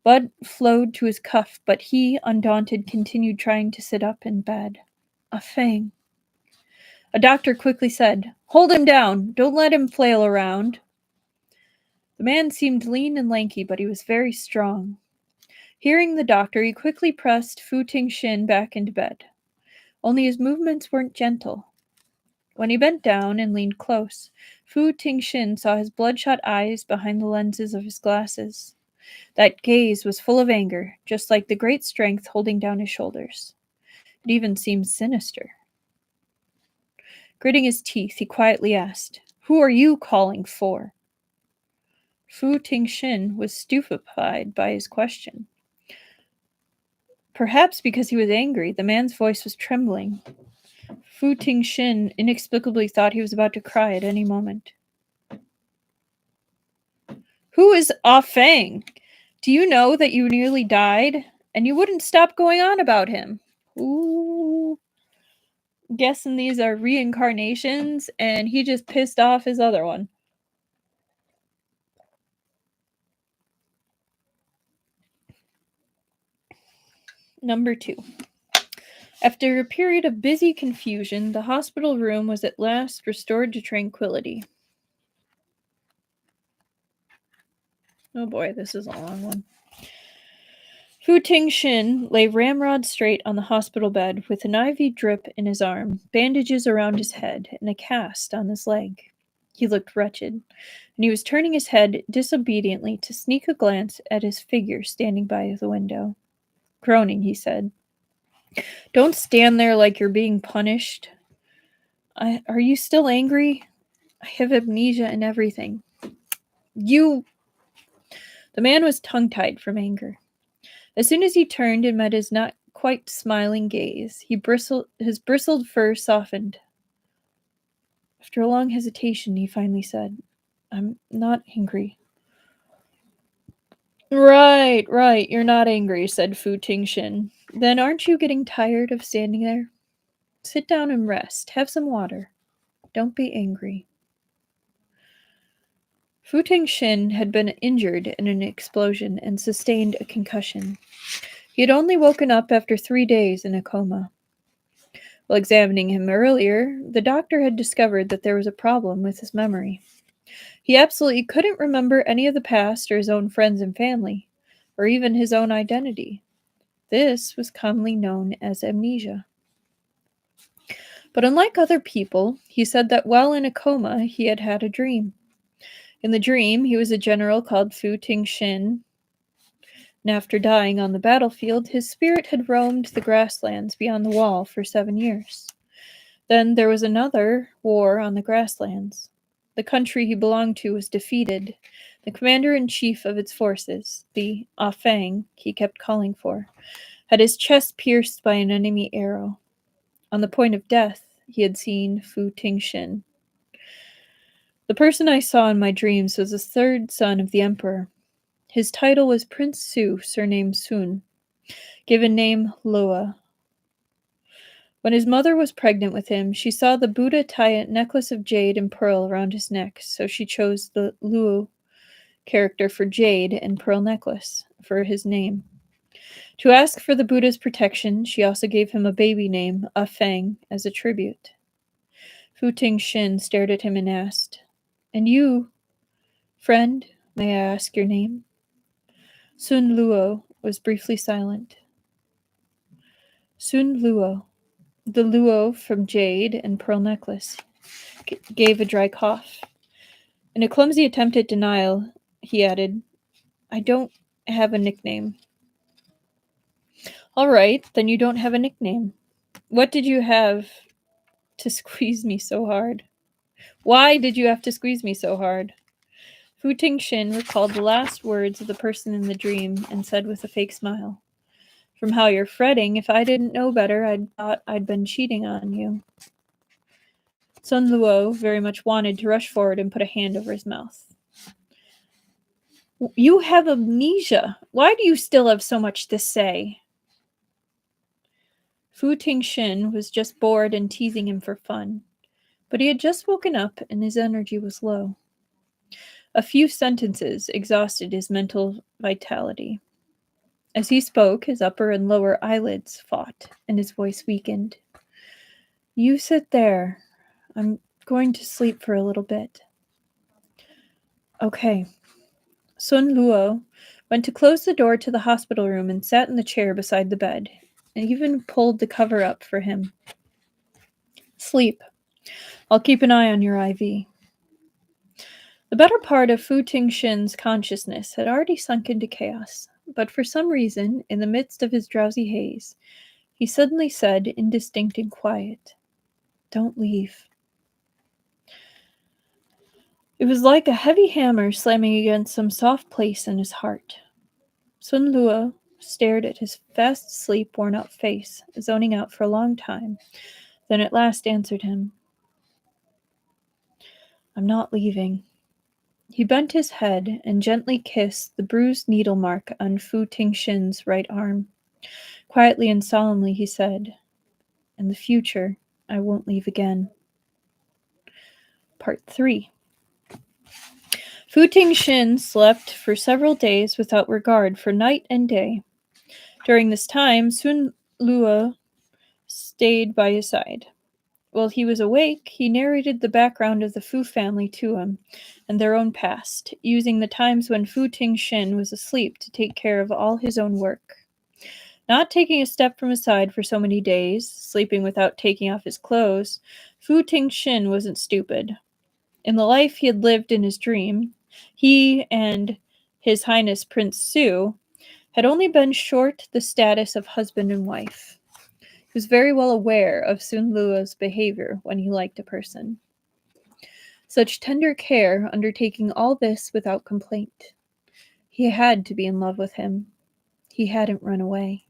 Blood flowed to his cuff, but he, undaunted, continued trying to sit up in bed. A fang. A doctor quickly said, Hold him down! Don't let him flail around! The man seemed lean and lanky, but he was very strong. Hearing the doctor, he quickly pressed Fu Tingxin back into bed. Only his movements weren't gentle. When he bent down and leaned close, Fu Tingxin saw his bloodshot eyes behind the lenses of his glasses. That gaze was full of anger, just like the great strength holding down his shoulders. It even seemed sinister. Gritting his teeth, he quietly asked, "Who are you calling for?" Fu Tingxin was stupefied by his question. Perhaps because he was angry, the man's voice was trembling. Fu Tingxin inexplicably thought he was about to cry at any moment. "Who is Ah Feng? Do you know that you nearly died? And you wouldn't stop going on about him." Ooh. Guessing these are reincarnations, and he just pissed off his other one. Number 2. After a period of busy confusion, the hospital room was at last restored to tranquility. Oh boy, this is a long one. Fu Tingxin lay ramrod straight on the hospital bed with an IV drip in his arm, bandages around his head, and a cast on his leg. He looked wretched, and he was turning his head disobediently to sneak a glance at his figure standing by the window. Groaning, he said, "Don't stand there like you're being punished. Are you still angry? I have amnesia and everything." "You..." The man was tongue-tied from anger. As soon as he turned and met his not quite smiling gaze, his bristled fur softened. After a long hesitation, he finally said, "I'm not angry." Right, you're not angry," said Fu Tingxin. "Then aren't you getting tired of standing there? Sit down and rest. Have some water. Don't be angry." Fu Tingxin had been injured in an explosion and sustained a concussion. He had only woken up after 3 days in a coma. While examining him earlier, the doctor had discovered that there was a problem with his memory. He absolutely couldn't remember any of the past or his own friends and family, or even his own identity. This was commonly known as amnesia. But unlike other people, he said that while in a coma, he had had a dream. In the dream, he was a general called Fu Tingxin, and after dying on the battlefield, his spirit had roamed the grasslands beyond the wall for 7 years. Then there was another war on the grasslands. The country he belonged to was defeated. The commander-in-chief of its forces, the Ah Feng he kept calling for, had his chest pierced by an enemy arrow. On the point of death, he had seen Fu Tingxin. "The person I saw in my dreams was the third son of the emperor. His title was Prince Su, surnamed Sun, given name Lua. When his mother was pregnant with him, she saw the Buddha tie a necklace of jade and pearl around his neck, so she chose the Luo character for jade and pearl necklace for his name. To ask for the Buddha's protection, she also gave him a baby name, Ah Feng, as a tribute." Fu Tingxin stared at him and asked, "And you, friend, may I ask your name?" Sun Luo was briefly silent. "Sun Luo, the Luo from jade and pearl necklace," gave a dry cough. In a clumsy attempt at denial, he added, "I don't have a nickname." "All right, then you don't have a nickname. What did you have to squeeze me so hard? Why did you have to squeeze me so hard?" Fu Tingxin recalled the last words of the person in the dream and said with a fake smile, "From how you're fretting, if I didn't know better, I'd thought I'd been cheating on you." Sun Luo very much wanted to rush forward and put a hand over his mouth. "You have amnesia. Why do you still have so much to say?" Fu Tingxin was just bored and teasing him for fun, but he had just woken up and his energy was low. A few sentences exhausted his mental vitality. As he spoke, his upper and lower eyelids fought, and his voice weakened. "You sit there. I'm going to sleep for a little bit." "Okay." Sun Luo went to close the door to the hospital room and sat in the chair beside the bed, and even pulled the cover up for him. "Sleep. I'll keep an eye on your IV. The better part of Fu Tingxin's consciousness had already sunk into chaos, but for some reason, in the midst of his drowsy haze, he suddenly said, indistinct and quiet, "Don't leave." It was like a heavy hammer slamming against some soft place in his heart. Sun Lua stared at his fast asleep, worn-out face, zoning out for a long time, then at last answered him. "I'm not leaving." He bent his head and gently kissed the bruised needle mark on Fu Tingxin's right arm. Quietly and solemnly he said, "In the future, I won't leave again." Part 3. Fu Tingxin slept for several days without regard for night and day. During this time, Sun Lua stayed by his side. While he was awake, he narrated the background of the Fu family to him and their own past, using the times when Fu Tingxin was asleep to take care of all his own work. Not taking a step from his side for so many days, sleeping without taking off his clothes, Fu Tingxin wasn't stupid. In the life he had lived in his dream, he and His Highness Prince Su had only been short the status of husband and wife. He was very well aware of Sun Lua's behavior when he liked a person. Such tender care, undertaking all this without complaint. He had to be in love with him. He hadn't run away.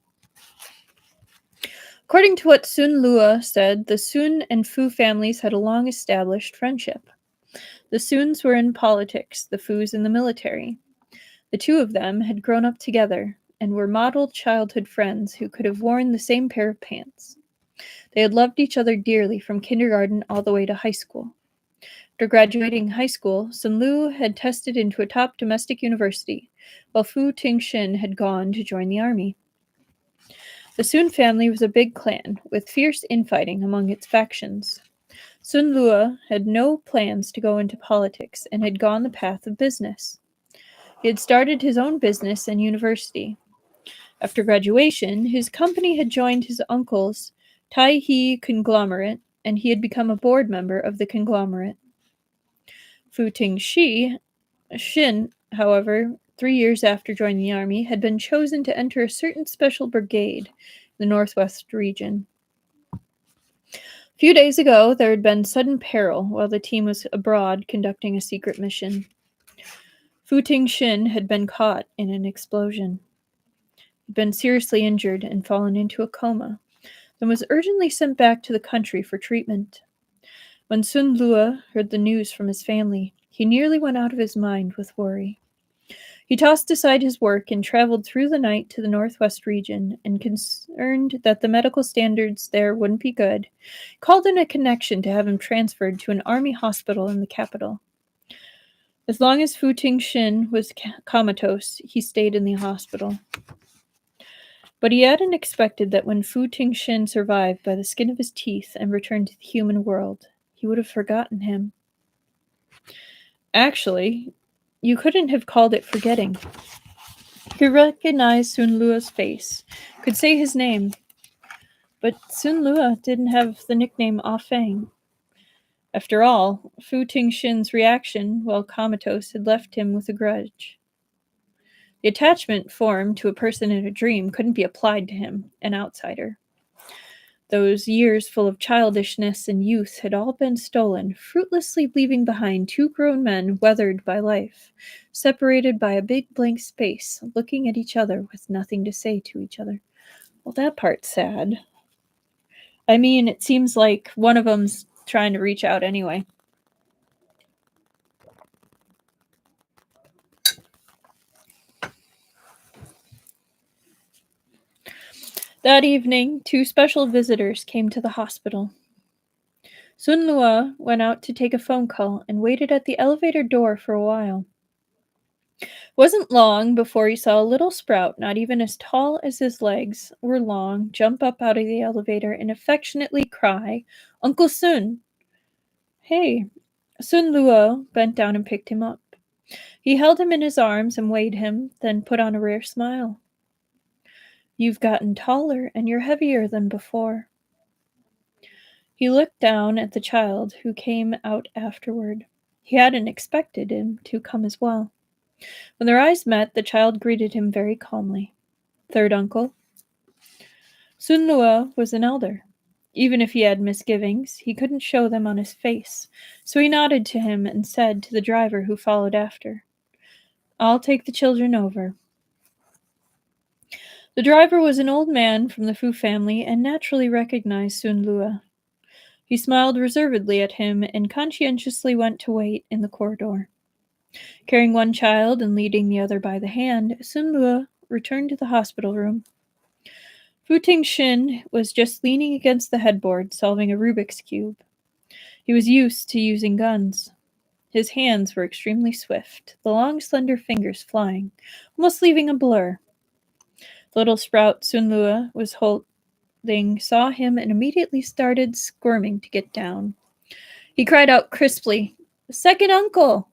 According to what Sun Lua said, the Sun and Fu families had a long-established friendship. The Suns were in politics, the Fus in the military. The two of them had grown up together and were modeled childhood friends who could have worn the same pair of pants. They had loved each other dearly from kindergarten all the way to high school. After graduating high school, Sun Lu had tested into a top domestic university, while Fu Tingxin had gone to join the army. The Sun family was a big clan, with fierce infighting among its factions. Sun Lua had no plans to go into politics and had gone the path of business. He had started his own business and university. After graduation, his company had joined his uncle's Tai He conglomerate, and he had become a board member of the conglomerate. Fu Tingxin, however, 3 years after joining the army, had been chosen to enter a certain special brigade in the northwest region. A few days ago, there had been sudden peril while the team was abroad conducting a secret mission. Fu Tingxin had been caught in an explosion. He'd been seriously injured and fallen into a coma, then was urgently sent back to the country for treatment. When Sun Lua heard the news from his family, he nearly went out of his mind with worry. He tossed aside his work and traveled through the night to the northwest region, and concerned that the medical standards there wouldn't be good, called in a connection to have him transferred to an army hospital in the capital. As long as Fu Tingxin was comatose, he stayed in the hospital. But he hadn't expected that when Fu Tingxin survived by the skin of his teeth and returned to the human world, he would have forgotten him. Actually, you couldn't have called it forgetting. He recognized Sun Lua's face, could say his name, but Sun Lua didn't have the nickname Ah Feng. After all, Fu Tingxin's reaction while comatose had left him with a grudge. The attachment formed to a person in a dream couldn't be applied to him, an outsider. Those years full of childishness and youth had all been stolen, fruitlessly leaving behind two grown men weathered by life, separated by a big blank space, looking at each other with nothing to say to each other. Well, that part's sad. I mean, it seems like one of them's trying to reach out anyway. That evening, two special visitors came to the hospital. Sun Lua went out to take a phone call and waited at the elevator door for a while. It wasn't long before he saw a little sprout, not even as tall as his legs were long, jump up out of the elevator and affectionately cry, "Uncle Sun!" "Hey." Sun Lua bent down and picked him up. He held him in his arms and weighed him, then put on a rare smile. "You've gotten taller and you're heavier than before." He looked down at the child who came out afterward. He hadn't expected him to come as well. When their eyes met, the child greeted him very calmly. Third uncle. Sun Lue was an elder. Even if he had misgivings, he couldn't show them on his face, so he nodded to him and said to the driver who followed after, "I'll take the children over." The driver was an old man from the Fu family and naturally recognized Sun Lue. He smiled reservedly at him and conscientiously went to wait in the corridor. Carrying one child and leading the other by the hand, Sun Lue returned to the hospital room. Fu Tingxin was just leaning against the headboard, solving a Rubik's Cube. He was used to using guns. His hands were extremely swift, the long, slender fingers flying, almost leaving a blur. The little sprout Sun Lue was holding saw him and immediately started squirming to get down. He cried out crisply, "Second uncle!"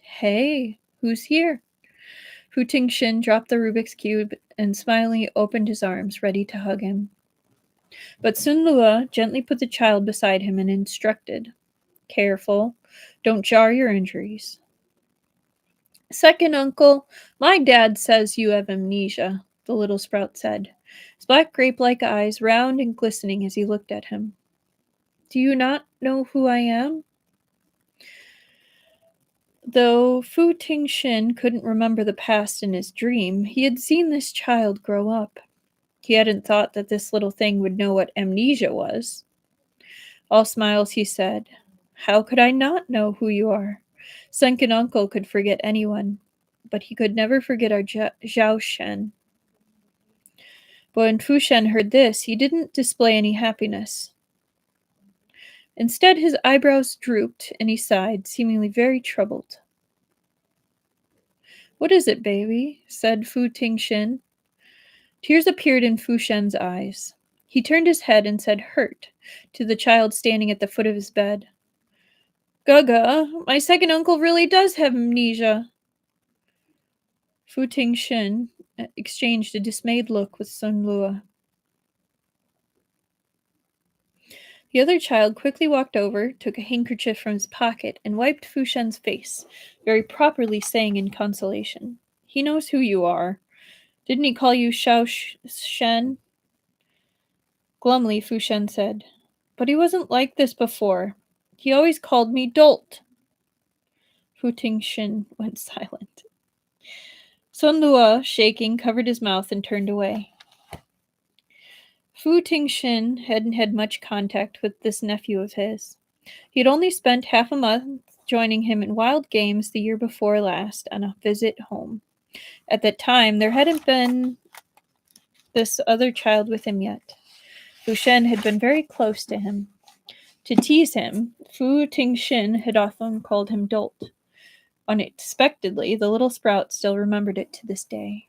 "Hey, who's here?" Fu Tingxin dropped the Rubik's Cube and smilingly opened his arms, ready to hug him. But Sun Lue gently put the child beside him and instructed, "Careful, don't jar your injuries." "Second uncle, my dad says you have amnesia," the little sprout said, his black grape-like eyes round and glistening as he looked at him. "Do you not know who I am?" Though Fu Tingxin couldn't remember the past in his dream, he had seen this child grow up. He hadn't thought that this little thing would know what amnesia was. All smiles, he said, "How could I not know who you are? Second uncle could forget anyone, but he could never forget our Zhao Shen." But when Fu Shen heard this, he didn't display any happiness. Instead, his eyebrows drooped and he sighed, seemingly very troubled. "What is it, baby?" said Fu Tingxin. Tears appeared in Fu Shen's eyes. He turned his head and said "hurt" to the child standing at the foot of his bed. "Gaga, my second uncle really does have amnesia." Fu Tingxin exchanged a dismayed look with Sun Lue. The other child quickly walked over, took a handkerchief from his pocket, and wiped Fu Shen's face, very properly saying in consolation, "He knows who you are. Didn't he call you Xiao Shen?" Glumly, Fu Shen said, "But he wasn't like this before. He always called me Dolt." Fu Tingxin went silent. Sun Lue, shaking, covered his mouth and turned away. Fu Tingxin hadn't had much contact with this nephew of his. He had only spent half a month joining him in wild games the year before last on a visit home. At that time, there hadn't been this other child with him yet. Fu Shen had been very close to him. To tease him, Fu Tingxin had often called him Dolt. Unexpectedly, the little sprout still remembered it to this day.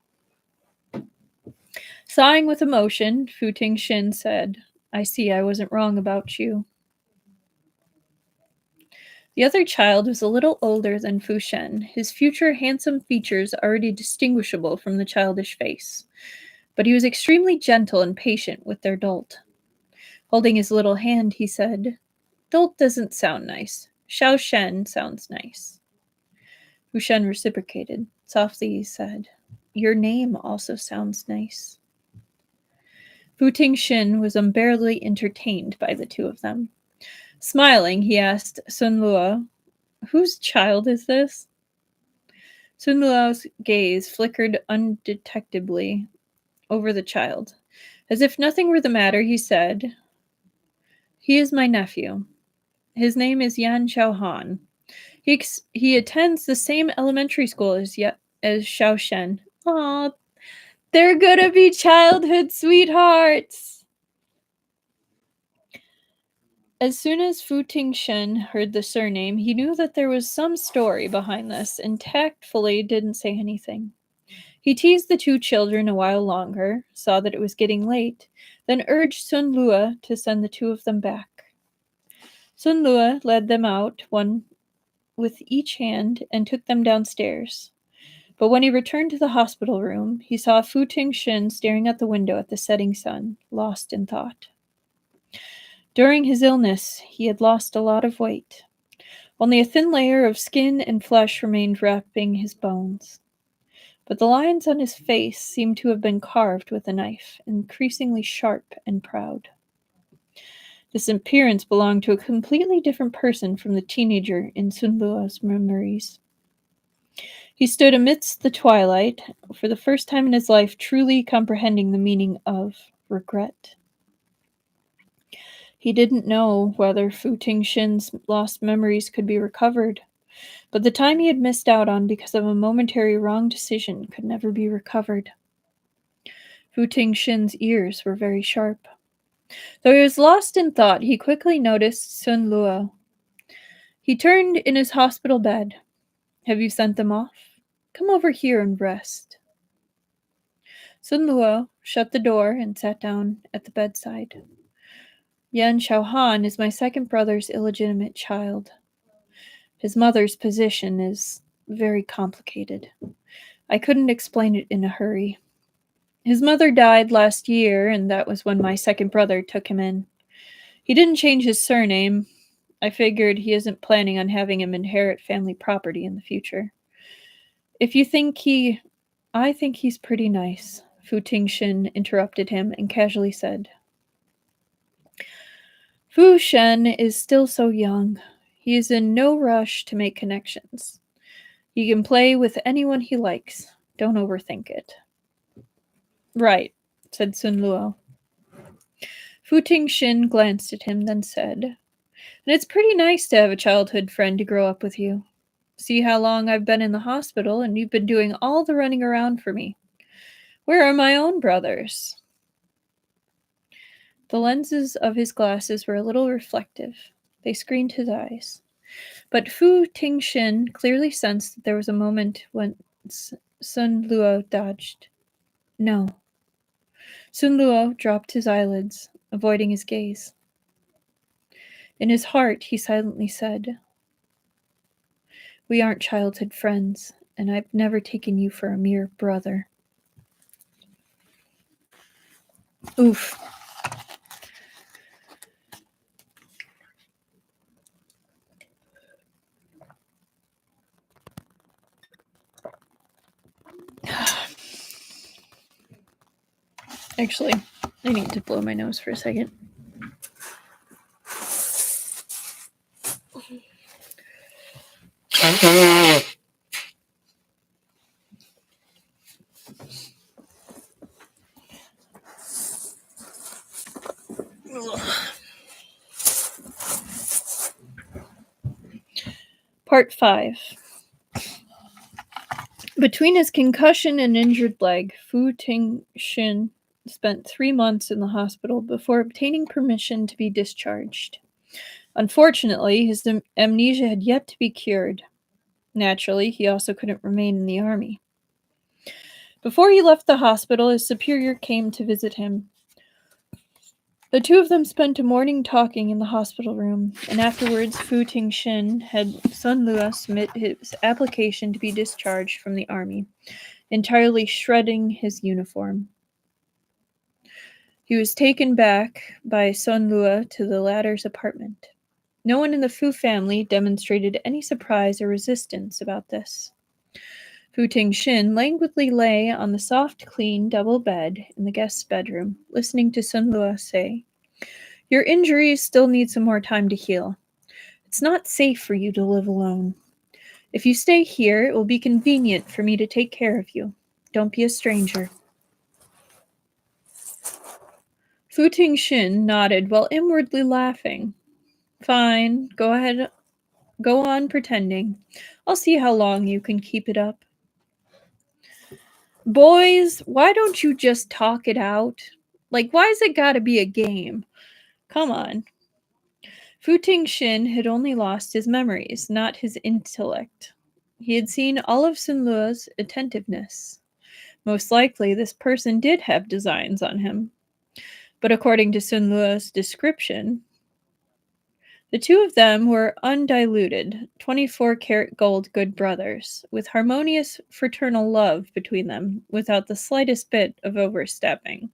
Sighing with emotion, Fu Tingxin said, "I see I wasn't wrong about you." The other child was a little older than Fu Shen, his future handsome features already distinguishable from the childish face. But he was extremely gentle and patient with their Dolt. Holding his little hand, he said, "Dolt doesn't sound nice. Xiao Shen sounds nice." Fu Shen reciprocated. Softly he said, "Your name also sounds nice." Fu Tingxin was unbearably entertained by the two of them. Smiling, he asked Sun Lue, "Whose child is this?" Sun Luo's gaze flickered undetectably over the child. As if nothing were the matter, he said, "He is my nephew. His name is Yan Xiaohan. He attends the same elementary school as Xiao Shen." "Aw, they're gonna be childhood sweethearts!" As soon as Fu Tingxin heard the surname, he knew that there was some story behind this and tactfully didn't say anything. He teased the two children a while longer, saw that it was getting late, then urged Sun Lue to send the two of them back. Sun Lue led them out, one with each hand, and took them downstairs. But when he returned to the hospital room, he saw Fu Tingxin staring out the window at the setting sun, lost in thought. During his illness, he had lost a lot of weight. Only a thin layer of skin and flesh remained wrapping his bones. But the lines on his face seemed to have been carved with a knife, increasingly sharp and proud. This appearance belonged to a completely different person from the teenager in Sun Luo's memories. He stood amidst the twilight, for the first time in his life truly comprehending the meaning of regret. He didn't know whether Fu Tingxin's lost memories could be recovered, but the time he had missed out on because of a momentary wrong decision could never be recovered. Fu Tingxin's ears were very sharp. Though he was lost in thought, he quickly noticed Sun Luo. He turned in his hospital bed. "Have you sent them off? Come over here and rest." Sun Luo shut the door and sat down at the bedside. "Yan Xiaohan is my second brother's illegitimate child. His mother's position is very complicated. I couldn't explain it in a hurry. His mother died last year, and that was when my second brother took him in. He didn't change his surname. I figured he isn't planning on having him inherit family property in the future. If you think I think he's pretty nice," Fu Tingxin interrupted him and casually said. "Fu Shen is still so young. He is in no rush to make connections. He can play with anyone he likes. Don't overthink it." "Right," said Sun Luo. Fu Tingxin glanced at him, then said, "And it's pretty nice to have a childhood friend to grow up with you. See how long I've been in the hospital, and you've been doing all the running around for me. Where are my own brothers?" The lenses of his glasses were a little reflective. They screened his eyes. But Fu Tingxin clearly sensed that there was a moment when Sun Luo dodged. "No." Sun Luo dropped his eyelids, avoiding his gaze. In his heart, he silently said, "We aren't childhood friends, and I've never taken you for a mere brother." Oof. Actually, I need to blow my nose for a second. Part 5. Between his concussion and injured leg, Fu Tingxin spent 3 months in the hospital before obtaining permission to be discharged. Unfortunately, his amnesia had yet to be cured. Naturally, he also couldn't remain in the army. Before he left the hospital, his superior came to visit him. The two of them spent a morning talking in the hospital room, and afterwards Fu Tingxin had Sun Luo submit his application to be discharged from the army, entirely shredding his uniform. He was taken back by Sun Luo to the latter's apartment. No one in the Fu family demonstrated any surprise or resistance about this. Fu Tingxin languidly lay on the soft, clean double bed in the guest's bedroom, listening to Sun Luo say, "Your injuries still need some more time to heal. It's not safe for you to live alone. If you stay here, it will be convenient for me to take care of you. Don't be a stranger." Fu Tingxin nodded while inwardly laughing. "Fine, go ahead. Go on pretending. I'll see how long you can keep it up." "Boys, why don't you just talk it out? Like, why's it gotta be a game? Come on." Fu Tingxin had only lost his memories, not his intellect. He had seen all of Sun Luo's attentiveness. Most likely, this person did have designs on him. But according to Sun Luo's description, the two of them were undiluted, 24-karat gold good brothers, with harmonious fraternal love between them, without the slightest bit of overstepping.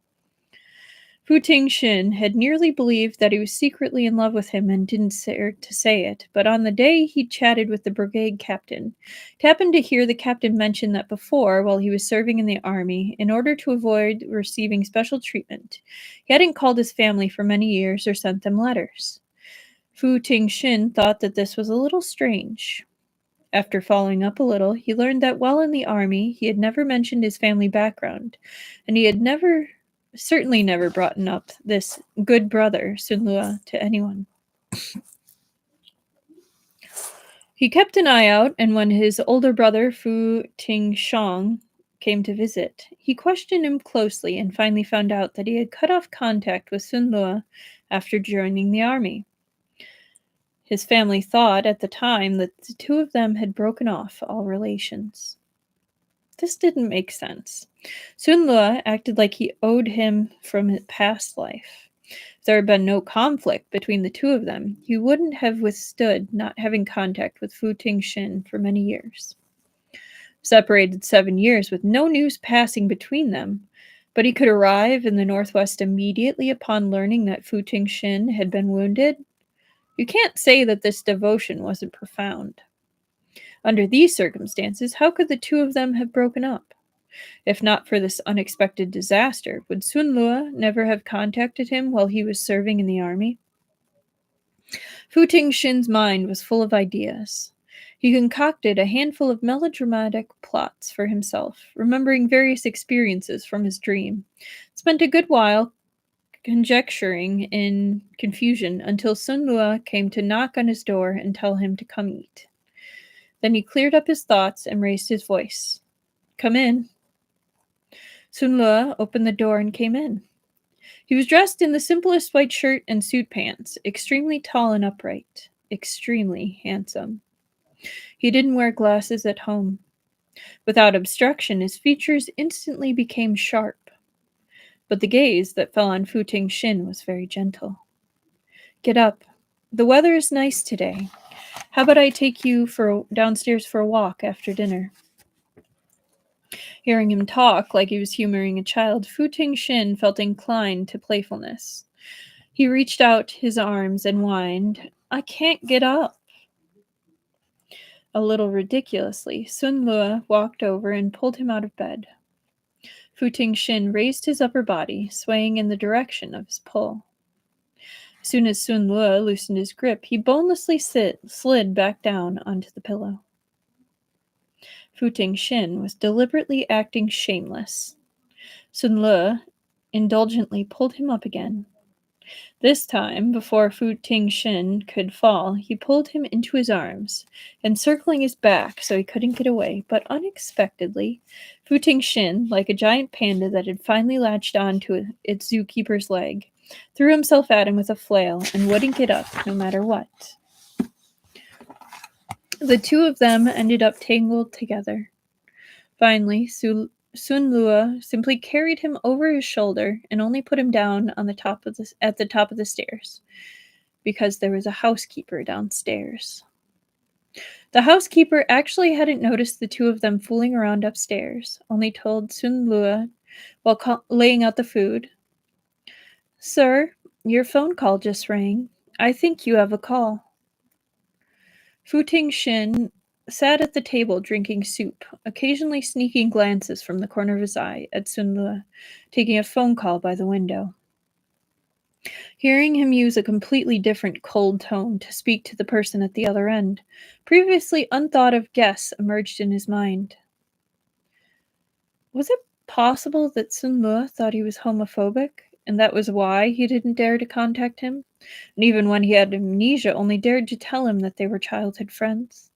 Fu Tingxin had nearly believed that he was secretly in love with him and didn't dare to say it, but on the day he chatted with the brigade captain, he happened to hear the captain mention that before, while he was serving in the army, in order to avoid receiving special treatment, he hadn't called his family for many years or sent them letters. Fu Tingxin thought that this was a little strange. After following up a little, he learned that while in the army, he had never mentioned his family background, and he had certainly never brought up this good brother, Sun Lue, to anyone. He kept an eye out, and when his older brother, Fu Tingshang, came to visit, he questioned him closely and finally found out that he had cut off contact with Sun Lue after joining the army. His family thought at the time that the two of them had broken off all relations. This didn't make sense. Sun Lue acted like he owed him from his past life. If there had been no conflict between the two of them, he wouldn't have withstood not having contact with Fu Tingxin for many years. Separated 7 years with no news passing between them, but he could arrive in the northwest immediately upon learning that Fu Tingxin had been wounded. You can't say that this devotion wasn't profound. Under these circumstances, how could the two of them have broken up? If not for this unexpected disaster, would Sun Lue never have contacted him while he was serving in the army? Fu Tingxin's mind was full of ideas. He concocted a handful of melodramatic plots for himself, remembering various experiences from his dream. Spent a good while conjecturing in confusion until Sun Lue came to knock on his door and tell him to come eat. Then he cleared up his thoughts and raised his voice. "Come in." Sun Lue opened the door and came in. He was dressed in the simplest white shirt and suit pants, extremely tall and upright, extremely handsome. He didn't wear glasses at home. Without obstruction, his features instantly became sharp. But the gaze that fell on Fu Tingxin was very gentle. "Get up. The weather is nice today. How about I take you downstairs for a walk after dinner?" Hearing him talk like he was humoring a child, Fu Tingxin felt inclined to playfulness. He reached out his arms and whined, "I can't get up." A little ridiculously, Sun Lue walked over and pulled him out of bed. Fu Tingxin raised his upper body, swaying in the direction of his pull. As soon as Sun Lue loosened his grip, he bonelessly slid back down onto the pillow. Fu Tingxin was deliberately acting shameless. Sun Lue indulgently pulled him up again. This time, before Fu Tingxin could fall, he pulled him into his arms, encircling his back so he couldn't get away, but unexpectedly, Fu Tingxin, like a giant panda that had finally latched onto its zookeeper's leg, threw himself at him with a flail and wouldn't get up no matter what. The two of them ended up tangled together. Finally, Sun Lue simply carried him over his shoulder and only put him down at the top of the stairs, because there was a housekeeper downstairs. The housekeeper actually hadn't noticed the two of them fooling around upstairs, only told Sun Lue while laying out the food, "Sir, your phone call just rang. I think you have a call." Fu Tingxin sat at the table drinking soup, occasionally sneaking glances from the corner of his eye at Sun Lue, taking a phone call by the window. Hearing him use a completely different cold tone to speak to the person at the other end, previously unthought of guess emerged in his mind. Was it possible that Sun Lue thought he was homophobic, and that was why he didn't dare to contact him, and even when he had amnesia only dared to tell him that they were childhood friends?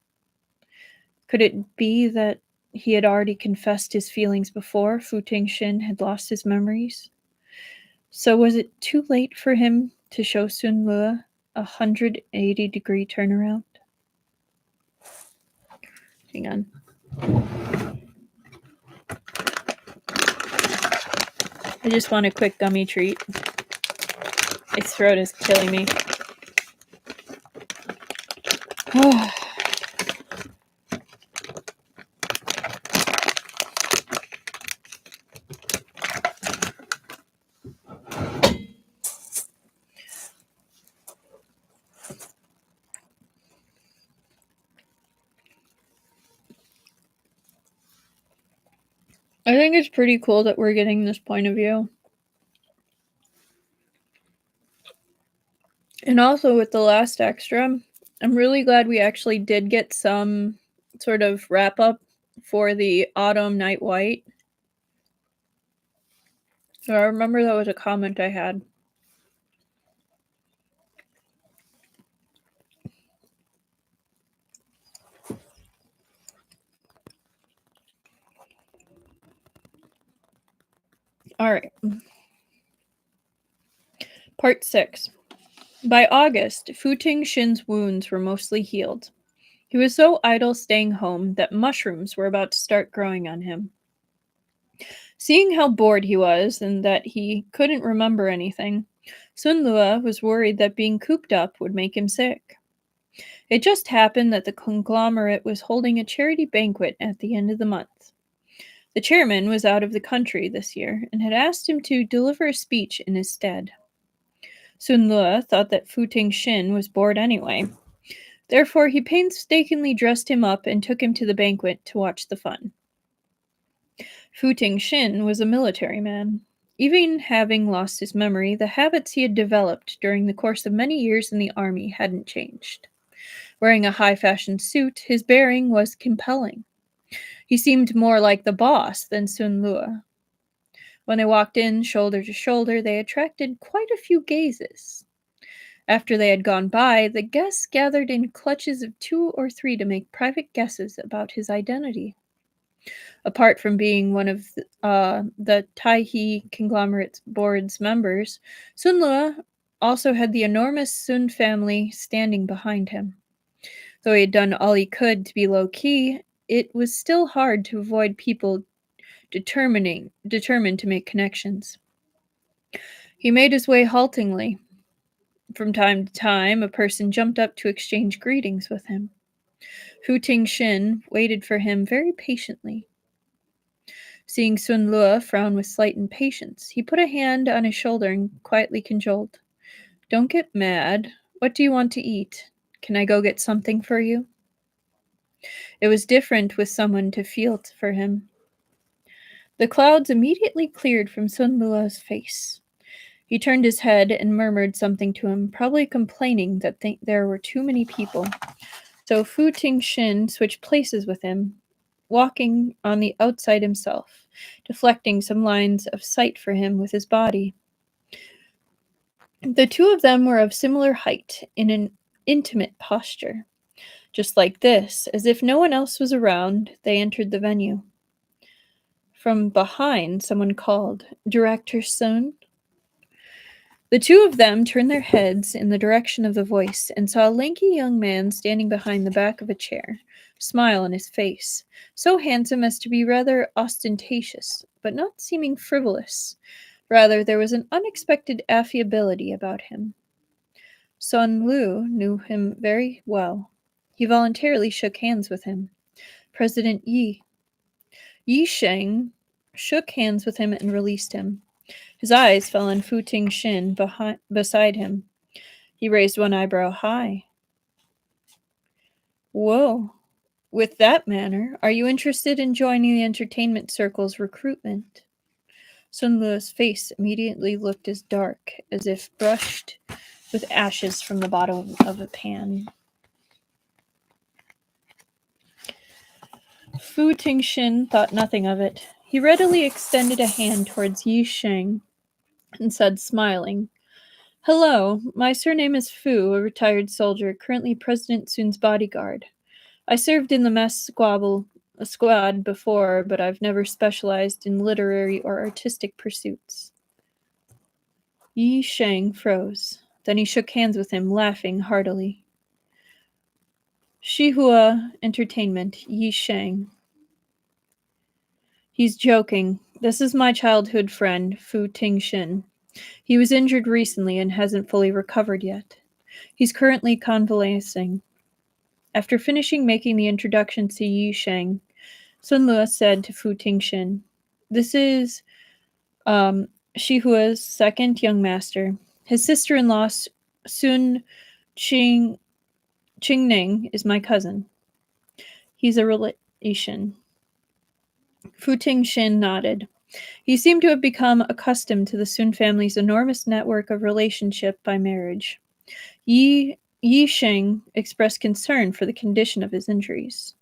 Could it be that he had already confessed his feelings before Fu Tingxin had lost his memories? So was it too late for him to show Sun Lue a 180-degree turnaround? Hang on. I just want a quick gummy treat. My throat is killing me. I think it's pretty cool that we're getting this point of view. And also with the last extra, I'm really glad we actually did get some sort of wrap up for the Autumn Night White. So I remember that was a comment I had. All right. Part 6. By August, Fu Tingshin's wounds were mostly healed. He was so idle staying home that mushrooms were about to start growing on him. Seeing how bored he was and that he couldn't remember anything, Sun Lua was worried that being cooped up would make him sick. It just happened that the conglomerate was holding a charity banquet at the end of the month. The chairman was out of the country this year and had asked him to deliver a speech in his stead. Sun Lua thought that Fu Tingshin was bored anyway. Therefore, he painstakingly dressed him up and took him to the banquet to watch the fun. Fu Tingshin was a military man. Even having lost his memory, the habits he had developed during the course of many years in the army hadn't changed. Wearing a high-fashion suit, his bearing was compelling. He seemed more like the boss than Sun Lua. When they walked in shoulder to shoulder, they attracted quite a few gazes. After they had gone by, the guests gathered in clutches of 2 or 3 to make private guesses about his identity. Apart from being one of the Taihe conglomerate's board's members, Sun Lua also had the enormous Sun family standing behind him. Though he had done all he could to be low-key, it was still hard to avoid people determined to make connections. He made his way haltingly. From time to time, a person jumped up to exchange greetings with him. Fu Tingshin waited for him very patiently. Seeing Sun Lua frown with slight impatience, he put a hand on his shoulder and quietly cajoled. "Don't get mad. What do you want to eat? Can I go get something for you?" It was different with someone to feel for him. The clouds immediately cleared from Sun Lua's face. He turned his head and murmured something to him, probably complaining that there were too many people. So Fu Tingshin switched places with him, walking on the outside himself, deflecting some lines of sight for him with his body. The two of them were of similar height, in an intimate posture. Just like this, as if no one else was around, they entered the venue. From behind, someone called, "Director Sun?" The two of them turned their heads in the direction of the voice and saw a lanky young man standing behind the back of a chair, smile on his face, so handsome as to be rather ostentatious, but not seeming frivolous. Rather, there was an unexpected affability about him. Sun Lu knew him very well. He voluntarily shook hands with him. President Yi. Yi Sheng shook hands with him and released him. His eyes fell on Fu Tingshin beside him. He raised one eyebrow high. "Whoa. With that manner, are you interested in joining the entertainment circle's recruitment?" Sun Lu's face immediately looked as dark as if brushed with ashes from the bottom of a pan. Fu Tingshin thought nothing of it. He readily extended a hand towards Yi Sheng and said, smiling, "Hello, my surname is Fu, a retired soldier, currently President Sun's bodyguard. I served in the mess squad before, but I've never specialized in literary or artistic pursuits." Yi Sheng froze. Then he shook hands with him, laughing heartily. "Shihua Entertainment, Yi Sheng." "He's joking. This is my childhood friend, Fu Tingshin. He was injured recently and hasn't fully recovered yet. He's currently convalescing." After finishing making the introduction to Yi Sheng, Sun Lua said to Fu Tingshin, "This is Shihua's second young master. His sister-in-law, Sun Qingning, is my cousin. He's a relation." Fu Tingxin nodded. He seemed to have become accustomed to the Sun family's enormous network of relationship by marriage. Yi Sheng expressed concern for the condition of his injuries.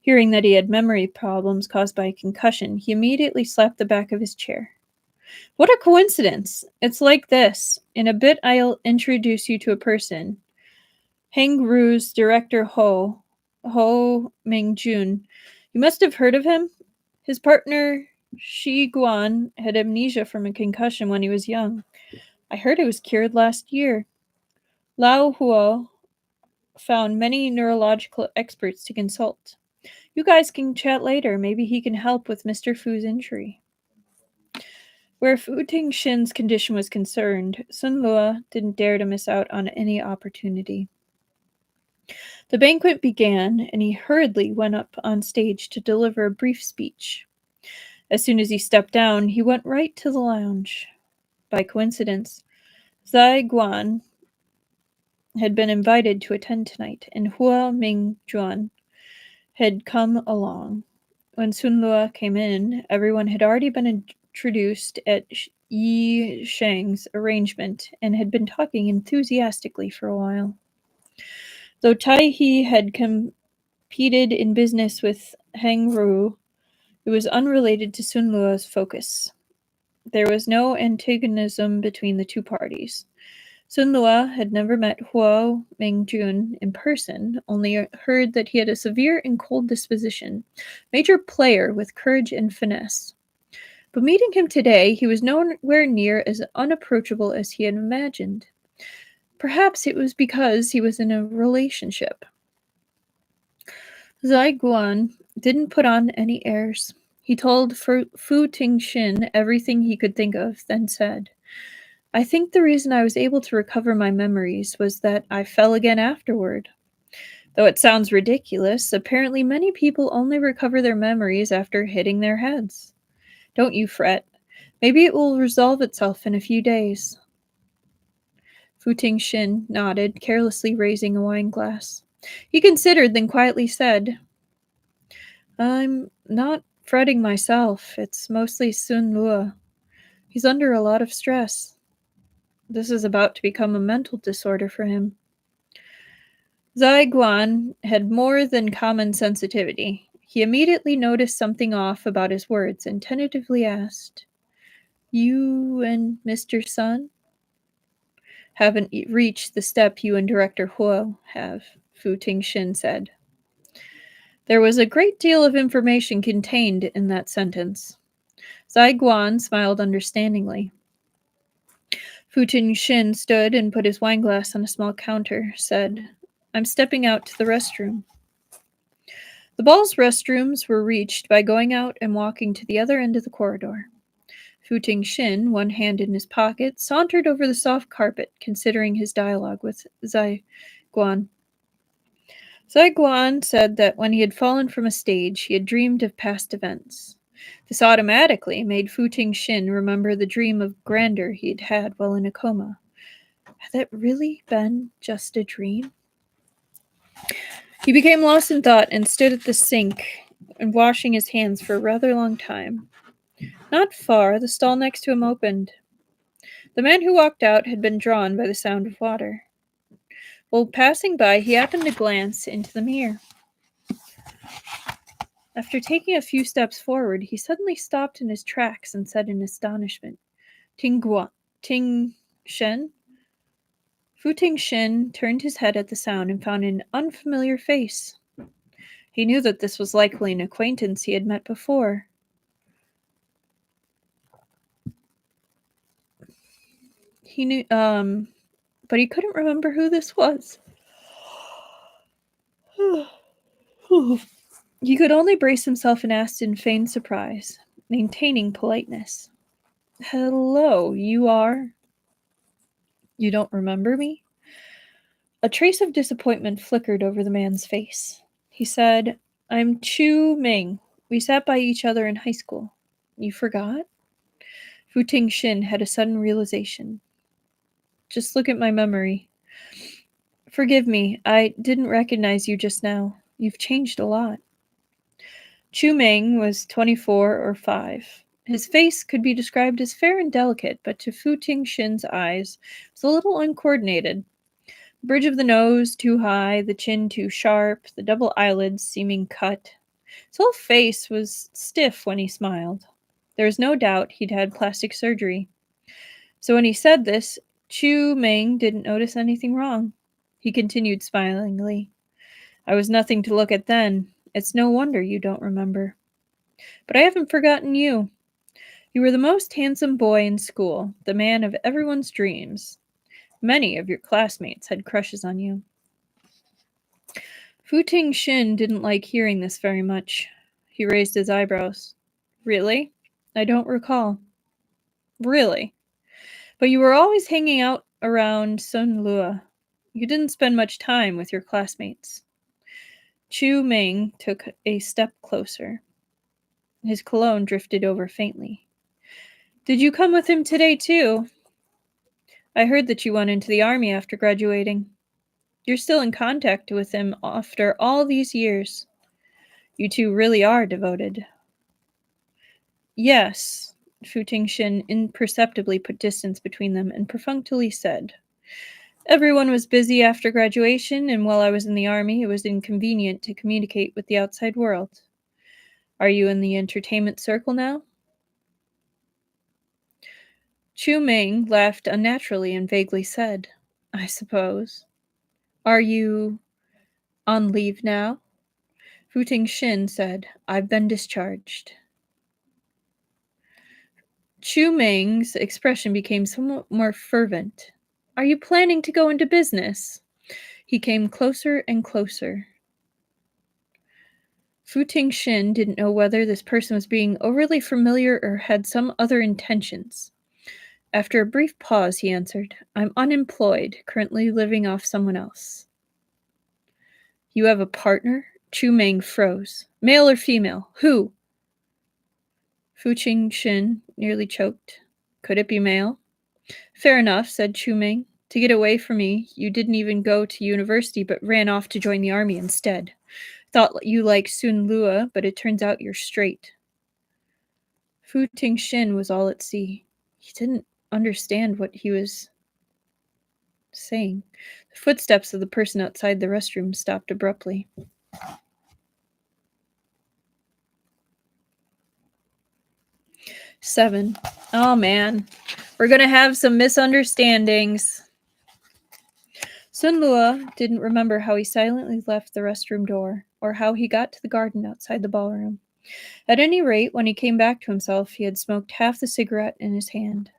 Hearing that he had memory problems caused by a concussion, he immediately slapped the back of his chair. What a coincidence! It's like this. In a bit, I'll introduce you to a person. Hangru's director Ho Mingjun. You must have heard of him? His partner, Shi Guan, had amnesia from a concussion when he was young. I heard it was cured last year. Lao Huo found many neurological experts to consult. You guys can chat later. Maybe he can help with Mr. Fu's injury. Where Fu Tingxin's condition was concerned, Sun Lua didn't dare to miss out on any opportunity. The banquet began, and he hurriedly went up on stage to deliver a brief speech. As soon as he stepped down, he went right to the lounge. By coincidence, Zai Guan had been invited to attend tonight, and Hua Mingjuan had come along. When Sun Lua came in, everyone had already been introduced at Yi Sheng's arrangement and had been talking enthusiastically for a while. Though Tai He had competed in business with Heng Ru, it was unrelated to Sun Lua's focus. There was no antagonism between the two parties. Sun Lua had never met Huo Mingjun in person, only heard that he had a severe and cold disposition, major player with courage and finesse. But meeting him today, he was nowhere near as unapproachable as he had imagined. Perhaps it was because he was in a relationship. Zai Guan didn't put on any airs. He told Fu Tingxin everything he could think of, then said, I think the reason I was able to recover my memories was that I fell again afterward. Though it sounds ridiculous, apparently many people only recover their memories after hitting their heads. Don't you fret. Maybe it will resolve itself in a few days. Fu Tingxin nodded, carelessly raising a wine glass. He considered, then quietly said, I'm not fretting myself. It's mostly Sun Lua. He's under a lot of stress. This is about to become a mental disorder for him. Zai Guan had more than common sensitivity. He immediately noticed something off about his words and tentatively asked, You and Mr. Sun haven't reached the step you and Director Huo have, Fu Tingxin said. There was a great deal of information contained in that sentence. Zai Guan smiled understandingly. Fu Tingxin stood and put his wineglass on a small counter, said, I'm stepping out to the restroom. The ball's restrooms were reached by going out and walking to the other end of the corridor. Fu Tingxin, one hand in his pocket, sauntered over the soft carpet, considering his dialogue with Zai Guan. Zai Guan said that when he had fallen from a stage, he had dreamed of past events. This automatically made Fu Tingxin remember the dream of grandeur he had had while in a coma. Had that really been just a dream? He became lost in thought and stood at the sink and washing his hands for a rather long time. Not far, the stall next to him opened. The man who walked out had been drawn by the sound of water. While passing by, he happened to glance into the mirror. After taking a few steps forward, he suddenly stopped in his tracks and said in astonishment, Ting Shen? Fu Tingxin turned his head at the sound and found an unfamiliar face. He knew that this was likely an acquaintance he had met before. He knew, but he couldn't remember who this was. He could only brace himself and asked in feigned surprise, maintaining politeness. Hello, you are? You don't remember me? A trace of disappointment flickered over the man's face. He said, I'm Chu Ming. We sat by each other in high school. You forgot? Fu Tingxin had a sudden realization. Just look at my memory. Forgive me, I didn't recognize you just now. You've changed a lot. Chu Meng was 24 or 5. His face could be described as fair and delicate, but to Fu Tingxin's eyes it was a little uncoordinated. The bridge of the nose too high, the chin too sharp, the double eyelids seeming cut. His whole face was stiff when he smiled. There was no doubt he'd had plastic surgery. So when he said this, Chu Meng didn't notice anything wrong. He continued smilingly. I was nothing to look at then. It's no wonder you don't remember. But I haven't forgotten you. You were the most handsome boy in school, the man of everyone's dreams. Many of your classmates had crushes on you. Fu Tingxin didn't like hearing this very much. He raised his eyebrows. Really? I don't recall. Really? But you were always hanging out around Sun Lua. You didn't spend much time with your classmates. Chu Ming took a step closer. His cologne drifted over faintly. Did you come with him today, too? I heard that you went into the army after graduating. You're still in contact with him after all these years. You two really are devoted. Yes, Fu Tingxin imperceptibly put distance between them and perfunctorily said, everyone was busy after graduation, and while I was in the army, it was inconvenient to communicate with the outside world. Are you in the entertainment circle now? Chu Ming laughed unnaturally and vaguely said, I suppose. Are you on leave now? Fu Tingxin said, I've been discharged. Chu Ming's expression became somewhat more fervent. Are you planning to go into business? He came closer and closer. Fu Tingxin didn't know whether this person was being overly familiar or had some other intentions. After a brief pause, he answered, I'm unemployed, currently living off someone else. You have a partner? Chu Ming froze. Male or female? Who? Fu Tingxin nearly choked. Could it be male? Fair enough, said Chu Ming. To get away from me, you didn't even go to university but ran off to join the army instead. Thought you liked Sun Lua, but it turns out you're straight. Fu Tingxin was all at sea. He didn't understand what he was saying. The footsteps of the person outside the restroom stopped abruptly. Seven. Oh man, we're gonna have some misunderstandings. Sun Lua didn't remember how he silently left the restroom door, or how he got to the garden outside the ballroom. At any rate, when he came back to himself, he had smoked half the cigarette in his hand.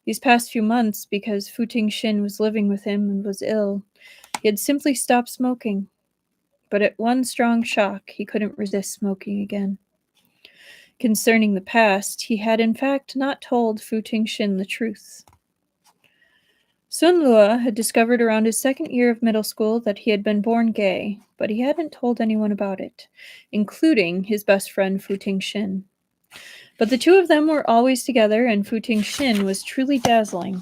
These past few months, because Fu Tingxin was living with him and was ill, he had simply stopped smoking. But at one strong shock, he couldn't resist smoking again. Concerning the past, he had in fact not told Fu Tingxin the truth. Sun Lua had discovered around his second year of middle school that he had been born gay, but he hadn't told anyone about it, including his best friend Fu Tingxin. But the two of them were always together, and Fu Tingxin was truly dazzling.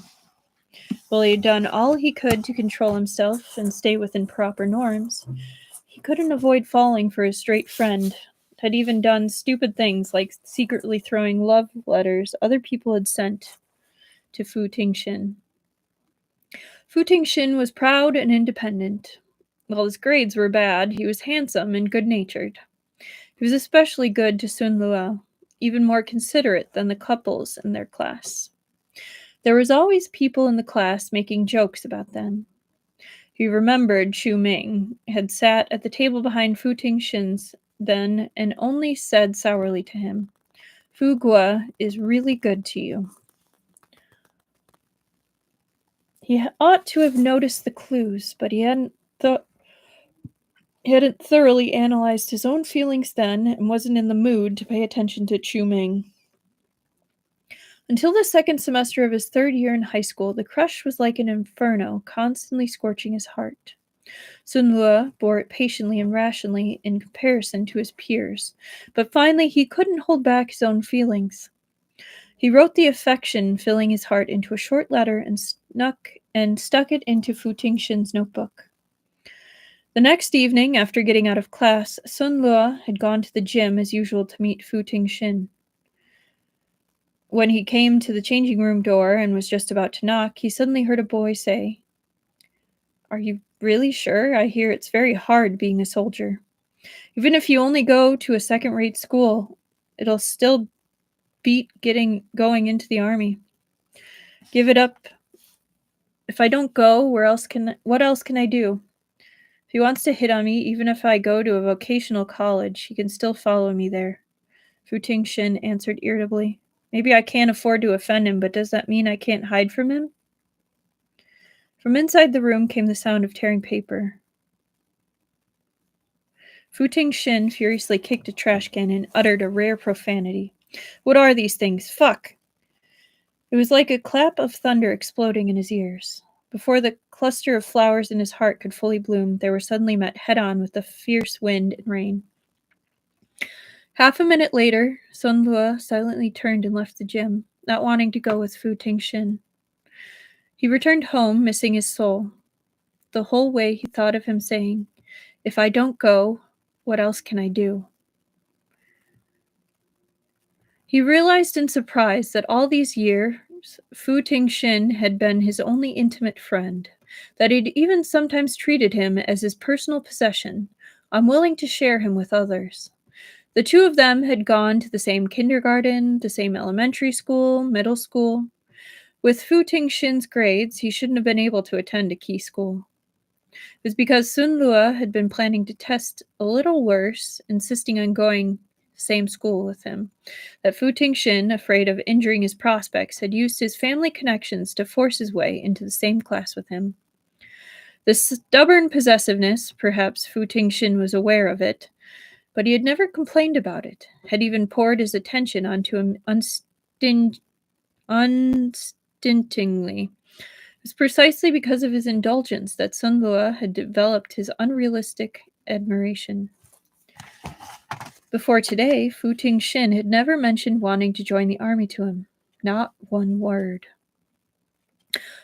While he had done all he could to control himself and stay within proper norms, he couldn't avoid falling for his straight friend, had even done stupid things like secretly throwing love letters other people had sent to Fu Tingxin. Fu Tingxin was proud and independent. While his grades were bad, he was handsome and good-natured. He was especially good to Sun Lua, even more considerate than the couples in their class. There was always people in the class making jokes about them. He remembered Chu Ming had sat at the table behind Fu Tingxin's then and only said sourly to him, Fu Gua is really good to you. He ought to have noticed the clues, but he hadn't thoroughly analyzed his own feelings then and wasn't in the mood to pay attention to Chu Ming. Until the second semester of his third year in high school, the crush was like an inferno, constantly scorching his heart. Sun Lua bore it patiently and rationally in comparison to his peers, but finally he couldn't hold back his own feelings. He wrote the affection filling his heart into a short letter and stuck it into Fu Tingxin's notebook. The next evening, after getting out of class, Sun Lue had gone to the gym as usual to meet Fu Tingxin. When he came to the changing room door and was just about to knock, he suddenly heard a boy say, "Are you really sure? I hear it's very hard being a soldier. Even if you only go to a second-rate school, it'll still beat going into the army. Give it up. If I don't go, what else can I do? If he wants to hit on me, even if I go to a vocational college, he can still follow me there." Fu Tingxin answered irritably. "Maybe I can't afford to offend him, but does that mean I can't hide from him?" From inside the room came the sound of tearing paper. Fu Tingxin furiously kicked a trash can and uttered a rare profanity. "What are these things? Fuck!" It was like a clap of thunder exploding in his ears. Before the cluster of flowers in his heart could fully bloom, they were suddenly met head-on with the fierce wind and rain. Half a minute later, Sun Lue silently turned and left the gym, not wanting to go with Fu Tingxin. He returned home, missing his soul. The whole way he thought of him saying, "If I don't go, what else can I do?" He realized in surprise that all these years, Fu Tingxin had been his only intimate friend, that he'd even sometimes treated him as his personal possession, unwilling to share him with others. The two of them had gone to the same kindergarten, the same elementary school, middle school. With Fu Tingxin's grades, he shouldn't have been able to attend a key school. It was because Sun Lue had been planning to test a little worse, insisting on going same school with him, that Fu Tingxin, afraid of injuring his prospects, had used his family connections to force his way into the same class with him. The stubborn possessiveness, perhaps Fu Tingxin was aware of it, but he had never complained about it, had even poured his attention onto him unstintingly. It was precisely because of his indulgence that Sun Lue had developed his unrealistic admiration. Before today, Fu Tingxin had never mentioned wanting to join the army to him. Not one word.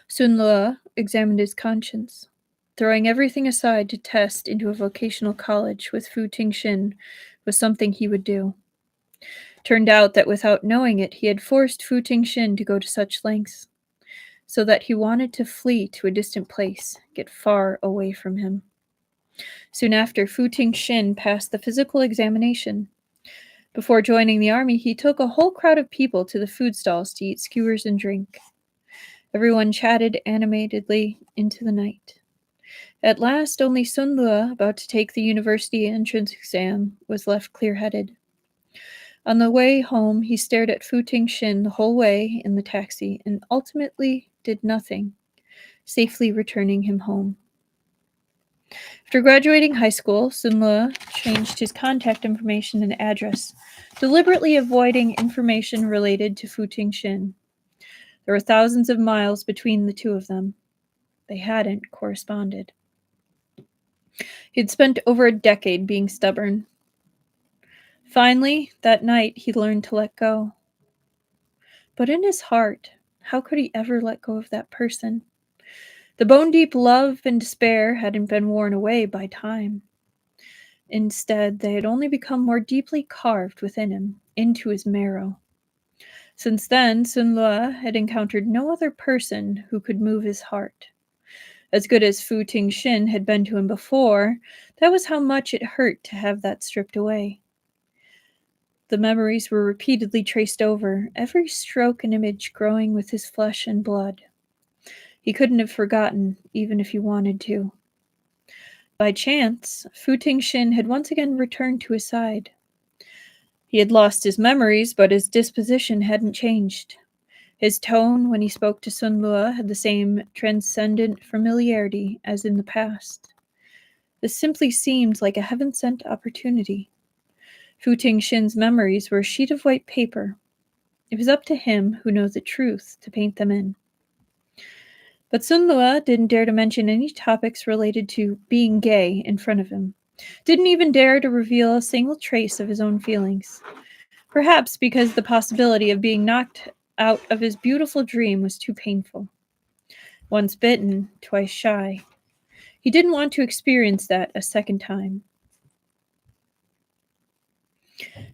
Sun Lue examined his conscience. Throwing everything aside to test into a vocational college with Fu Tingxin was something he would do. Turned out that without knowing it, he had forced Fu Tingxin to go to such lengths, so that he wanted to flee to a distant place, get far away from him. Soon after, Fu Tingxin passed the physical examination. Before joining the army, he took a whole crowd of people to the food stalls to eat skewers and drink. Everyone chatted animatedly into the night. At last, only Sun Lue, about to take the university entrance exam, was left clear-headed. On the way home, he stared at Fu Tingxin the whole way in the taxi and ultimately did nothing, safely returning him home. After graduating high school, Sun Lue changed his contact information and address, deliberately avoiding information related to Fu Tingxin. There were thousands of miles between the two of them. They hadn't corresponded. He had spent over a decade being stubborn. Finally, that night, he learned to let go. But in his heart, how could he ever let go of that person? The bone-deep love and despair hadn't been worn away by time. Instead, they had only become more deeply carved within him, into his marrow. Since then, Sun Lue had encountered no other person who could move his heart. As good as Fu Tingxin had been to him before, that was how much it hurt to have that stripped away. The memories were repeatedly traced over, every stroke an image growing with his flesh and blood. He couldn't have forgotten, even if he wanted to. By chance, Fu Tingxin had once again returned to his side. He had lost his memories, but his disposition hadn't changed. His tone when he spoke to Sun Lue had the same transcendent familiarity as in the past. This simply seemed like a heaven-sent opportunity. Fu Tingxin's memories were a sheet of white paper. It was up to him who knows the truth to paint them in. But Sun Lue didn't dare to mention any topics related to being gay in front of him. Didn't even dare to reveal a single trace of his own feelings. Perhaps because the possibility of being knocked out of his beautiful dream was too painful. Once bitten, twice shy. He didn't want to experience that a second time.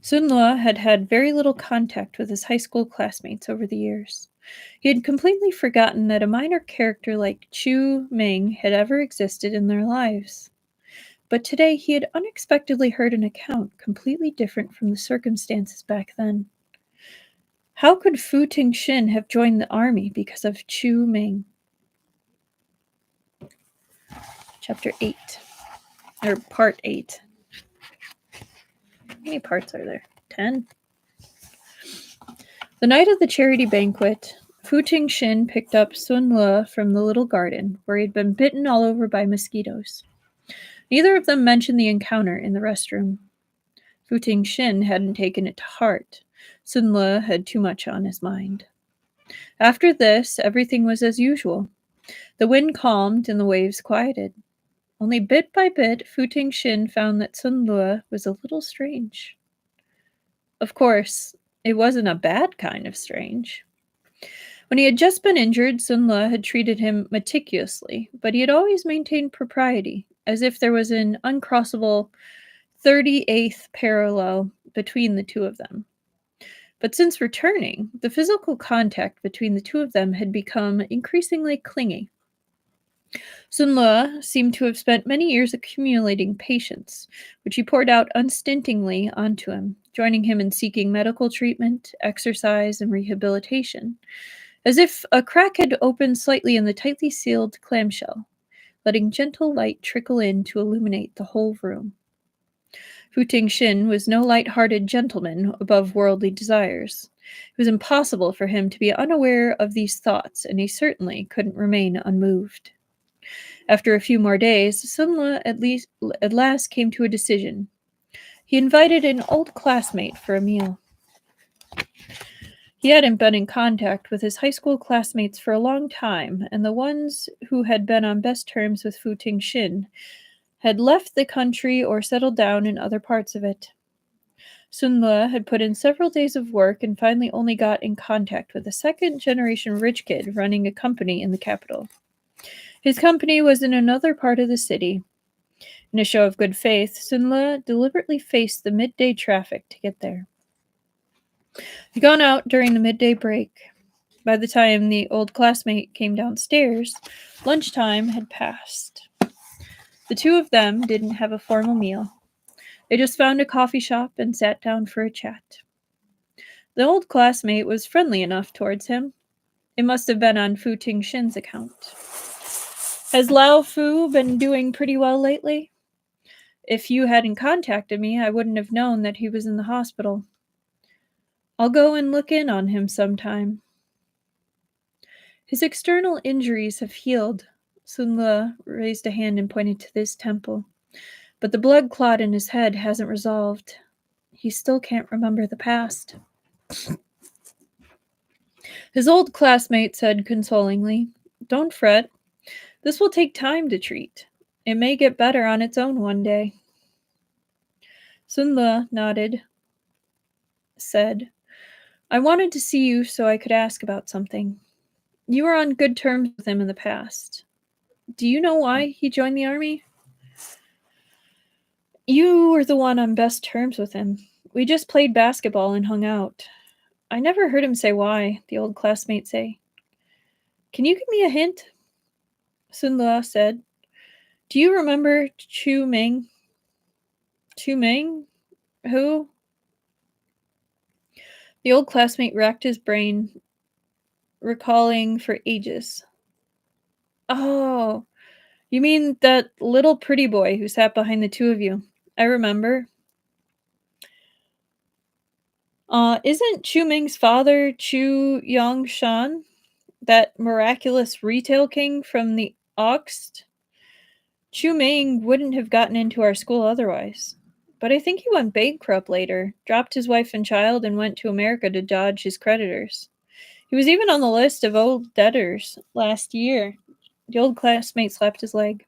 Sun Le had had very little contact with his high school classmates over the years. He had completely forgotten that a minor character like Chu Ming had ever existed in their lives. But today he had unexpectedly heard an account completely different from the circumstances back then. How could Fu Tingxin have joined the army because of Chu Ming? Chapter 8. Or Part 8. How many parts are there? 10? The night of the charity banquet, Fu Tingxin picked up Sun Le from the little garden, where he had been bitten all over by mosquitoes. Neither of them mentioned the encounter in the restroom. Fu Tingxin hadn't taken it to heart. Sun Le had too much on his mind. After this, everything was as usual. The wind calmed and the waves quieted. Only bit by bit, Fu Tingxin found that Sun Le was a little strange. Of course, it wasn't a bad kind of strange. When he had just been injured, Sun Le had treated him meticulously, but he had always maintained propriety, as if there was an uncrossable 38th parallel between the two of them. But since returning, the physical contact between the two of them had become increasingly clingy. Sun Le seemed to have spent many years accumulating patience, which he poured out unstintingly onto him, joining him in seeking medical treatment, exercise, and rehabilitation, as if a crack had opened slightly in the tightly sealed clamshell, letting gentle light trickle in to illuminate the whole room. Fu Tingxin was no light-hearted gentleman above worldly desires. It was impossible for him to be unaware of these thoughts, and he certainly couldn't remain unmoved. After a few more days, Sun Le at last came to a decision. He invited an old classmate for a meal. He hadn't been in contact with his high school classmates for a long time, and the ones who had been on best terms with Fu Tingxin had left the country or settled down in other parts of it. Sun Le had put in several days of work and finally only got in contact with a second-generation rich kid running a company in the capital. His company was in another part of the city. In a show of good faith, Sun Le deliberately faced the midday traffic to get there. He'd gone out during the midday break. By the time the old classmate came downstairs, lunchtime had passed. The two of them didn't have a formal meal. They just found a coffee shop and sat down for a chat. The old classmate was friendly enough towards him. It must have been on Fu Tingxin's account. Has Lao Fu been doing pretty well lately? If you hadn't contacted me, I wouldn't have known that he was in the hospital. I'll go and look in on him sometime. His external injuries have healed. Sun Le raised a hand and pointed to his temple. But the blood clot in his head hasn't resolved. He still can't remember the past. His old classmate said consolingly, "Don't fret. This will take time to treat. It may get better on its own one day." Sun Le nodded, said, "I wanted to see you so I could ask about something. You were on good terms with him in the past. Do you know why he joined the army?" "You were the one on best terms with him. We just played basketball and hung out. I never heard him say why," the old classmate said. "Can you give me a hint?" Sun Le said, "Do you remember Chu Ming?" "Chu Ming? Who?" The old classmate racked his brain, recalling for ages. "Oh, you mean that little pretty boy who sat behind the two of you. I remember. Isn't Chu Ming's father Chu Yongshan, that miraculous retail king from the Oxt? Chu Ming wouldn't have gotten into our school otherwise. But I think he went bankrupt later, dropped his wife and child, and went to America to dodge his creditors. He was even on the list of old debtors last year." The old classmate slapped his leg.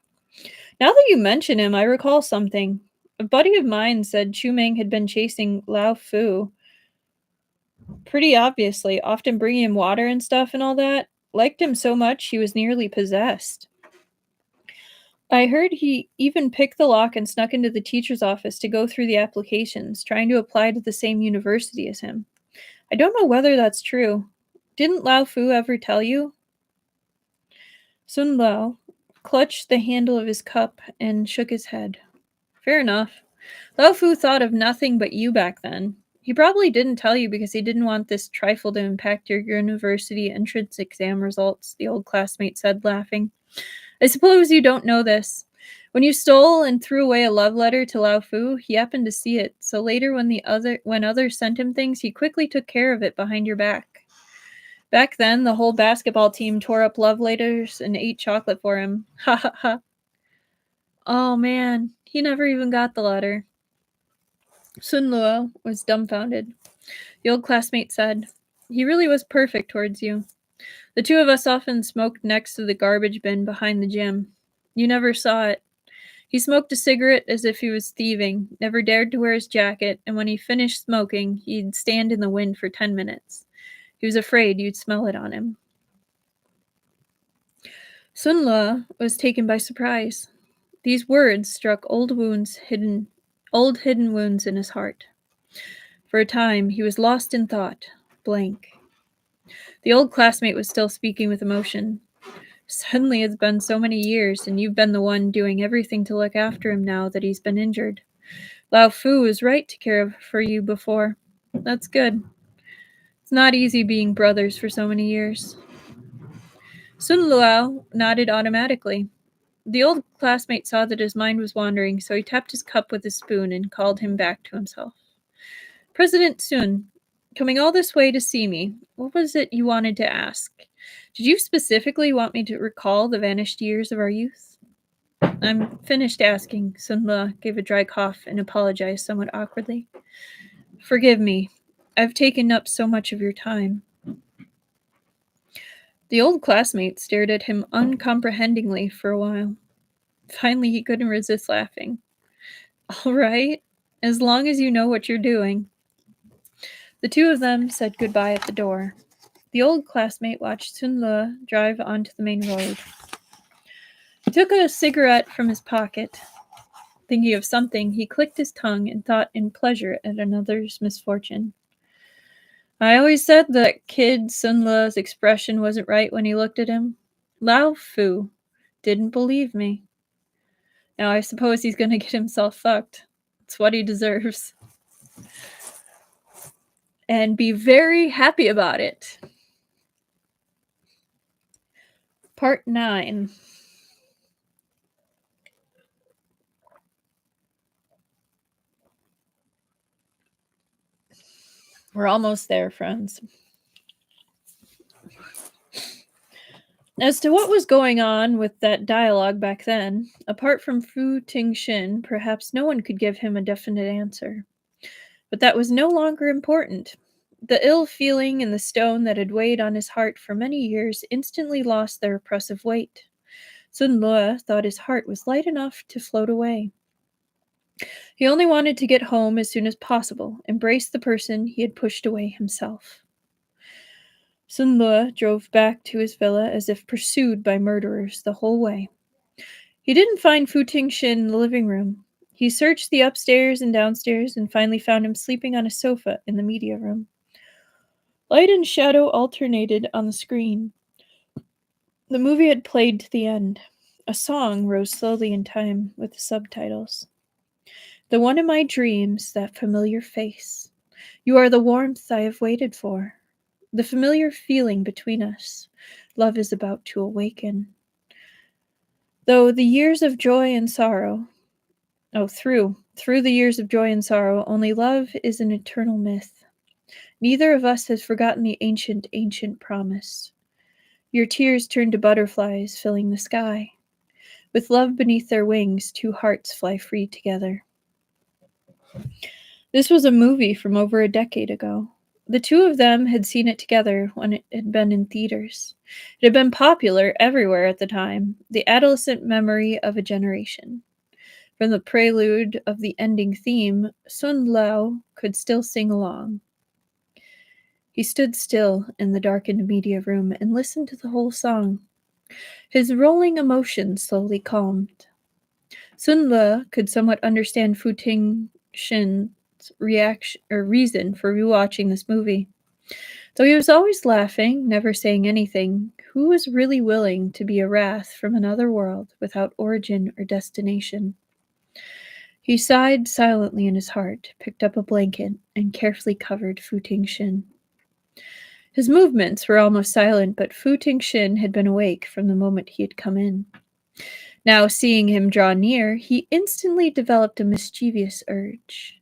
"Now that you mention him, I recall something. A buddy of mine said Chu Ming had been chasing Lao Fu. Pretty obviously, often bringing him water and stuff and all that. Liked him so much he was nearly possessed." I heard he even picked the lock and snuck into the teacher's office to go through the applications, trying to apply to the same university as him. I don't know whether that's true. Didn't Lao Fu ever tell you? Sun Lao clutched the handle of his cup and shook his head. Fair enough. Lao Fu thought of nothing but you back then. He probably didn't tell you because he didn't want this trifle to impact your university entrance exam results, the old classmate said, laughing. I suppose you don't know this. When you stole and threw away a love letter to Lao Fu, he happened to see it, so later when others sent him things, he quickly took care of it behind your back. Back then, the whole basketball team tore up love letters and ate chocolate for him. Ha ha ha. Oh man, he never even got the letter. Sun Luo was dumbfounded. The old classmate said, He really was perfect towards you. The two of us often smoked next to the garbage bin behind the gym. You never saw it. He smoked a cigarette as if he was thieving, never dared to wear his jacket, and when he finished smoking, he'd stand in the wind for 10 minutes. He was afraid you'd smell it on him. Sun Le was taken by surprise. These words struck old hidden wounds in his heart. For a time, he was lost in thought, blank. The old classmate was still speaking with emotion. Suddenly it's been so many years, and you've been the one doing everything to look after him now that he's been injured. Lao Fu was right to care for you before. That's good. It's not easy being brothers for so many years. Sun Luo nodded automatically. The old classmate saw that his mind was wandering, so he tapped his cup with his spoon and called him back to himself. President Sun, coming all this way to see me, what was it you wanted to ask? Did you specifically want me to recall the vanished years of our youth? I'm finished asking. Sun Le gave a dry cough and apologized somewhat awkwardly. Forgive me. I've taken up so much of your time. The old classmate stared at him uncomprehendingly for a while. Finally, he couldn't resist laughing. All right, as long as you know what you're doing. The two of them said goodbye at the door. The old classmate watched Sun Le drive onto the main road. He took a cigarette from his pocket. Thinking of something, he clicked his tongue and thought in pleasure at another's misfortune. I always said that kid Sun Le's expression wasn't right when he looked at him. Lao Fu didn't believe me. Now I suppose he's going to get himself fucked. It's what he deserves. And be very happy about it. Part 9. We're almost there, friends. As to what was going on with that dialogue back then, apart from Fu Tingxin, perhaps no one could give him a definite answer. But that was no longer important. The ill feeling and the stone that had weighed on his heart for many years instantly lost their oppressive weight. Sun Le thought his heart was light enough to float away. He only wanted to get home as soon as possible, embrace the person he had pushed away himself. Sun Le drove back to his villa as if pursued by murderers the whole way. He didn't find Fu Tingxin in the living room. He searched the upstairs and downstairs and finally found him sleeping on a sofa in the media room. Light and shadow alternated on the screen. The movie had played to the end. A song rose slowly in time with the subtitles. The one in my dreams, that familiar face. You are the warmth I have waited for. The familiar feeling between us. Love is about to awaken. Though the years of joy and sorrow, through the years of joy and sorrow, only love is an eternal myth. Neither of us has forgotten the ancient, ancient promise. Your tears turn to butterflies filling the sky. With love beneath their wings, two hearts fly free together. This was a movie from over a decade ago. The two of them had seen it together when it had been in theaters. It had been popular everywhere at the time, the adolescent memory of a generation. From the prelude of the ending theme, Sun Lao could still sing along. He stood still in the darkened media room and listened to the whole song. His rolling emotion slowly calmed. Sun Le could somewhat understand Fu Tingshin's reaction or reason for rewatching this movie. Though he was always laughing, never saying anything, who was really willing to be a wrath from another world without origin or destination? He sighed silently in his heart, picked up a blanket, and carefully covered Fu Tingshin. His movements were almost silent, but Fu Tingshin had been awake from the moment he had come in. Now, seeing him draw near, he instantly developed a mischievous urge.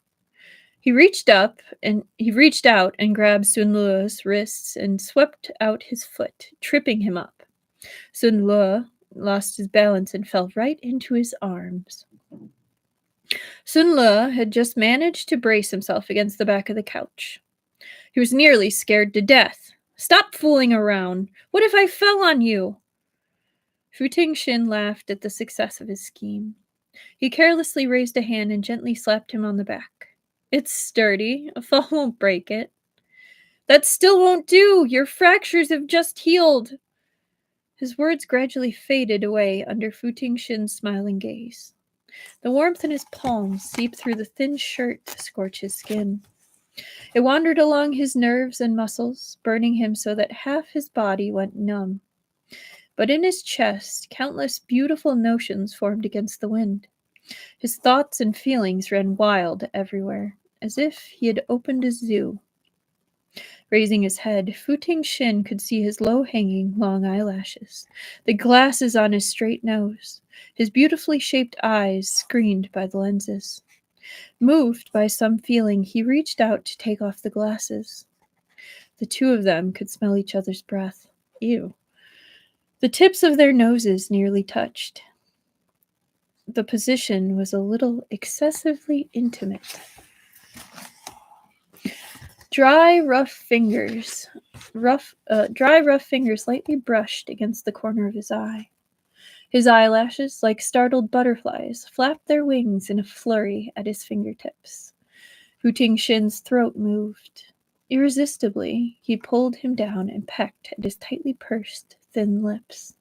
He reached out and grabbed Sun Lu's wrists and swept out his foot, tripping him up. Sun Lu lost his balance and fell right into his arms. Sun Lu had just managed to brace himself against the back of the couch. He was nearly scared to death. "Stop fooling around! What if I fell on you?" Fu Tingshin laughed at the success of his scheme. He carelessly raised a hand and gently slapped him on the back. "It's sturdy. A fall won't break it." "That still won't do! Your fractures have just healed!" His words gradually faded away under Fu Tingshin's smiling gaze. The warmth in his palms seeped through the thin shirt to scorch his skin. It wandered along his nerves and muscles, burning him so that half his body went numb. But in his chest, countless beautiful notions formed against the wind. His thoughts and feelings ran wild everywhere, as if he had opened a zoo. Raising his head, Fu Tingshin could see his low-hanging, long eyelashes, the glasses on his straight nose, his beautifully shaped eyes screened by the lenses. Moved by some feeling, he reached out to take off the glasses. The two of them could smell each other's breath. Ew. The tips of their noses nearly touched. The position was a little excessively intimate. Dry, rough fingers lightly brushed against the corner of his eye. His eyelashes, like startled butterflies, flapped their wings in a flurry at his fingertips. Fu Tingshin's throat moved. Irresistibly, he pulled him down and pecked at his tightly pursed, thin lips.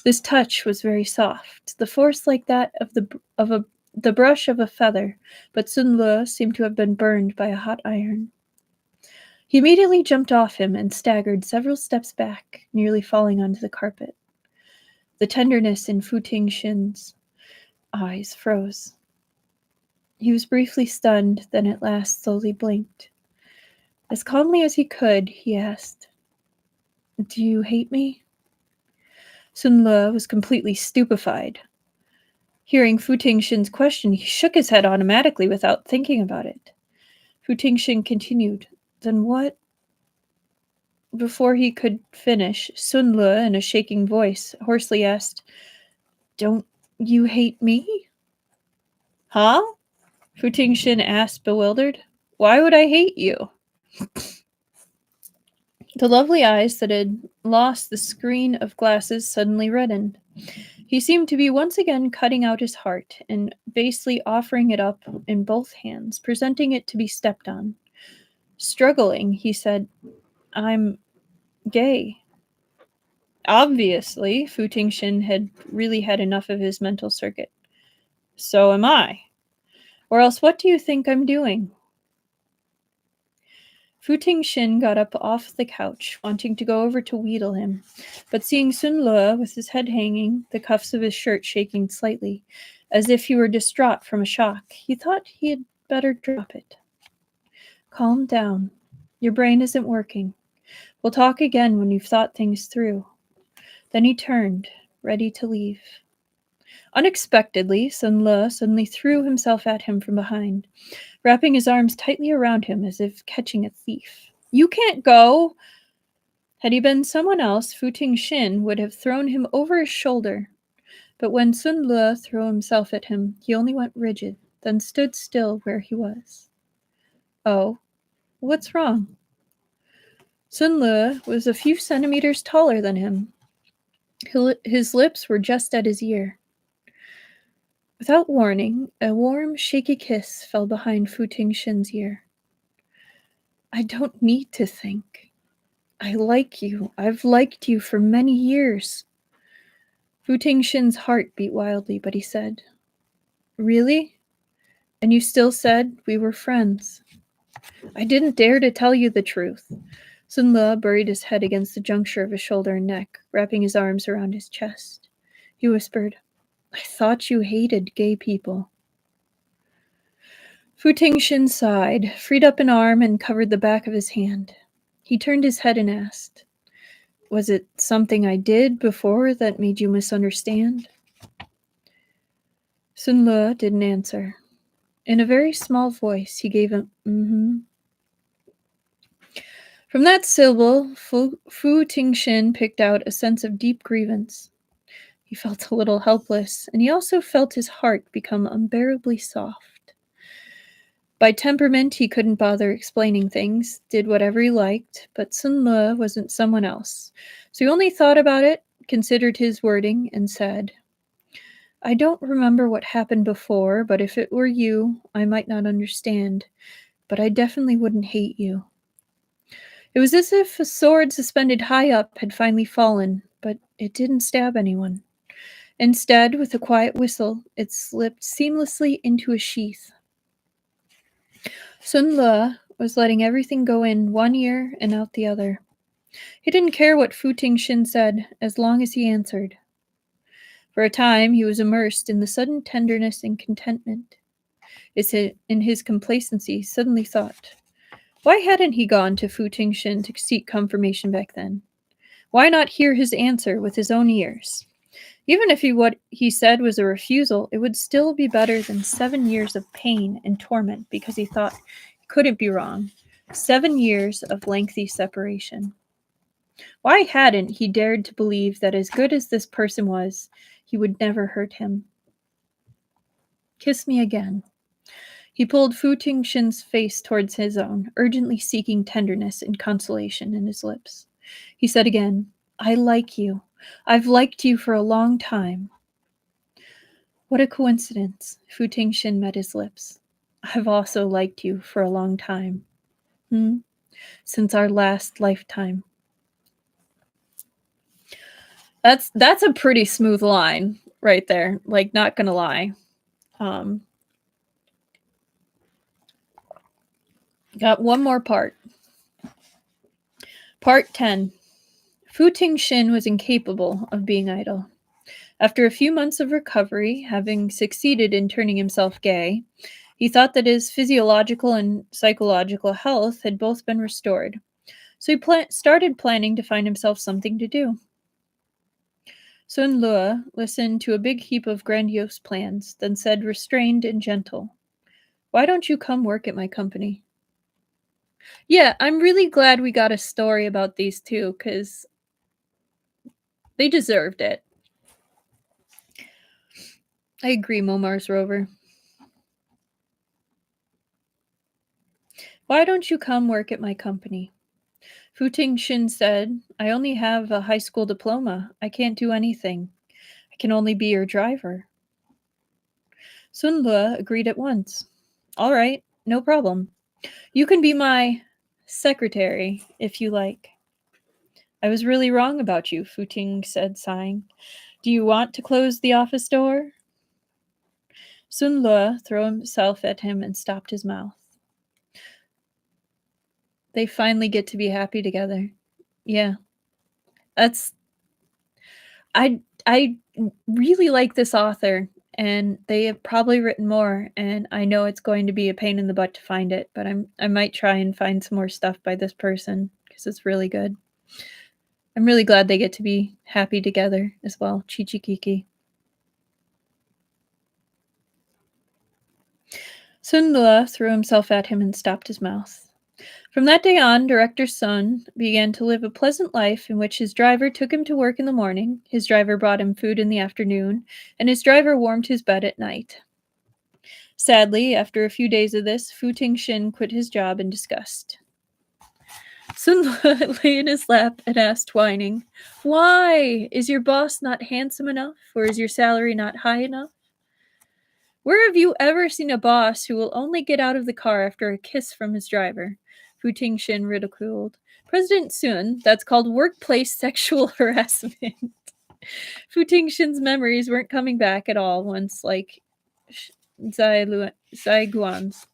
This touch was very soft, the force like that of the brush of a feather, but Sun Le seemed to have been burned by a hot iron. He immediately jumped off him and staggered several steps back, nearly falling onto the carpet. The tenderness in Fu Tingshin's eyes froze. He was briefly stunned, then at last slowly blinked. As calmly as he could, he asked, "Do you hate me?" Sun Le was completely stupefied. Hearing Fu Tingshin's question, he shook his head automatically without thinking about it. Fu Tingshin continued, "Then what?" Before he could finish, Sun Le, in a shaking voice, hoarsely asked, "Don't you hate me?" "Huh?" Fu Tingshin asked, bewildered. "Why would I hate you?" The lovely eyes that had lost the screen of glasses suddenly reddened. He seemed to be once again cutting out his heart and basely offering it up in both hands, presenting it to be stepped on. Struggling, he said, "I'm gay." Obviously, Fu Tingshin had really had enough of his mental circuit. "So am I. Or else what do you think I'm doing?" Fu Tingshin got up off the couch, wanting to go over to wheedle him, but seeing Sun Le with his head hanging, the cuffs of his shirt shaking slightly, as if he were distraught from a shock, he thought he had better drop it. "Calm down. Your brain isn't working. We'll talk again when you've thought things through." Then he turned, ready to leave. Unexpectedly, Sun Le suddenly threw himself at him from behind, wrapping his arms tightly around him as if catching a thief. "You can't go!" Had he been someone else, Fu Tingshin would have thrown him over his shoulder. But when Sun Le threw himself at him, he only went rigid, then stood still where he was. "Oh, what's wrong?" Sun Le was a few centimeters taller than him. His lips were just at his ear. Without warning, a warm, shaky kiss fell behind Fu Tingshin's ear. "I don't need to think. I like you. I've liked you for many years." Fu Tingshin's heart beat wildly, but he said, Really? And you still said we were friends. I didn't dare to tell you the truth. Sun Le buried his head against the juncture of his shoulder and neck, wrapping his arms around his chest. He whispered, I thought you hated gay people. Fu Tingxin sighed, freed up an arm, and covered the back of his hand. He turned his head and asked, Was it something I did before that made you misunderstand? Sun Le didn't answer. In a very small voice, he gave a mm-hmm. From that syllable, Fu Tingxin picked out a sense of deep grievance. He felt a little helpless, and he also felt his heart become unbearably soft. By temperament, he couldn't bother explaining things, did whatever he liked, but Sun Le wasn't someone else. So he only thought about it, considered his wording, and said, I don't remember what happened before, but if it were you, I might not understand. But I definitely wouldn't hate you. It was as if a sword suspended high up had finally fallen, but it didn't stab anyone. Instead, with a quiet whistle, it slipped seamlessly into a sheath. Sun Le was letting everything go in one ear and out the other. He didn't care what Fu Tingxin said, as long as he answered. For a time, he was immersed in the sudden tenderness and contentment. In his complacency, suddenly thought, why hadn't he gone to Fu Tingxin to seek confirmation back then? Why not hear his answer with his own ears? Even if what he said was a refusal, it would still be better than 7 years of pain and torment because he thought he couldn't be wrong. 7 years of lengthy separation. Why hadn't he dared to believe that as good as this person was, he would never hurt him? Kiss me again. He pulled Fu Tingxin's face towards his own, urgently seeking tenderness and consolation in his lips. He said again, I like you. I've liked you for a long time. What a coincidence. Fu Tingxin met his lips. I've also liked you for a long time. Since our last lifetime. That's a pretty smooth line right there. Like, not gonna lie. Got one more part. Part 10. Fu Tingxin was incapable of being idle. After a few months of recovery, having succeeded in turning himself gay, he thought that his physiological and psychological health had both been restored. So he started planning to find himself something to do. Sun Le listened to a big heap of grandiose plans, then said, restrained and gentle, Why don't you come work at my company? Yeah, I'm really glad we got a story about these two, because they deserved it. I agree, Momar's Rover. Why don't you come work at my company? Fu Tingxin said, I only have a high school diploma. I can't do anything. I can only be your driver. Sun Le agreed at once. All right, no problem. You can be my secretary, if you like. I was really wrong about you, Fu Ting said, sighing. Do you want to close the office door? Sun Le threw himself at him and stopped his mouth. They finally get to be happy together. Yeah. I really like this author, and they have probably written more, and I know it's going to be a pain in the butt to find it, but I might try and find some more stuff by this person because it's really good. I'm really glad they get to be happy together as well. Chi-Chi Kiki. Sun Le threw himself at him and stopped his mouth. From that day on, Director Sun began to live a pleasant life in which his driver took him to work in the morning, his driver brought him food in the afternoon, and his driver warmed his bed at night. Sadly, after a few days of this, Fu Tingxin quit his job in disgust. Sun Le lay in his lap and asked, whining, Why? Is your boss not handsome enough, or is your salary not high enough? Where have you ever seen a boss who will only get out of the car after a kiss from his driver? Fu Tingxin ridiculed. President Sun, that's called workplace sexual harassment. Fu Tingxin's memories weren't coming back at all once, Guans.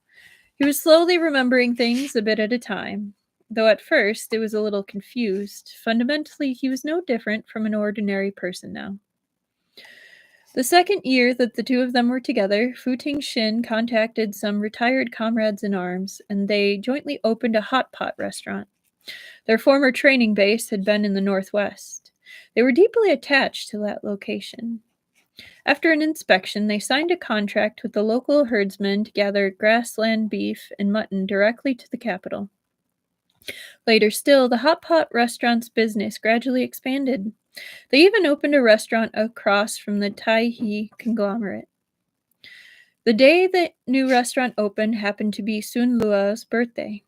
He was slowly remembering things a bit at a time, though at first it was a little confused. Fundamentally, he was no different from an ordinary person now. The second year that the two of them were together, Fu Tingxin contacted some retired comrades in arms, and they jointly opened a hot pot restaurant. Their former training base had been in the northwest. They were deeply attached to that location. After an inspection, they signed a contract with the local herdsmen to gather grassland beef and mutton directly to the capital. Later still, the hot pot restaurant's business gradually expanded. They even opened a restaurant across from the Tai conglomerate. The day the new restaurant opened happened to be Sun Luo's birthday.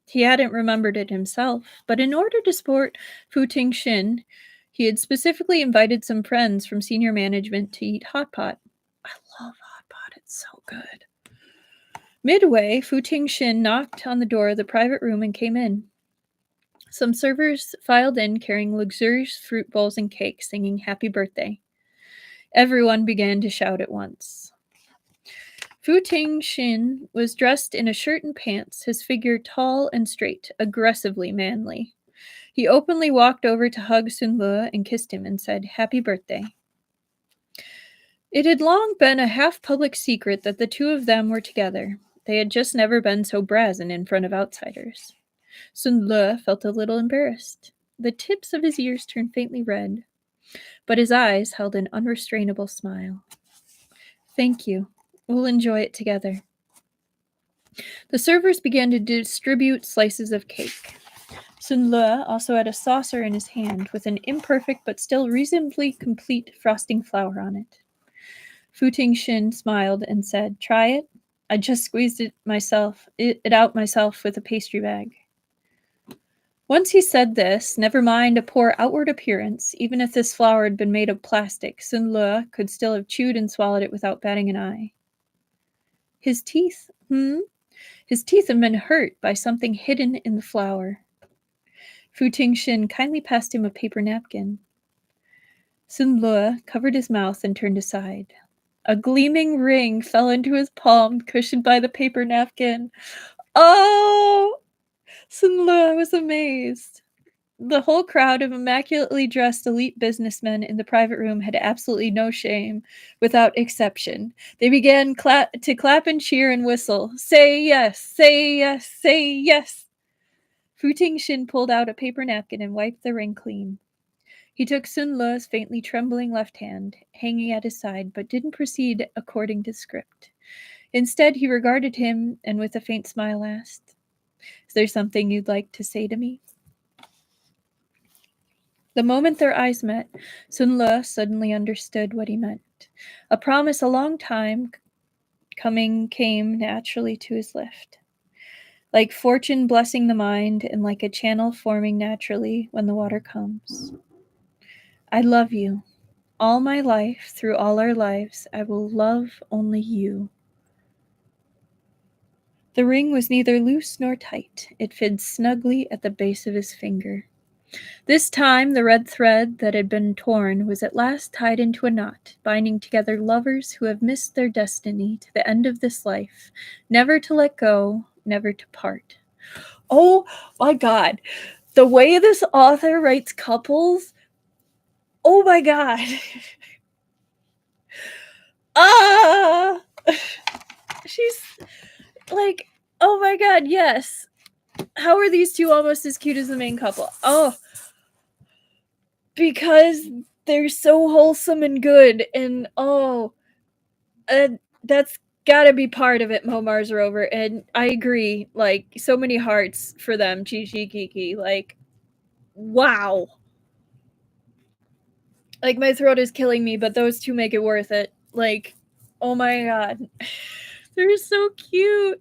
He hadn't remembered it himself, but in order to support Fu Tingxin, he had specifically invited some friends from senior management to eat hot pot. I love hot pot, it's so good. Midway, Fu Tingxin knocked on the door of the private room and came in. Some servers filed in carrying luxurious fruit bowls and cakes, singing happy birthday. Everyone began to shout at once. Fu Tingxin was dressed in a shirt and pants, his figure tall and straight, aggressively manly. He openly walked over to hug Sun Le and kissed him and said, "Happy birthday." It had long been a half-public secret that the two of them were together. They had just never been so brazen in front of outsiders. Sun Le felt a little embarrassed. The tips of his ears turned faintly red, but his eyes held an unrestrainable smile. "Thank you. We'll enjoy it together." The servers began to distribute slices of cake. Sun Le also had a saucer in his hand with an imperfect but still reasonably complete frosting flour on it. Fu Tingxin smiled and said, "Try it? I just squeezed it out myself with a pastry bag." Once he said this, never mind a poor outward appearance, even if this flour had been made of plastic, Sun Le could still have chewed and swallowed it without batting an eye. His teeth, His teeth had been hurt by something hidden in the flour. Fu Tingxin kindly passed him a paper napkin. Sun Le covered his mouth and turned aside. A gleaming ring fell into his palm, cushioned by the paper napkin. Oh! Sun Le was amazed. The whole crowd of immaculately dressed elite businessmen in the private room had absolutely no shame, without exception. They began to clap and cheer and whistle. "Say yes! Say yes! Say yes!" Fu Tingxin pulled out a paper napkin and wiped the ring clean. He took Sun Le's faintly trembling left hand, hanging at his side, but didn't proceed according to script. Instead, he regarded him and with a faint smile asked, "Is there something you'd like to say to me?" The moment their eyes met, Sun Le suddenly understood what he meant. A promise a long time coming came naturally to his lips. Like fortune blessing the mind and like a channel forming naturally when the water comes. "I love you. All my life, through all our lives, I will love only you." The ring was neither loose nor tight. It fit snugly at the base of his finger. This time, the red thread that had been torn was at last tied into a knot, binding together lovers who have missed their destiny to the end of this life, never to let go, never to part. Oh my God. The way this author writes couples, oh my God. She's like, oh my God, yes. How are these two almost as cute as the main couple? Oh, because they're so wholesome and good, and that's gotta be part of it, Mo Mars Rover, and I agree, like, so many hearts for them, Chi Chi Kiki, like, wow. Like, my throat is killing me, but those two make it worth it. Like, oh my God. They're so cute.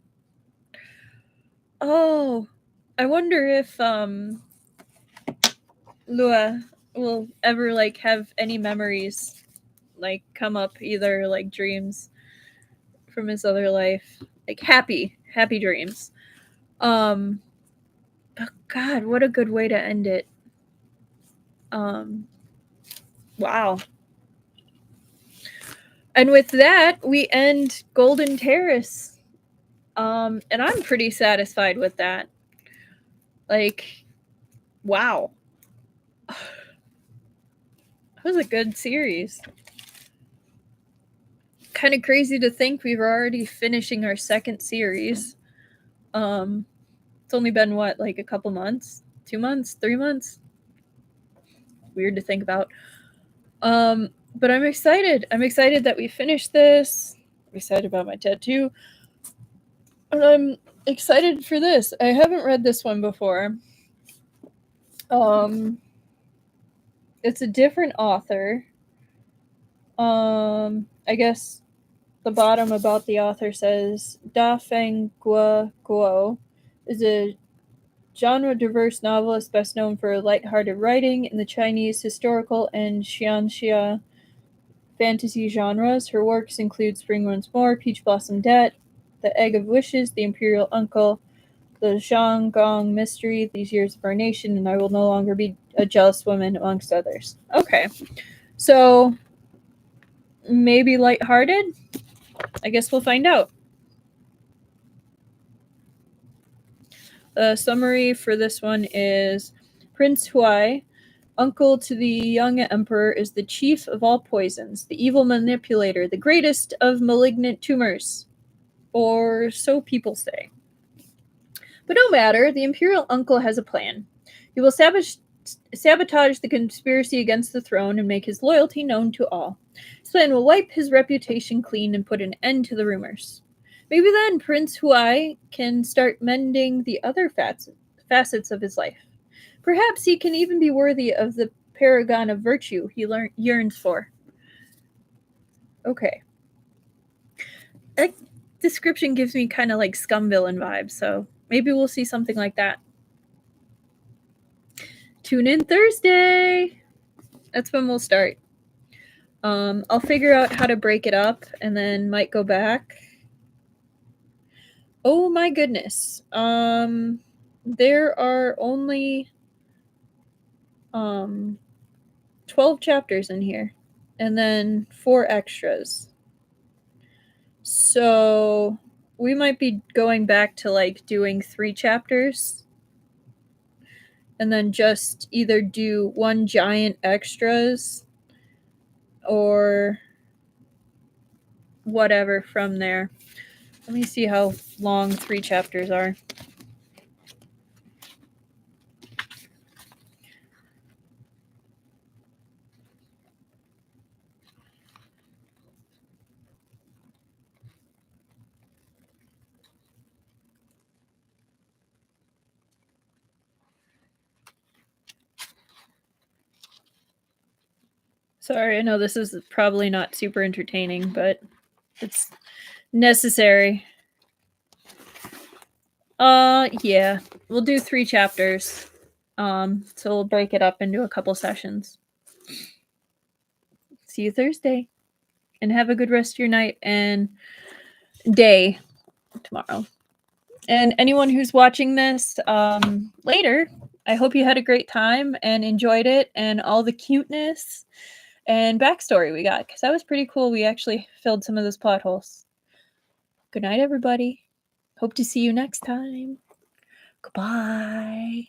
Oh, I wonder if, Lua will ever, like, have any memories, like, come up, either, like, dreams from his other life. Like, happy dreams. But God, what a good way to end it. Wow. And with that, we end Golden Terrace. And I'm pretty satisfied with that. Like, wow. That was a good series. Kind of crazy to think we were already finishing our second series. It's only been what, like a couple months? 2 months? 3 months? Weird to think about. But I'm excited. I'm excited that we finished this. I'm excited about my tattoo. And I'm excited for this. I haven't read this one before. It's a different author. I guess the bottom about the author says Da Feng Guo is a genre-diverse novelist best known for light-hearted writing in the Chinese historical and xianxia fantasy genres. Her works include Spring Once More, Peach Blossom Debt, The Egg of Wishes, The Imperial Uncle, The Zhang Gong Mystery, These Years of Our Nation, and I Will No Longer Be a Jealous Woman, amongst others. Okay. So, maybe lighthearted? I guess we'll find out. The summary for this one is Prince Huai, uncle to the young emperor, is the chief of all poisons, the evil manipulator, the greatest of malignant tumors. Or so people say. But no matter, the imperial uncle has a plan. He will sabotage the conspiracy against the throne and make his loyalty known to all. His plan will wipe his reputation clean and put an end to the rumors. Maybe then Prince Huai can start mending the other facets of his life. Perhaps he can even be worthy of the paragon of virtue he yearns for. Okay. That description gives me kind of like Scumvillain vibes, so maybe we'll see something like that. Tune in Thursday. That's when we'll start. I'll figure out how to break it up and then might go back. Oh my goodness. There are only 12 chapters in here and then 4 extras. So we might be going back to like doing 3 chapters and then just either do 1 giant extras or whatever from there. Let me see how long 3 chapters are. Sorry, I know this is probably not super entertaining, but it's necessary. Yeah. We'll do 3 chapters. So we'll break it up into a couple sessions. See you Thursday. And have a good rest of your night and day tomorrow. And anyone who's watching this later, I hope you had a great time and enjoyed it and all the cuteness and backstory we got, because that was pretty cool. We actually filled some of those plot holes. Good night, everybody. Hope to see you next time. Goodbye.